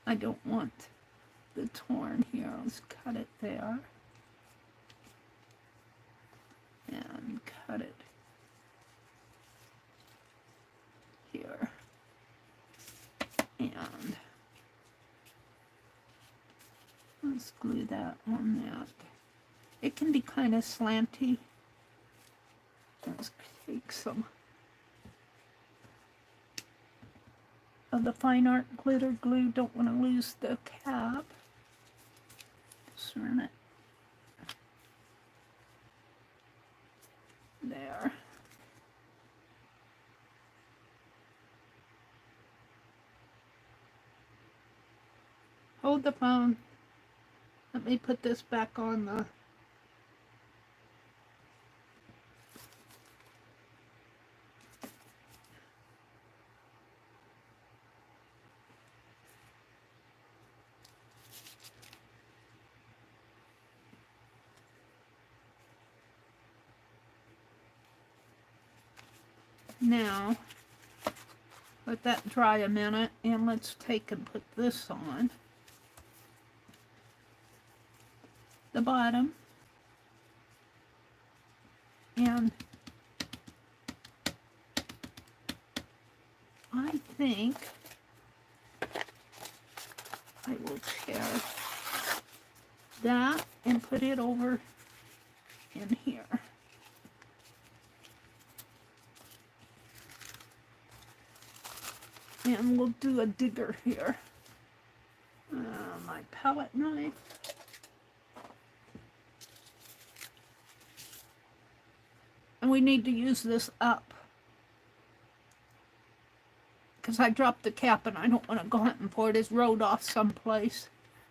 I don't want the torn here. Let's cut it there. And cut it here. And let's glue that on that. It can be kind of slanty. Let's take some of the fine art glitter glue. Don't want to lose the cap. Just run it there. Hold the phone. Let me put this back on the Now, let that dry a minute, and let's take and put this on the bottom. And I think I will tear that and put it over in here. And we'll do a digger here. My palette knife. And we need to use this up, because I dropped the cap and I don't want to go hunting for it. It's rolled off someplace,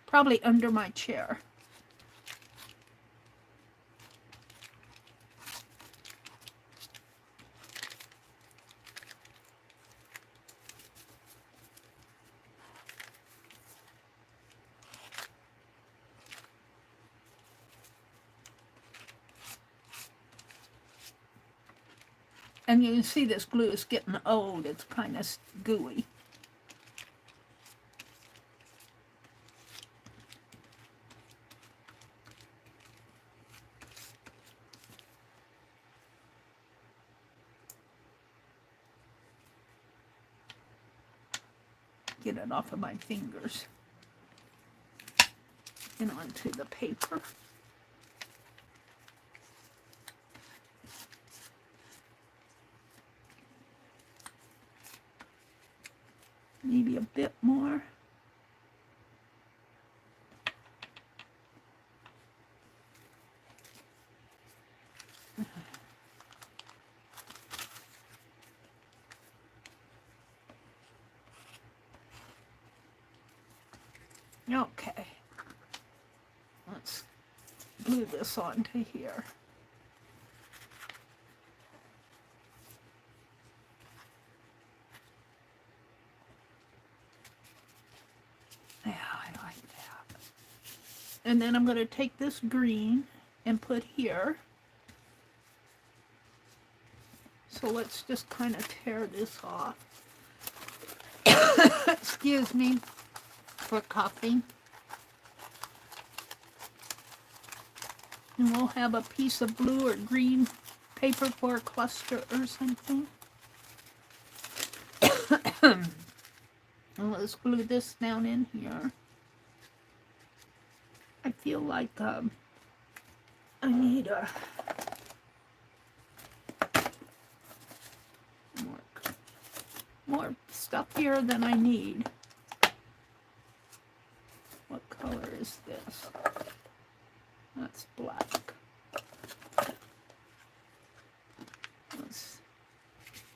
probably under my chair. And you can see this glue is getting old. It's kind of gooey. Get it off of my fingers and onto the paper. Maybe a bit more. Okay. Let's glue this onto here. Yeah, I like that. And then I'm going to take this green and put here. So let's just kind of tear this off. Excuse me for coughing. And we'll have a piece of blue or green paper for a cluster or something. And let's glue this down in here. I feel like I need more stuff here than I need. What color is this? That's black.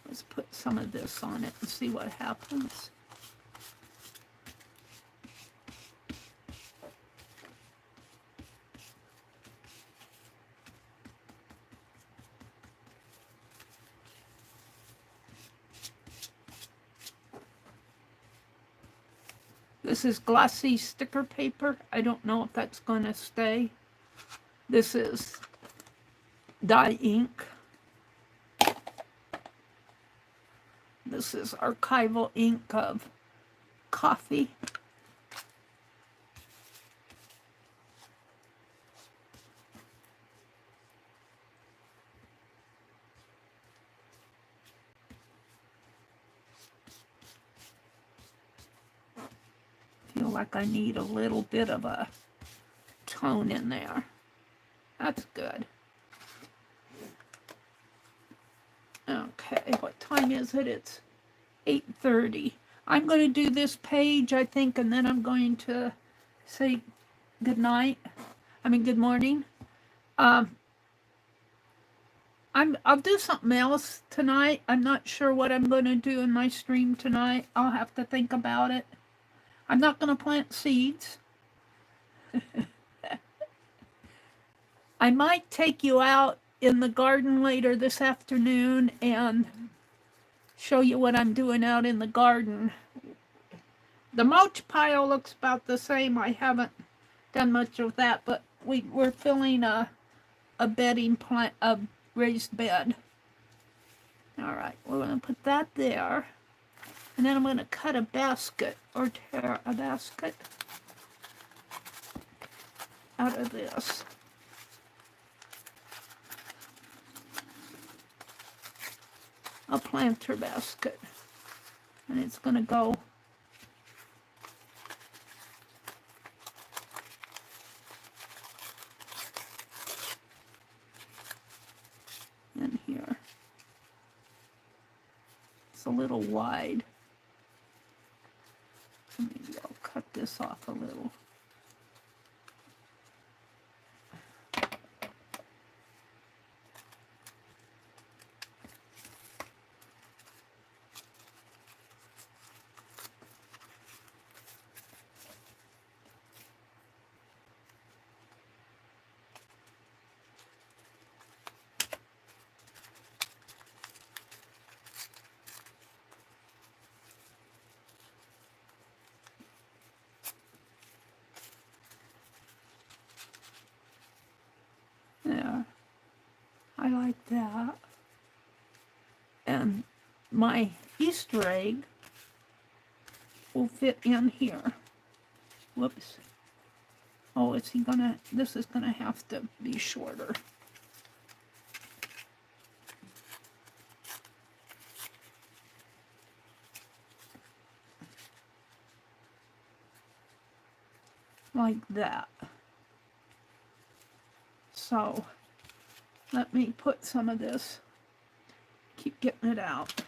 Let's put some of this on it and see what happens. This is glossy sticker paper. I don't know if that's going to stay. This is dye ink. This is archival ink of coffee. Feel like I need a little bit of a tone in there. That's good. Okay, what time is it? It's 8:30. I'm going to do this page, I think, and then I'm going to say good night. Good morning. I'll do something else tonight. I'm not sure what I'm going to do in my stream tonight. I'll have to think about it. I'm not going to plant seeds. I might take you out in the garden later this afternoon and show you what I'm doing out in the garden. The mulch pile looks about the same. I haven't done much of that, but we're filling a bedding plant, a raised bed. All right, we're going to put that there. And then I'm going to cut a basket or tear a basket out of this. A planter basket. And it's going to go in here. It's a little wide. So maybe I'll cut this off a little. There. I like that. And my Easter egg will fit in here. Whoops. Oh, is he gonna, this is gonna have to be shorter. Like that. So, let me put some of this, keep getting it out.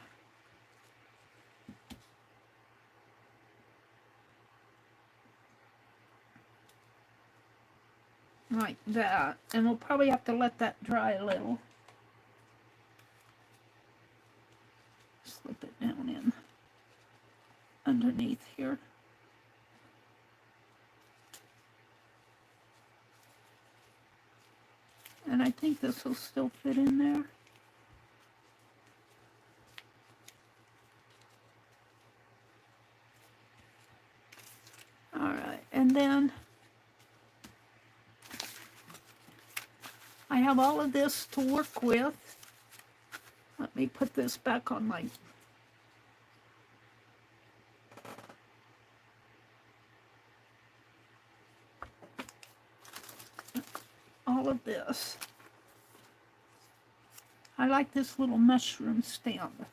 Like that, and we'll probably have to let that dry a little. Slip it down in underneath here. And I think this will still fit in there. All right, and then I have all of this to work with. Let me put this back on my all of this. I like this little mushroom stamp.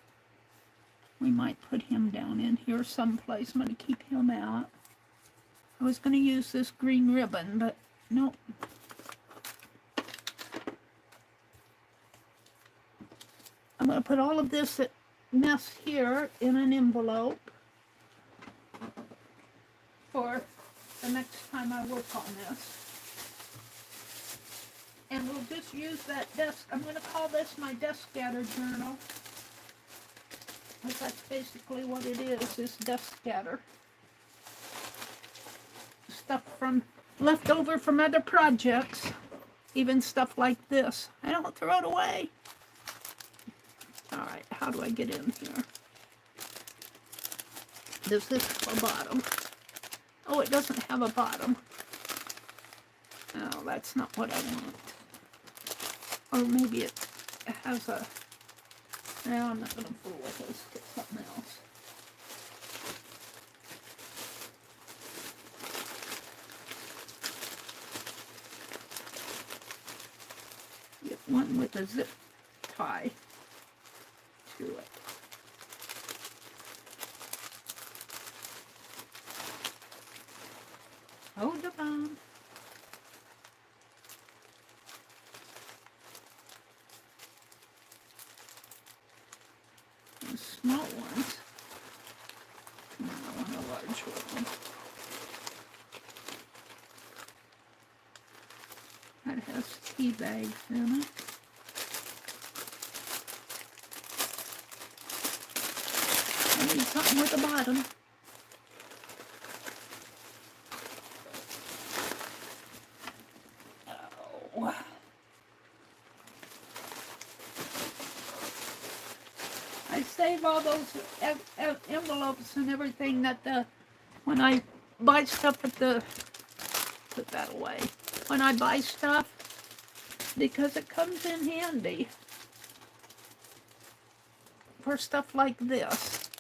We might put him down in here someplace. I'm going to keep him out. I was going to use this green ribbon, but nope. I'm going to put all of this mess here in an envelope for the next time I work on this. And we'll just use that desk. I'm going to call this my desk scatter journal. Because that's basically what it is desk scatter. Stuff from left over from other projects. Even stuff like this. I don't throw it away. Alright, how do I get in here? Does this have a bottom? Oh, it doesn't have a bottom. No, that's not what I want. Or maybe it has a... No, I'm not going to fool with this. Get something else. Get one with a zip tie to it. Hold the on. The small ones. No, I want a large one. That has tea bags in it. I need something with a bottom. Oh. I save all those envelopes and everything that when I buy stuff at the, put that away, when I buy stuff, because it comes in handy. for stuff like this.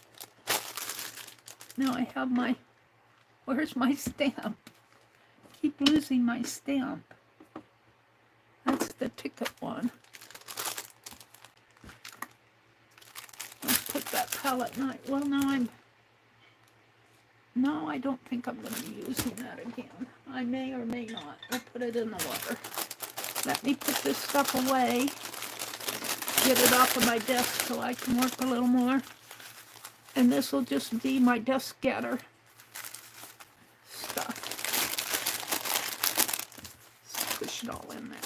Now I have my, where's my stamp? Keep losing my stamp. That's the ticket one. Let's put that palette knife. Well, no, I don't think I'm going to be using that again. I may or may not. I'll put it in the water. Let me put this stuff away. Get it off of my desk so I can work a little more. And this will just be my desk getter stuff. Let's push it all in there.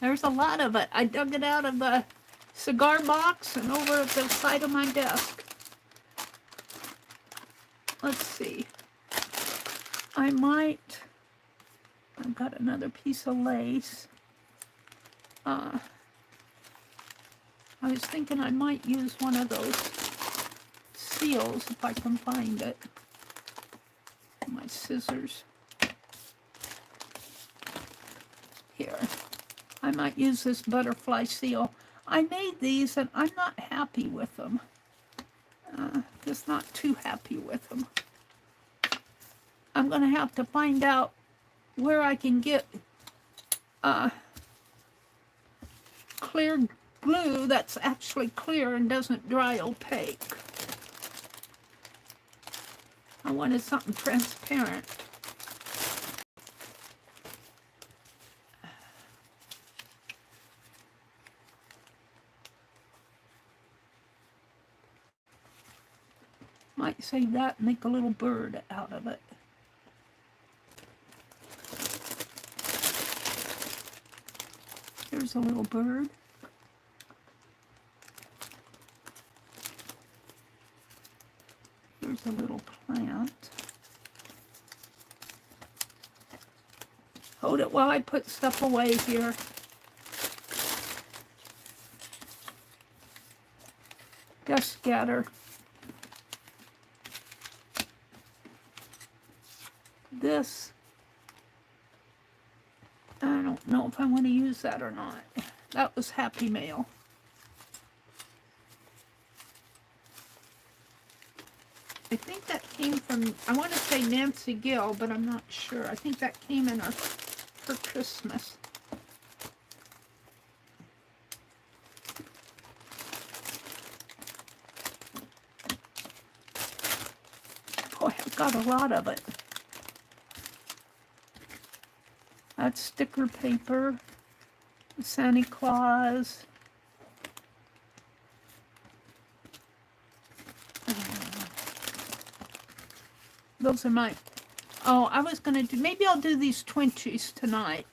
There's a lot of it. I dug it out of the cigar box and over at the side of my desk. Let's see. I've got another piece of lace. I was thinking I might use one of those seals if I can find it. My scissors. Here. I might use this butterfly seal. I made these and I'm not happy with them. Just not too happy with them. I'm going to have to find out where I can get clear glue that's actually clear and doesn't dry opaque. I wanted something transparent. Might save that and make a little bird out of it. Here's a little bird. Here's a little plant. Hold it while I put stuff away here. Desk getter. This, I don't know if I want to use that or not. That was Happy Mail. I think that came from, I want to say Nancy Gill, but I'm not sure. I think that came in her for Christmas. Boy, I've got a lot of it. That's sticker paper, Santa Claus. Those are my, oh, I was going to do, maybe I'll do these Twinchies tonight.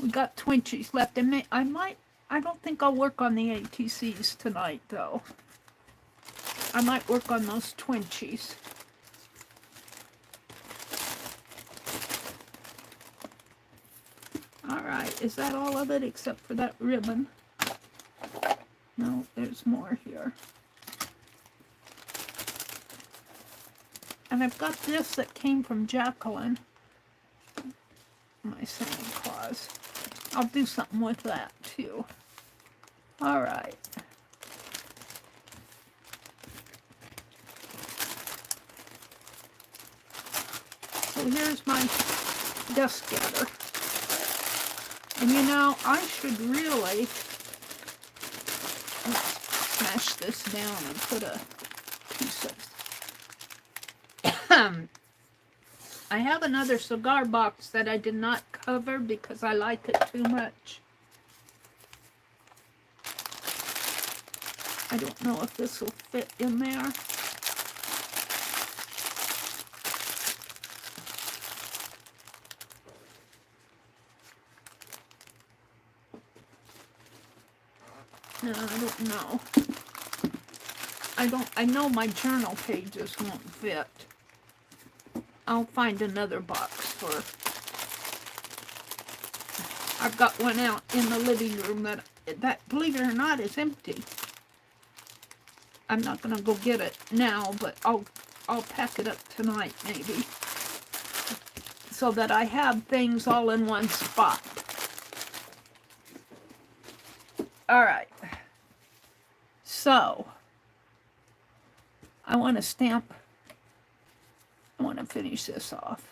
We got Twinchies left. And I don't think I'll work on the ATCs tonight, though. I might work on those Twinchies. Alright, is that all of it except for that ribbon? No, there's more here. And I've got this that came from Jacqueline. My Santa Claus. I'll do something with that too. Alright. So here's my desk getter. And you know, I should really smash this down and put a piece of... I have another cigar box that I did not cover because I like it too much. I don't know if this will fit in there. No, I don't know. I know my journal pages won't fit. I'll find another box for... I've got one out in the living room that believe it or not, is empty. I'm not going to go get it now, but I'll pack it up tonight maybe, so that I have things all in one spot. All right. So, I want to stamp. I want to finish this off.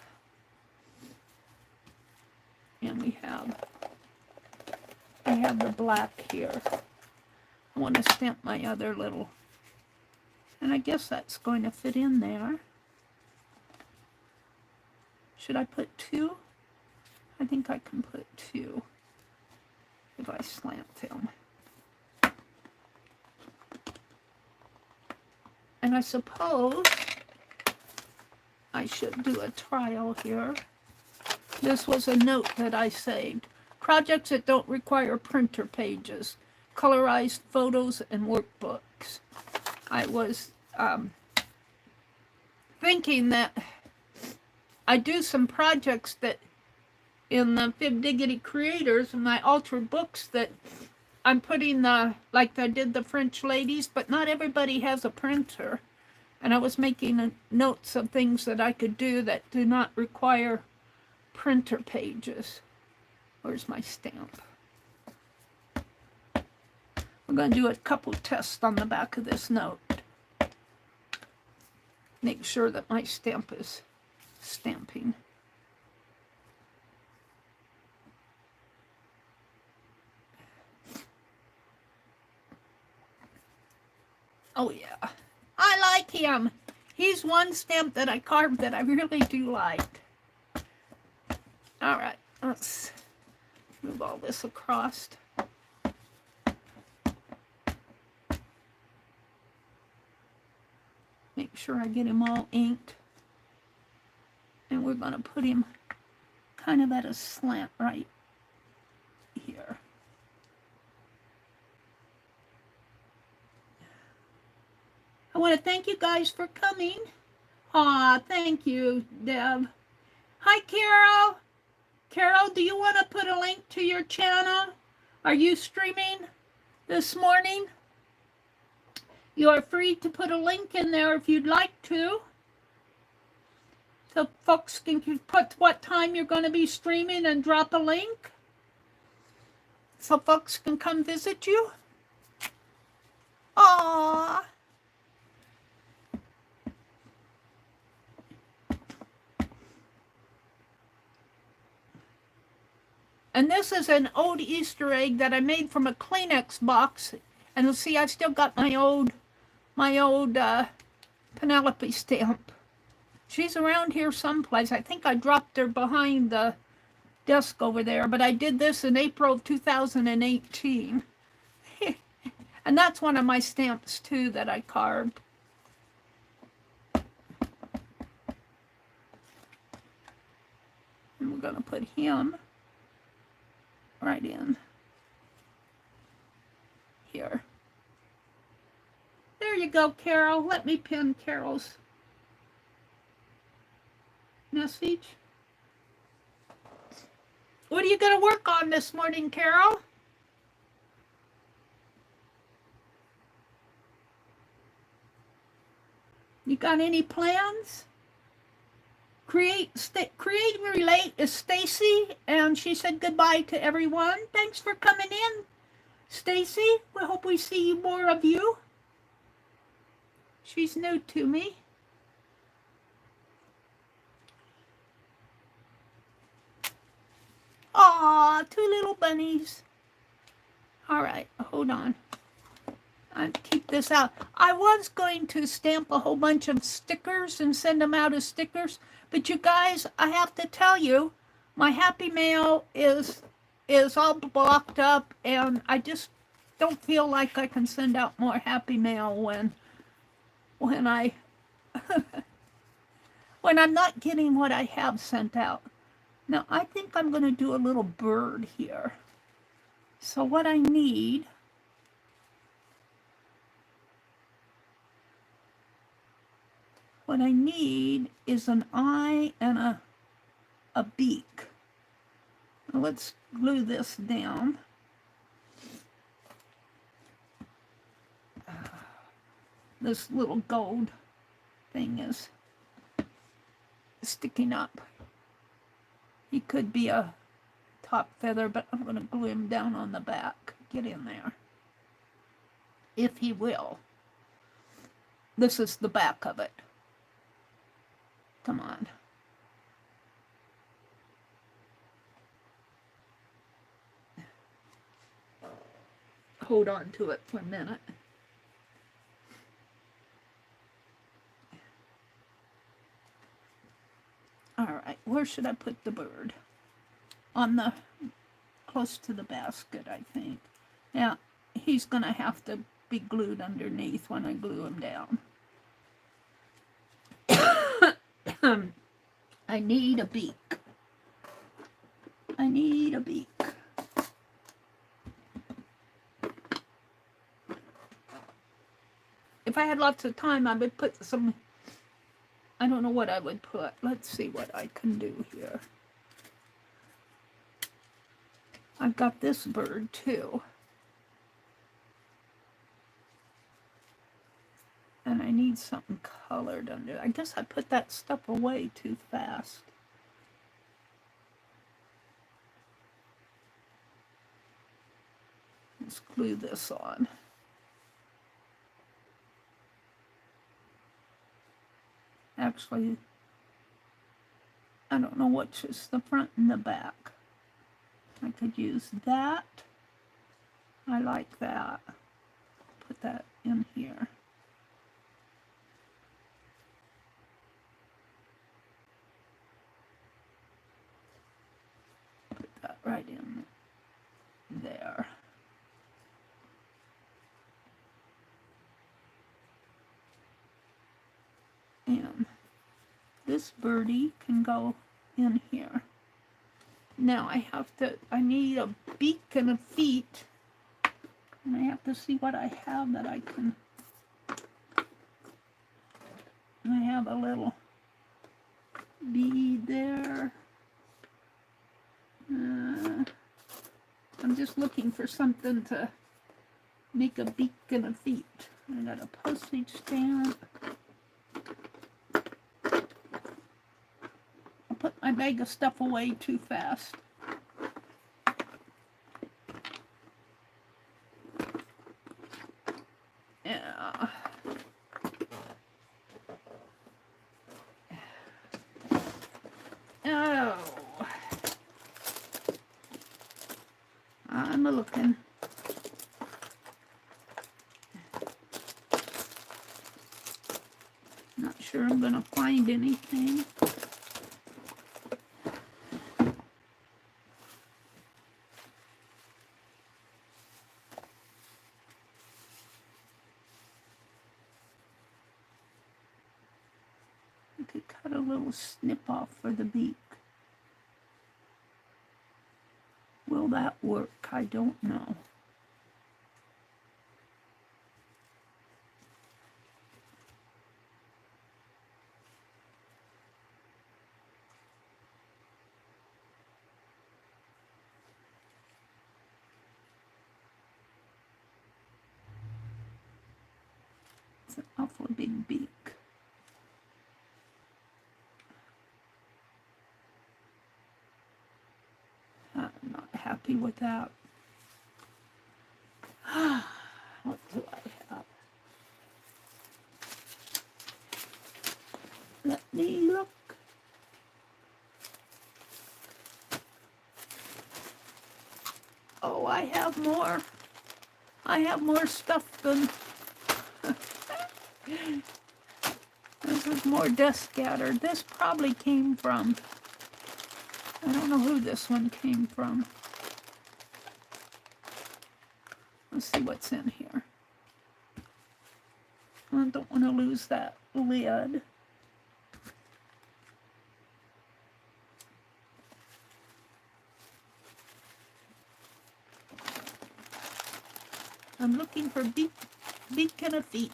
And we have the black here. I want to stamp my other little, and I guess that's going to fit in there. Should I put 2? I think I can put 2 if I slant them. And I suppose I should do a trial here. This was a note that I saved. Projects that don't require printer pages, colorized photos, and workbooks. I was thinking that I do some projects that in the Fib Diggity Creators and my altered books that I'm putting like I did the French ladies, but not everybody has a printer. And I was making notes of things that I could do that do not require printer pages. Where's my stamp? We're going to do a couple tests on the back of this note. Make sure that my stamp is stamping. Oh yeah, I like him. He's one stamp that I carved that I really do like. All right, let's move all this across. Make sure I get him all inked. And we're going to put him kind of at a slant right here. I want to thank you guys for coming. Aw, thank you, Deb. Hi, Carol. Carol, do you want to put a link to your channel? Are you streaming this morning? You are free to put a link in there if you'd like to. So folks can put what time you're going to be streaming and drop a link. So folks can come visit you. Aww. And this is an old Easter egg that I made from a Kleenex box. And you'll see I've still got my old Penelope stamp. She's around here someplace. I think I dropped her behind the desk over there. But I did this in April of 2018. And that's one of my stamps too that I carved. And we're going to put him right in here. There you go, Carol. Let me pin Carol's message. What are you going to work on this morning, Carol? You got any plans? Create and Relate is Stacy, and she said goodbye to everyone. Thanks for coming in, Stacy. We hope we see more of you. She's new to me. Aw, 2 little bunnies. All right, hold on. I'll keep this out. I was going to stamp a whole bunch of stickers and send them out as stickers, but you guys, I have to tell you, my Happy Mail is all blocked up, and I just don't feel like I can send out more Happy Mail when I when I'm not getting what I have sent out. Now, I think I'm going to do a little bird here. So what I need is an eye and a beak. Now let's glue this down. this little gold thing is sticking up. He could be a top feather, but I'm going to glue him down on the back. Get in there. If he will. This is the back of it. Come on. Hold on to it for a minute. All right, where should I put the bird? On the, close to the basket, I think. Yeah, he's gonna have to be glued underneath when I glue him down. I need a beak. I need a beak. If I had lots of time, I would put some, I don't know what I would put. Let's see what I can do here. I've got this bird too. And I need something colored under. I guess I put that stuff away too fast. Let's glue this on. Actually, I don't know which is the front and the back. I could use that. I like that. Put that in here. Put that right in there. And this birdie can go in here. Now I need a beak and a feet. And I have to see what I have that I can. I have a little bead there. I'm just looking for something to make a beak and a feet. I got a postage stamp. I put my bag of stuff away too fast. Yeah. Oh. I'm looking. Not sure I'm gonna find anything. I could cut a little snip off for the beak. Will that work? I don't know. It's an awful big beak. I'm not happy with that. What do I have? Let me look. Oh, I have more. I have more stuff than... This is more dust scatter. This probably came from... I don't know who this one came from. Let's see what's in here. I don't want to lose that lid. I'm looking for beak and a feet.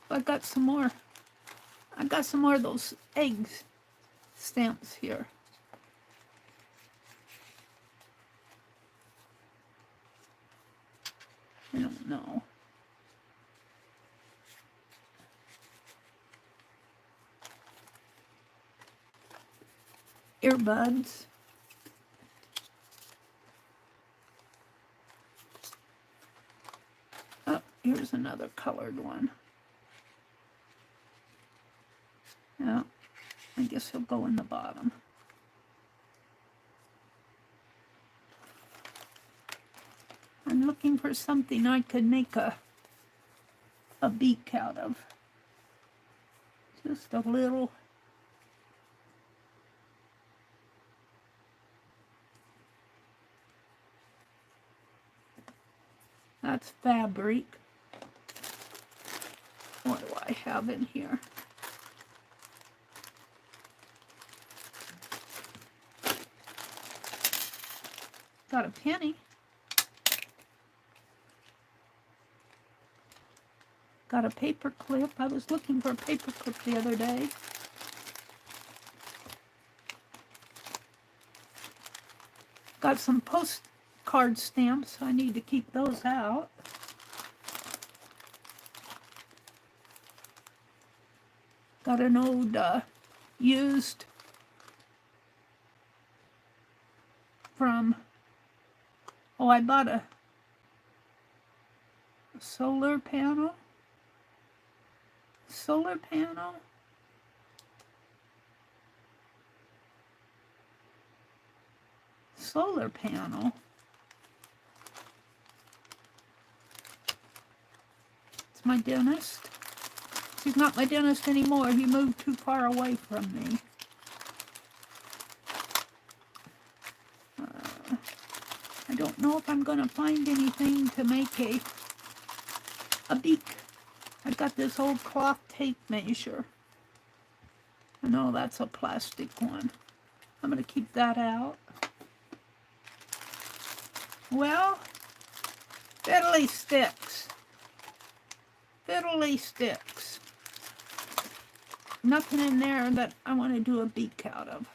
I got some more. I I've got some more of those eggs stamps here. I don't know. Earbuds. Oh, here's another colored one. Yeah, I guess he'll go in the bottom. I'm looking for something I could make a beak out of. Just a little. That's fabric. What do I have in here? Got a penny. Got a paper clip. I was looking for a paper clip the other day. Got some postcard stamps. I need to keep those out. Got an old used from, oh, I bought a solar panel. Solar panel. Solar panel. It's my dentist. He's not my dentist anymore. He moved too far away from me. I don't know if I'm going to find anything to make a beak. I've got this old cloth tape measure. No, that's a plastic one. I'm going to keep that out. Well, fiddly sticks. Fiddly sticks. Nothing in there that I want to do a beak out of.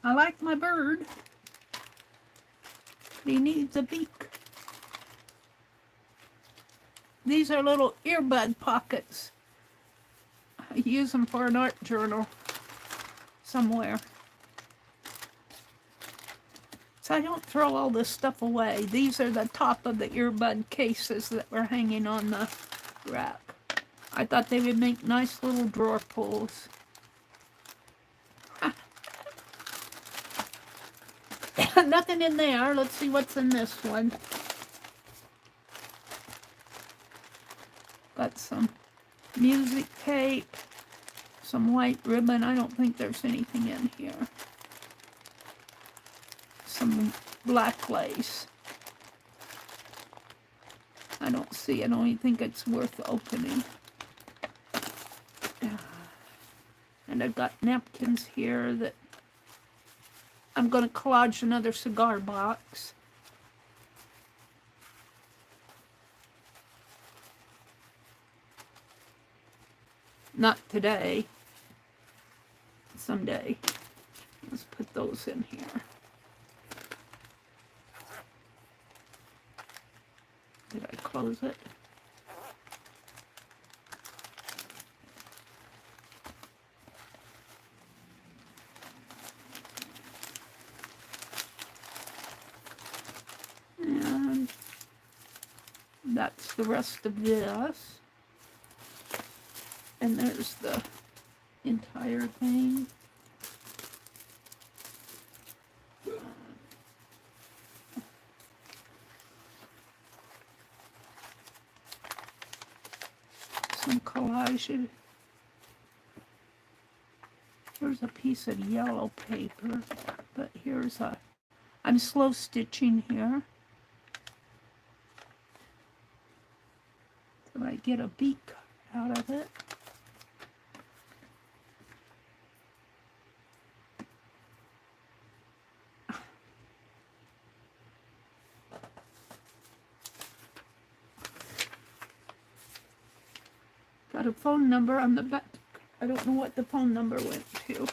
I like my bird. He needs a beak. These are little earbud pockets. I use them for an art journal somewhere. So I don't throw all this stuff away. These are the top of the earbud cases that were hanging on the rack. I thought they would make nice little drawer pulls. Nothing in there. Let's see what's in this one. Got some music tape, some white ribbon. I don't think there's anything in here. Some black lace. I don't see it. I don't even think it's worth opening. And I've got napkins here that I'm going to collage another cigar box. Not today. Someday. Let's put those in here. Did I close it? And that's the rest of this. And there's the entire thing. Some collage. Here's a piece of yellow paper, but here's a, I'm slow stitching here. Till I get a beak out of it. Got a phone number on the back. I don't know what the phone number went to.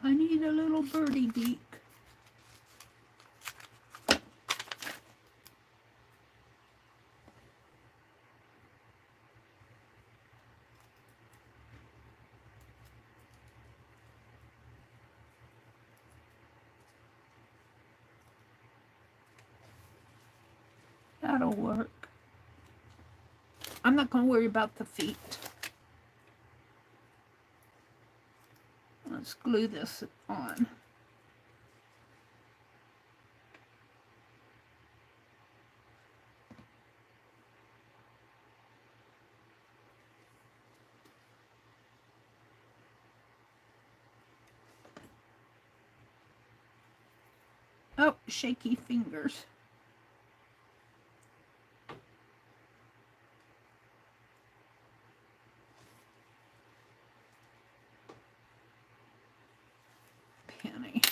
I need a little birdie beak. That'll work. I'm not going to worry about the feet. Let's glue this on. Oh, shaky fingers. Penny.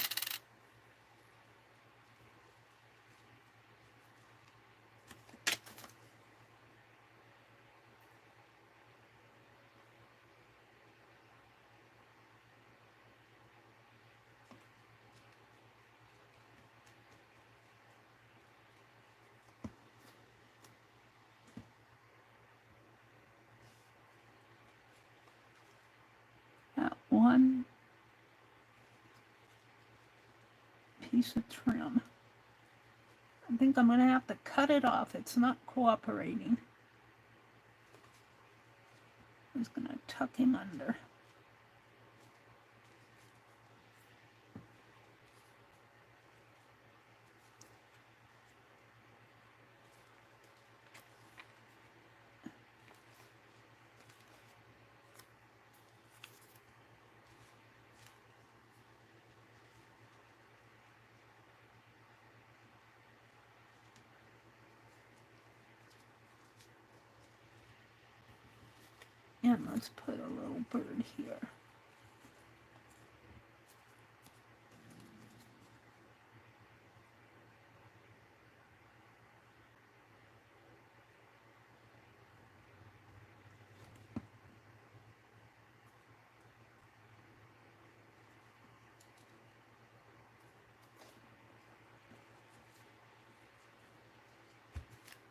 That one piece of trim. I think I'm going to have to cut it off. It's not cooperating. I'm just going to tuck him under. And let's put a little bird here.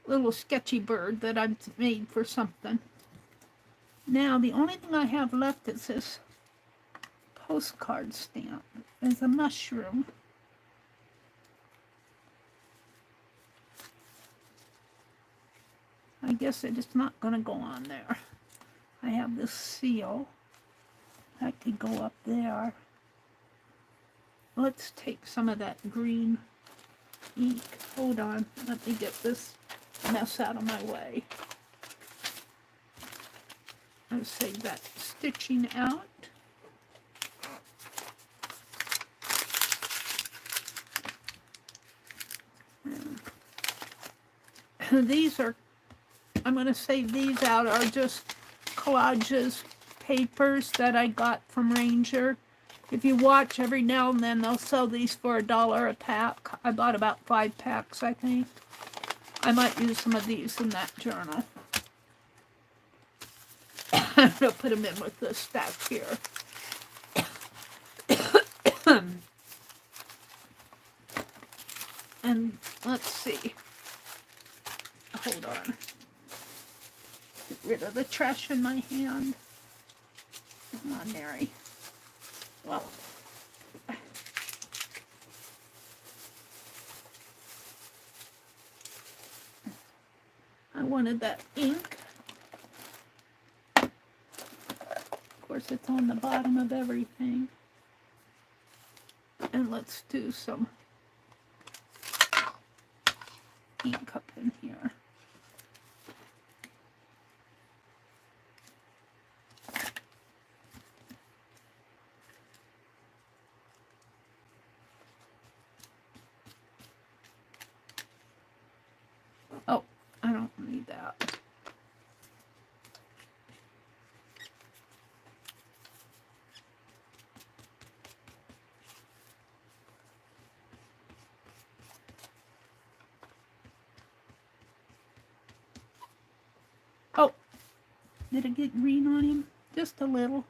Little sketchy bird that I've made for something. Now, the only thing I have left is this postcard stamp. There's a mushroom. I guess it is not going to go on there. I have this seal. That could go up there. Let's take some of that green ink. Hold on. Let me get this mess out of my way. I'll save that stitching out. And these are, I'm going to save these out, are just collages, papers that I got from Ranger. If you watch, every now and then they'll sell these for $1 a pack. I bought about 5 packs, I think. I might use some of these in that journal. I'm going to put them in with this stack here. And let's see. Hold on. Get rid of the trash in my hand. Come on, Mary. Well, I wanted that ink. Of course, it's on the bottom of everything. And let's do some ink up in here. Oh, I don't need that. Did it get green on him? Just a little.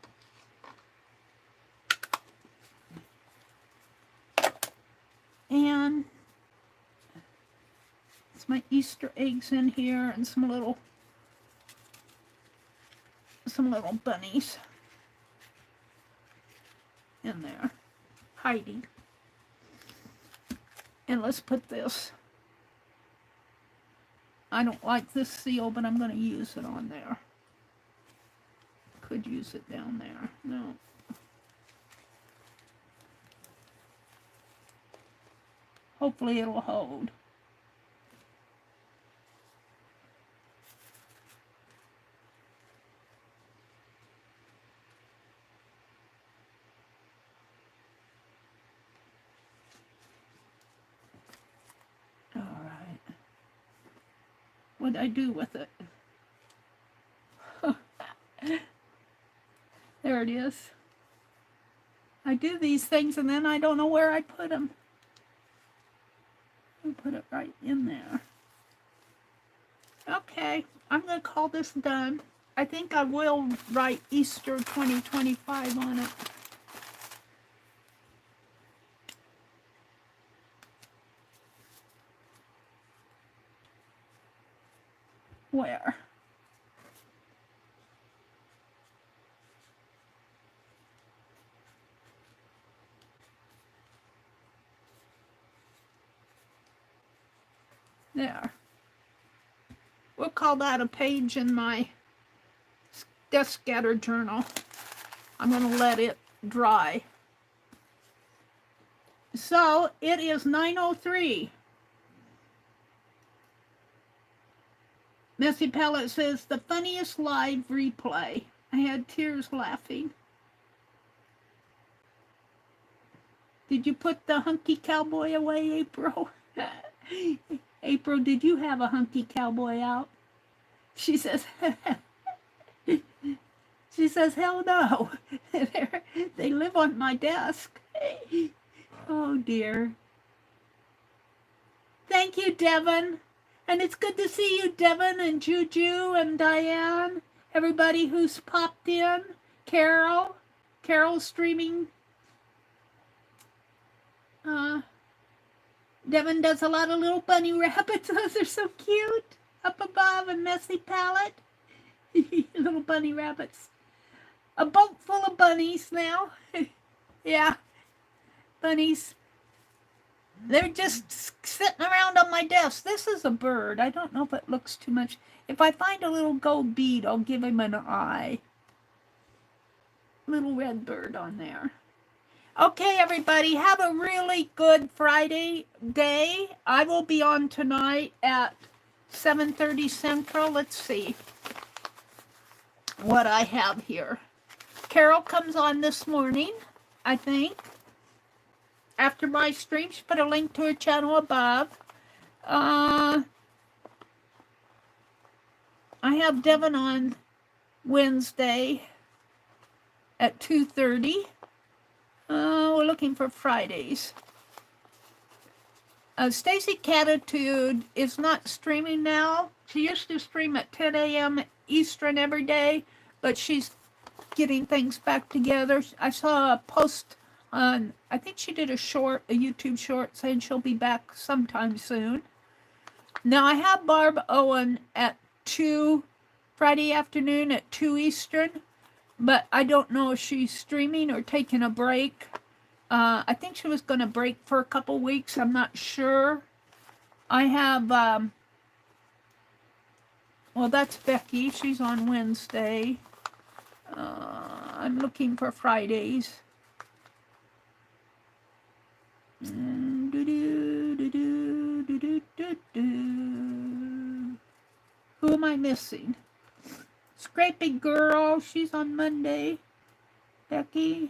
And it's my Easter eggs in here and some little bunnies in there hiding. And let's put this. I don't like this seal, but I'm going to use it on there. Could use it down there. No. Hopefully it'll hold. All right. What'd I do with it? There it is. I do these things and then I don't know where I put them. I'll put it right in there. Okay, I'm going to call this done. I think I will write Easter 2025 on it. Where? There. We'll call that a page in my desk scatter journal. I'm going to let it dry. So it is 9:03. Messy Palette says, the funniest live replay. I had tears laughing. Did you put the hunky cowboy away, April? April, did you have a hunky cowboy out? She says, hell no. They live on my desk. Oh, dear. Thank you, Devin. And it's good to see you, Devin and Juju and Diane. Everybody who's popped in. Carol. Carol's streaming. Devin does a lot of little bunny rabbits. Those are so cute. Up above a Messy Palette. Little bunny rabbits. A boat full of bunnies now. Yeah. Bunnies. They're just sitting around on my desk. This is a bird. I don't know if it looks too much. If I find a little gold bead, I'll give him an eye. Little red bird on there. Okay, everybody, have a really good Friday day. I will be on tonight at 7:30 Central. Let's see what I have here. Carol comes on this morning, I think. After my stream, she put a link to her channel above. I have Devin on Wednesday at 2:30. We're looking for Fridays. Stacy Catitude is not streaming now. She used to stream at 10 a.m. Eastern every day, but she's getting things back together. I saw a post on, I think she did a YouTube short, saying she'll be back sometime soon. Now I have Barb Owen at 2, Friday afternoon at 2 Eastern, but I don't know if she's streaming or taking a break. I think she was going to break for a couple weeks. I'm not sure. I have, well, that's Becky. She's on Wednesday. I'm looking for Fridays. Who am I missing? Scrapey Girl, she's on Monday. Becky.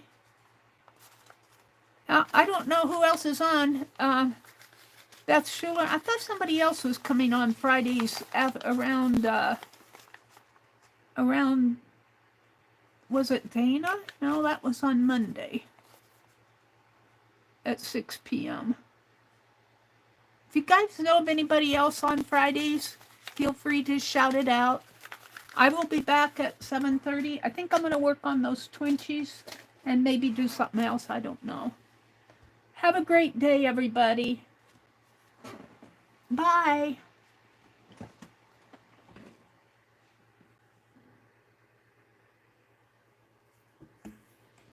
I don't know who else is on. Beth Schuler. I thought somebody else was coming on Fridays around, was it Dana? No, that was on Monday at 6 p.m. If you guys know of anybody else on Fridays, feel free to shout it out. I will be back at 7:30. I think I'm going to work on those twinchies and maybe do something else. I don't know. Have a great day, everybody. Bye.